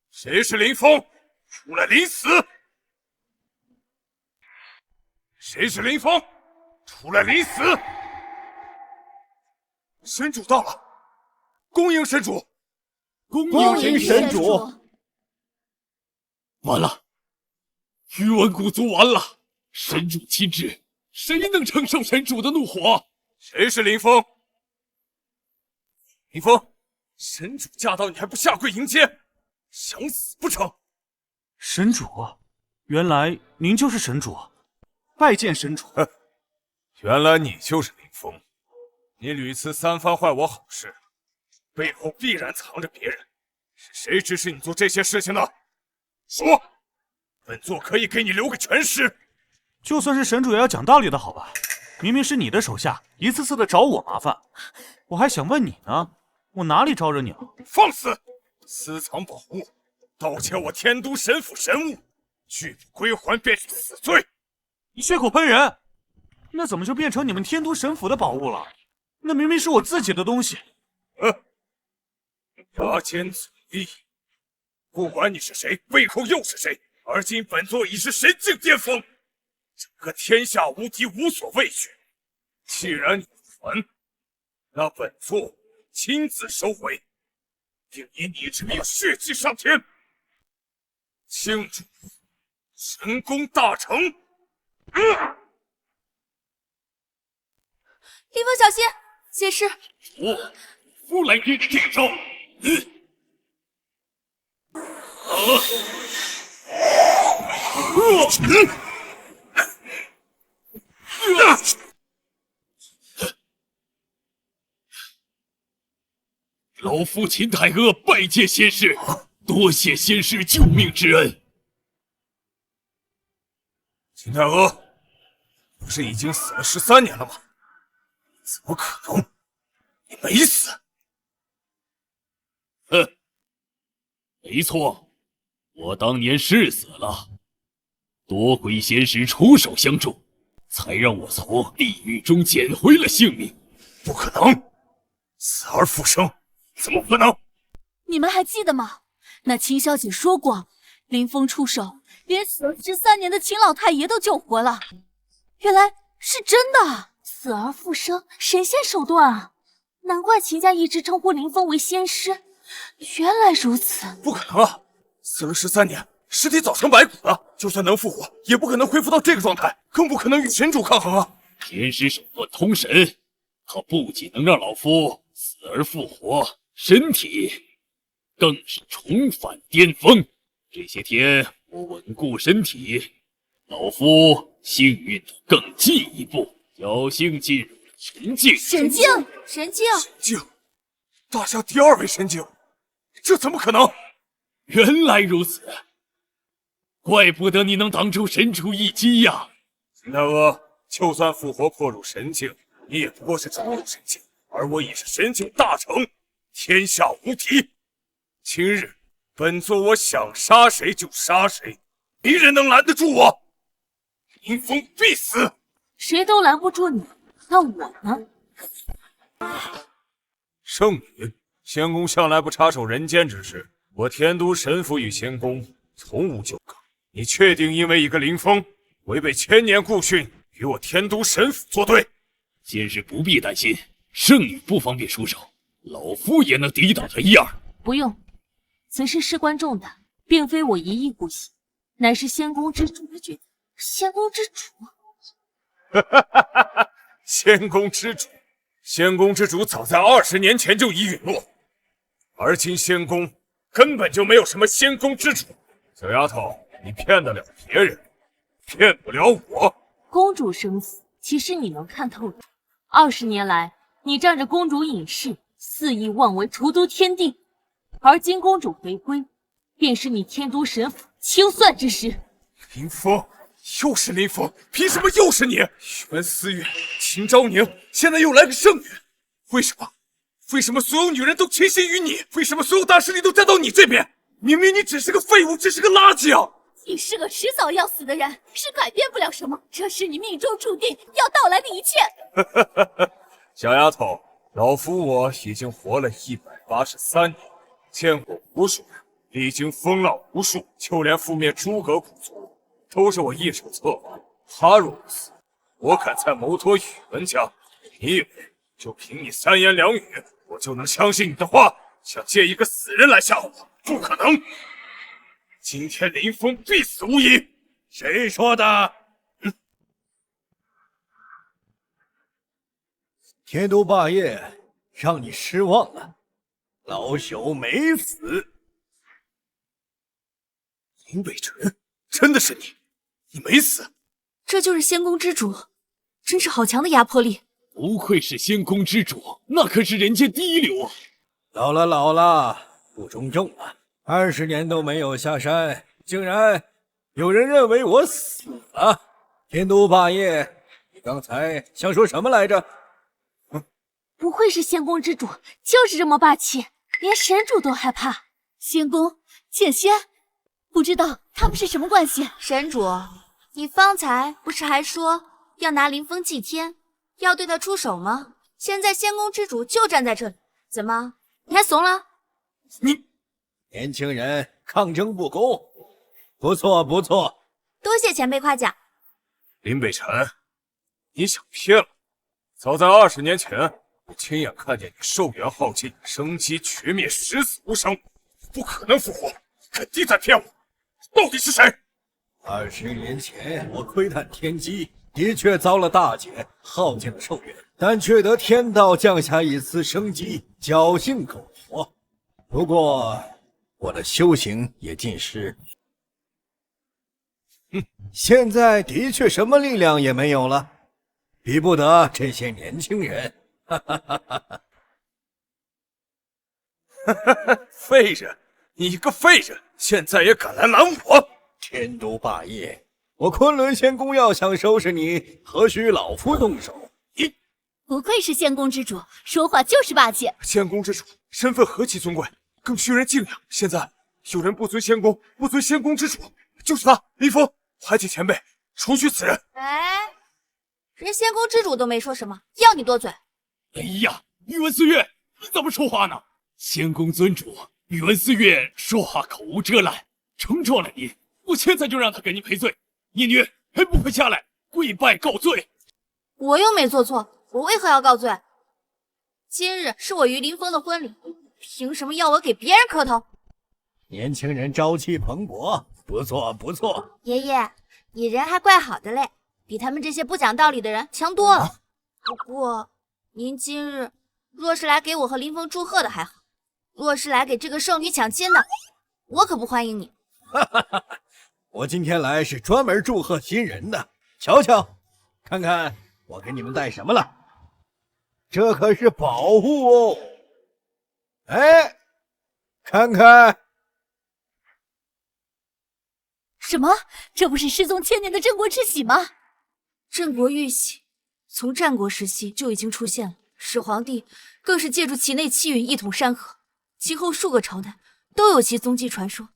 谁是林峰？出来领死！谁是林峰？出来领死！神主到了，恭迎神主，恭迎神主！完了，宇文古族完了！神主亲至，谁能承受神主的怒火？谁是林峰？林峰，神主驾到，你还不下跪迎接？想死不成？神主，原来您就是神主，拜见神主。原来你就是林峰，你屡次三番坏我好事，背后必然藏着别人。是谁指使你做这些事情的？说，本座可以给你留个全尸。就算是神主也要讲道理的好吧？明明是你的手下一次次的找我麻烦，我还想问你呢，我哪里招惹你了？放肆！私藏宝物，盗窃我天都神府神物，拒不归还便是死罪。你血口喷人！那怎么就变成你们天都神府的宝物了？那明明是我自己的东西。牙尖嘴利，不管你是谁，背后又是谁，而今本座已是神境巅峰，整个天下无敌，无所畏惧。既然你不还，那本座亲自收回，并以你之名血祭上天，庆祝神功大成。林峰小心，仙师。我夫来日这招。老夫秦太阿拜见仙师，多谢仙师救命之恩。秦太阿，不是已经死了13年了吗？怎么可能？你没死？哼，没错，我当年是死了，多亏仙师出手相助，才让我从地狱中捡回了性命。不可能，死而复生，怎么可能？你们还记得吗？那秦小姐说过，林峰出手，连死了13年的秦老太爷都救活了。原来是真的，死而复生，神仙手段啊！难怪秦家一直称呼林峰为仙师。原来如此，不可能啊！死了13年，尸体早成白骨了，就算能复活，也不可能恢复到这个状态，更不可能与神主抗衡啊！天师手段通神，他不仅能让老夫死而复活，身体更是重返巅峰。这些天我稳固身体，老夫幸运的更进一步，侥幸进入了神境。神境，神境，神境，大夏第2位神境，这怎么可能？原来如此，怪不得你能挡住神主一击呀！秦太阿，就算复活破入神境，你也不过是中入神境，而我已是神境大成，天下无敌。今日本座我想杀谁就杀谁，没人能拦得住我。林峰必死！谁都拦不住你，那我呢？圣女，仙宫向来不插手人间之事，我天都神府与仙宫从无纠葛。你确定因为一个林峰，违背千年故训，与我天都神府作对？仙师不必担心，圣女不方便出手，老夫也能抵挡他一二。不用，此事事关重大，并非我一意孤行，乃是仙宫之主的决定。仙宫之主？仙宫之主，仙宫之主早在20年前就已陨落，而今仙宫根本就没有什么仙宫之主。小丫头，你骗得了别人，骗不了我。公主生死，其实你能看透的。20年来，你仗着公主隐世，肆意妄为，荼毒天地。而今公主回归，便是你天都神府清算之时。林峰，又是林峰，凭什么又是你？袁思月、秦昭宁，现在又来个圣女，为什么？为什么所有女人都倾心于你？为什么所有大势力都站到你这边？明明你只是个废物，只是个垃圾啊！你是个迟早要死的人，是改变不了什么，这是你命中注定要到来的一切。小丫头，老夫我已经活了183年，见过无数人，历经风浪无数，就连覆灭诸葛古族都是我一手策划。他若不死，我敢再谋夺宇文家。你以为就凭你3言2语，我就能相信你的话？想借一个死人来吓唬我？不可能！今天林峰必死无疑。谁说的？天都霸业让你失望了，老朽没死。林北辰，真的是你？你没死？这就是仙宫之主，真是好强的压迫力。不愧是仙宫之主，那可是人间第一流啊！老了，不中用了。20年都没有下山，竟然有人认为我死了。天都霸业，你刚才想说什么来着？不愧是仙宫之主，就是这么霸气，连神主都害怕。仙宫、剑仙，不知道他们是什么关系？神主，你方才不是还说要拿林峰祭天，要对他出手吗？现在仙宫之主就站在这里，怎么你还怂了？你年轻人抗争不公，不错不错。多谢前辈夸奖。林北辰，你想骗了我？早在20年前，我亲眼看见你寿元耗尽，生机绝灭，十死无生，不可能复活，肯定在骗我。到底是谁？20年前，我窥探天机，的确遭了大劫，耗尽了寿元，但却得天道降下一丝生机，侥幸苟活。不过，我的修行也尽失。现在的确什么力量也没有了，比不得这些年轻人。废人，你个废人，现在也敢来拦我！天都霸业，我昆仑仙宫要想收拾你，何须老夫动手？你不愧是仙宫之主，说话就是霸气。仙宫之主身份何其尊贵，更需人敬仰。现在有人不尊仙宫，不尊仙宫之主，就是他林峰。还请前辈除去此人。哎，人仙宫之主都没说什么，要你多嘴。哎呀，宇文思月，你怎么说话呢？仙宫尊主宇文思月说话口无遮拦，冲撞了你，我现在就让他给你赔罪。孽女还不快下来跪拜告罪！我又没做错，我为何要告罪？今日是我与林峰的婚礼，凭什么要我给别人磕头？年轻人朝气蓬勃，不错不错。爷爷，你人还怪好的嘞，比他们这些不讲道理的人强多了。不过，您今日若是来给我和林峰祝贺的还好，若是来给这个圣女抢亲的，我可不欢迎你。我今天来是专门祝贺新人的，瞧瞧，看看我给你们带什么了。这可是宝物哦！哎，看看。什么？这不是失踪千年的镇国之喜吗？镇国玉玺从战国时期就已经出现了，始皇帝更是借助其内气运一统山河，其后数个朝代都有其踪迹传说，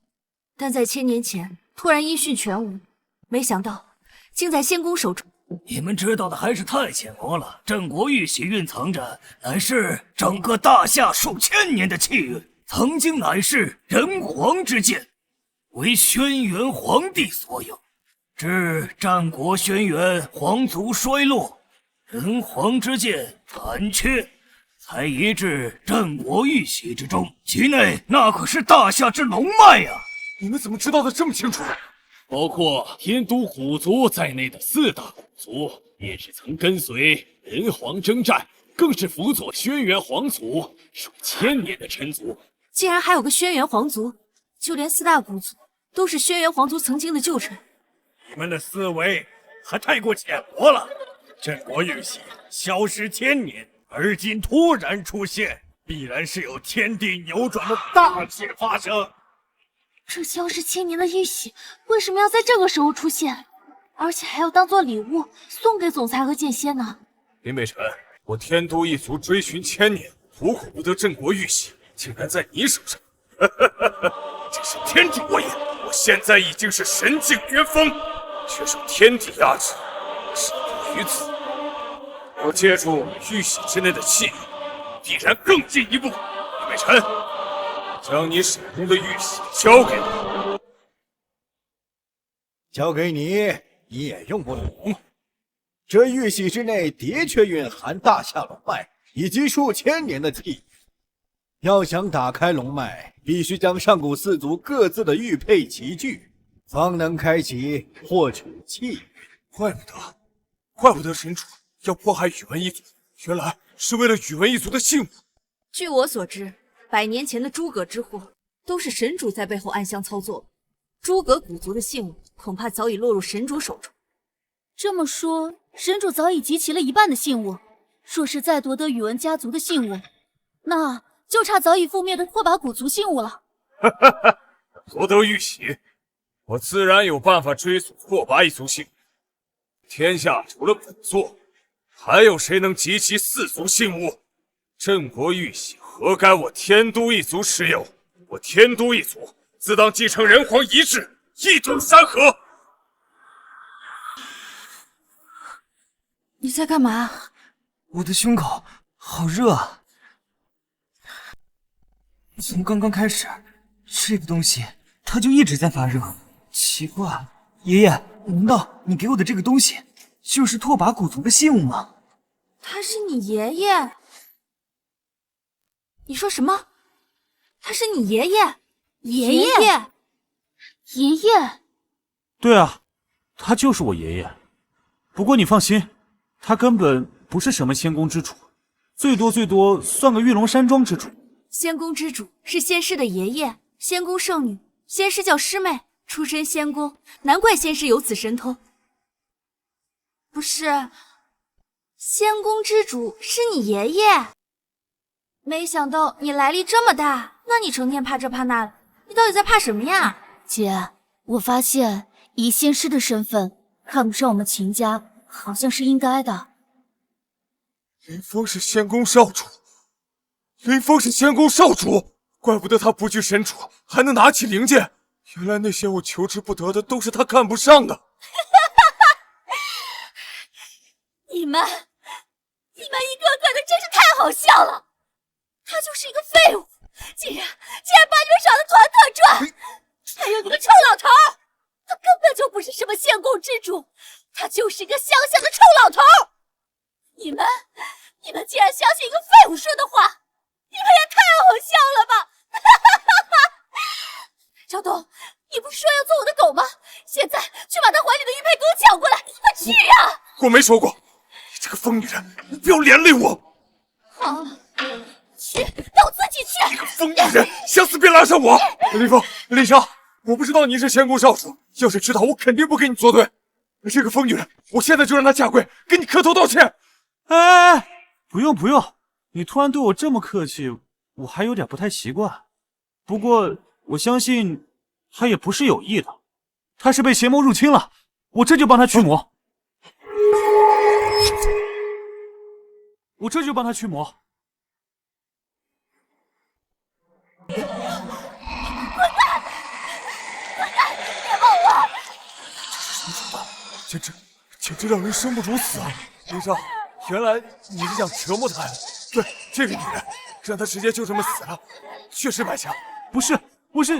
但在千年前突然音讯全无，没想到竟在仙宫手中。你们知道的还是太浅薄了。镇国玉玺蕴藏着乃是整个大夏数千年的气运，曾经乃是人皇之剑，为轩辕皇帝所有。至战国轩辕皇族衰落，人皇之剑残缺，才移至镇国玉玺之中，其内那可是大夏之龙脉呀！你们怎么知道的这么清楚？包括天都古族在内的4大古族，也是曾跟随人皇征战，更是辅佐轩辕皇族数千年的臣族。竟然还有个轩辕皇族，就连4大古族都是轩辕皇族曾经的旧臣。你们的思维还太过浅薄了。镇国玉玺消失千年，而今突然出现，必然是有天地扭转的大事发生。这消失千年的玉玺为什么要在这个时候出现，而且还要当做礼物送给总裁和剑仙呢？林北辰，我天都一族追寻千年，苦苦不得镇国玉玺，竟然在你手上，这是天助我也！我现在已经是神境巅峰，却受天地压制，止步于此。我接住玉玺之内的气运，必然更进一步。林北辰，将你手中的玉玺交给我。交给你，你也用不懂。这玉玺之内的确蕴含大夏龙脉以及数千年的气。要想打开龙脉，必须将上古4族各自的玉佩齐聚，方能开启获取气。怪不得神主要迫害宇文一族，原来是为了宇文一族的幸福。据我所知，100年前的诸葛之祸都是神主在背后暗箱操作，诸葛古族的信物恐怕早已落入神主手中。这么说，神主早已集齐了一半的信物，若是再夺得宇文家族的信物，那就差早已覆灭的拓跋古族信物了。夺得玉玺，我自然有办法追溯拓跋一族信物。天下除了本座，还有谁能集齐4族信物？镇国玉玺何该我天都一族持有？我天都一族自当继承人皇遗志，一统山河。你在干嘛？我的胸口好热啊！从刚刚开始，这个东西它就一直在发热。奇怪，爷爷，难道你给我的这个东西就是拓跋古族的信物吗？他是你爷爷？你说什么？他是你爷爷？爷爷？爷爷，对啊，他就是我爷爷。不过你放心，他根本不是什么仙宫之主，最多算个玉龙山庄之主。仙宫之主是仙师的爷爷，仙宫圣女，仙师叫师妹，出身仙宫，难怪仙师有此神通。不是，仙宫之主是你爷爷？没想到你来历这么大，那你成天怕这怕那的，你到底在怕什么呀？姐，我发现以仙师的身份看不上我们秦家，好像是应该的。林峰是仙宫少主，林峰是仙宫少主，怪不得他不惧神主，还能拿起灵剑。原来那些我求之不得的，都是他看不上的。你们一个个的真是太好笑了！他就是一个废物，竟然把你们耍得团团转！还有你个臭老头，他根本就不是什么仙宫之主，他就是一个乡下的臭老头！你们竟然相信一个废物说的话，你们也太好笑了吧！赵东，你不是说要做我的狗吗？现在去把他怀里的玉佩给我抢过来，快去呀！我没说过，你这个疯女人，你不要连累我！好，去，让我自己去！你个疯女人，想死别拉上我！林峰，林少，我不知道你是仙宫少主，要是知道，我肯定不跟你作对。这个疯女人，我现在就让她下跪，给你磕头道歉。哎，不用，你突然对我这么客气，我还有点不太习惯。不过我相信他也不是有意的，他是被邪魔入侵了，我这就帮他驱魔。我这就帮他驱魔。滚蛋！别碰我！简直让人生不如死啊！林少，原来你是想折磨他呀？对，这个女人，让她直接就这么死了，确实蛮强。不是，我是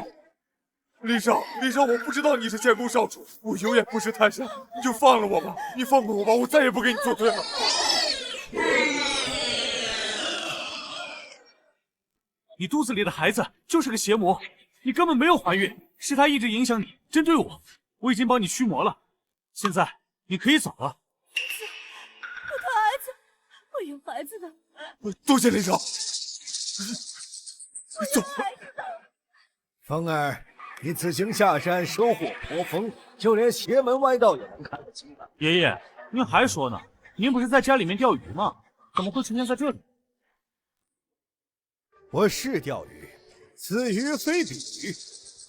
林少，我不知道你是仙宫少主，我有眼不识泰山，你就放了我吧，你放过我吧，我再也不跟你作对了。你肚子里的孩子就是个邪魔，你根本没有怀孕，是他一直影响你，针对我。我已经帮你驱魔了，现在你可以走了。我的孩子，我有孩子的。多谢林少。走。风儿，你此行下山收获颇丰，就连邪门歪道也能看得清了。爷爷，您还说呢？您不是在家里面钓鱼吗？怎么会出现在这里？我是钓鱼，此鱼非彼鱼，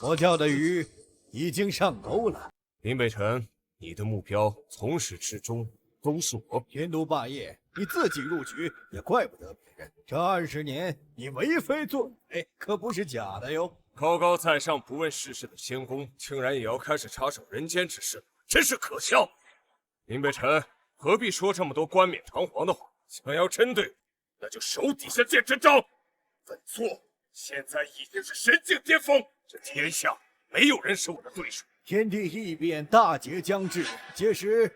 我钓的鱼已经上钩了。林北辰，你的目标从始至终都是我。天都霸业，你自己入局也怪不得别人。这20年你为非作歹，可不是假的哟。高高在上不问世事的仙宫，竟然也要开始插手人间之事，真是可笑。林北辰，何必说这么多冠冕堂皇的话？想要针对，那就手底下见真章。本座现在已经是神境巅峰，这天下没有人是我的对手。天地异变，大劫将至，届时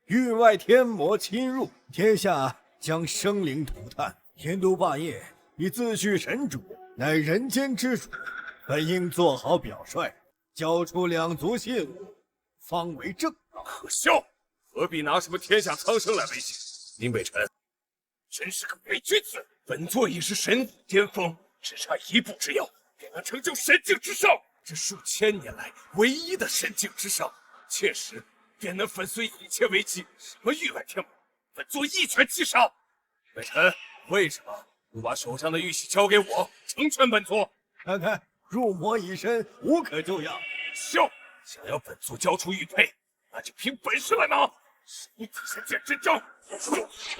域外天魔侵入，天下将生灵涂炭。天都霸业以自诩神主，乃人间之主，本应做好表率，交出2族信物，方为正道。可笑！何必拿什么天下苍生来威胁？林北辰，真是个伪君子！本座已是神武巅峰，只差一步之遥，便能成就神境之上。这数千年来唯一的神境之上，届时便能粉碎一切危机。什么域外天魔，本座一拳击杀。北辰，为什么不把手上的玉玺交给我，成全本座？看看入魔已深，无可救药。笑！想要本座交出玉佩，那就凭本事来拿。手底下见真章。小心！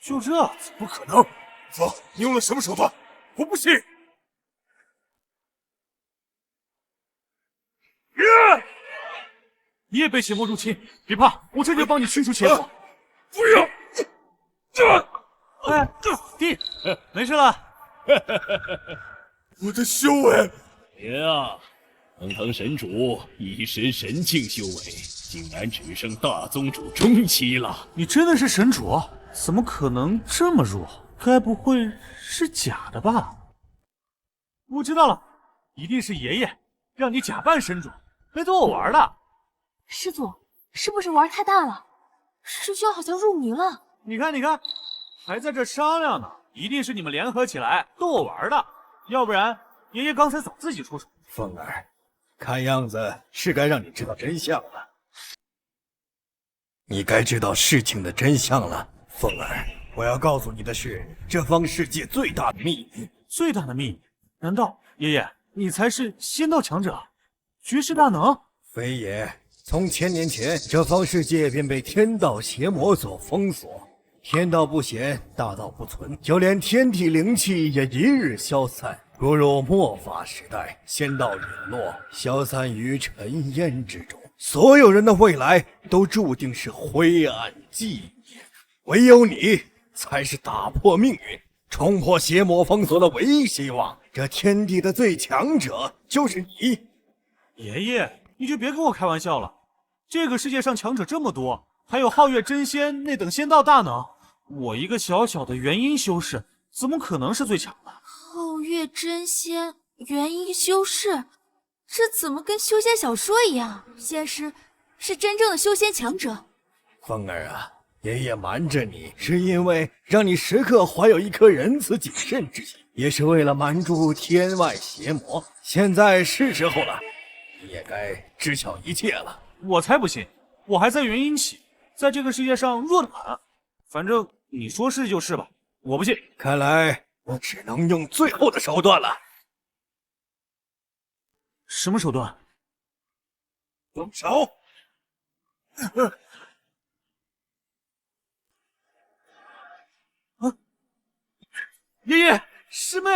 就这？不可能！风，你用了什么手段？我不信！你也被邪魔入侵，别怕，我这就帮你驱除邪魔。不要！哎，弟，没事了。我的修为！别啊！堂堂神主一身神境修为，竟然只剩大宗主中期了。你真的是神主？怎么可能这么弱？该不会是假的吧？我知道了，一定是爷爷让你假扮神主，来逗我玩的。师祖，是不是玩太大了？师兄好像入迷了。你看，还在这商量呢，一定是你们联合起来逗我玩的，要不然爷爷刚才早自己出手。凤儿，看样子是该让你知道真相了。你该知道事情的真相了，凤儿。我要告诉你的是，这方世界最大的秘密。最大的秘密？难道爷爷你才是仙道强者，绝世大能？非也。从千年前，这方世界便被天道邪魔所封锁，天道不显，大道不存，就连天地灵气也一日消散。如入末法时代，仙道陨落，消散于尘烟之中，所有人的未来都注定是灰暗寂灭。唯有你才是打破命运、冲破邪魔封锁的唯一希望。这天地的最强者就是你。爷爷，你就别跟我开玩笑了。这个世界上强者这么多，还有皓月真仙那等仙道大能，我一个小小的元婴修士，怎么可能是最强的？皓月真仙、元婴修士，这怎么跟修仙小说一样？仙师是真正的修仙强者。凤儿啊，爷爷瞒着你，是因为让你时刻怀有一颗仁慈谨慎之心，也是为了瞒住天外邪魔。现在是时候了，你也该知晓一切了。我才不信，我还在元婴期，在这个世界上弱得很。反正你说是就是吧，我不信。看来我只能用最后的手段了。什么手段？动手！爷爷，师妹，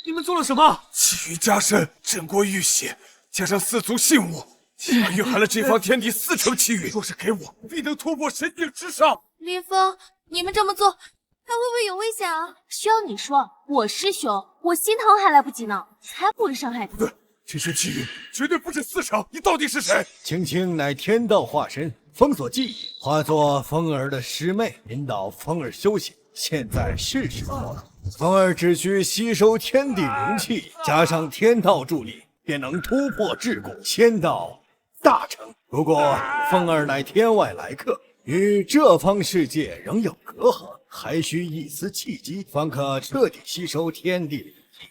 你们做了什么？气运加深，震过玉血，加上四族信物，起码蕴含了这方天地40%气运。若是给我，必能突破神境之上。林峰，你们这么做，还会不会有危险啊？需要你说，我师兄，我心疼还来不及呢，才不会伤害他。不对，这身气运绝对不是40%，你到底是谁？青青乃天道化身，封锁记忆，化作风儿的师妹，引导风儿修行。现在是时候了，风儿只需吸收天地灵气，加上天道助力，便能突破桎梏，仙道大成。不过风儿乃天外来客，与这方世界仍有隔阂，还需一丝契机，方可彻底吸收天地灵气。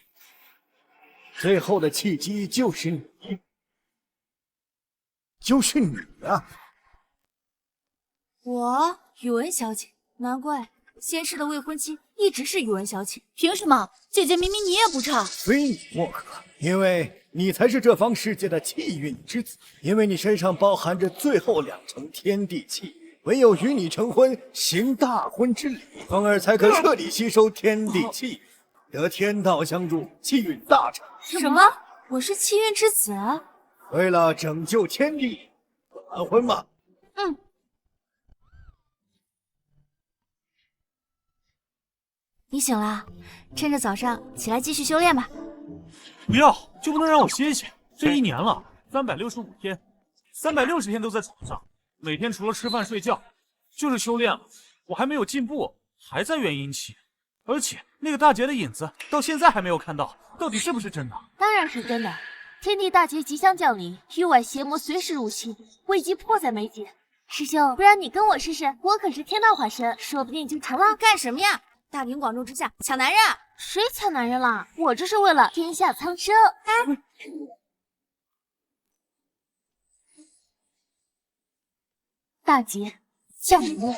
最后的契机就是你，就是你啊！我宇文小姐，难怪仙师的未婚妻一直是宇文小姐。凭什么？姐姐明明你也不差。非你莫可，因为你才是这方世界的气运之子，因为你身上包含着最后2成天地气运，唯有与你成婚，行大婚之礼，风儿才可彻底吸收天地气运，得天道相助，气运大成。什么？我是气运之子？为了拯救天地，完婚吗？嗯。你醒了，趁着早上起来继续修炼吧。不要，就不能让我歇歇？这1年了，365天，360天都在床上，每天除了吃饭睡觉，就是修炼了。我还没有进步，还在元婴期，而且那个大劫的影子到现在还没有看到，到底是不是真的？当然是真的，天地大劫即将降临，域外邪魔随时入侵，危机迫在眉睫。师兄，不然你跟我试试，我可是天道化身，说不定就成了。干什么呀？大庭广众之下抢男人？谁抢男人了？我这是为了天下苍生。大劫降临。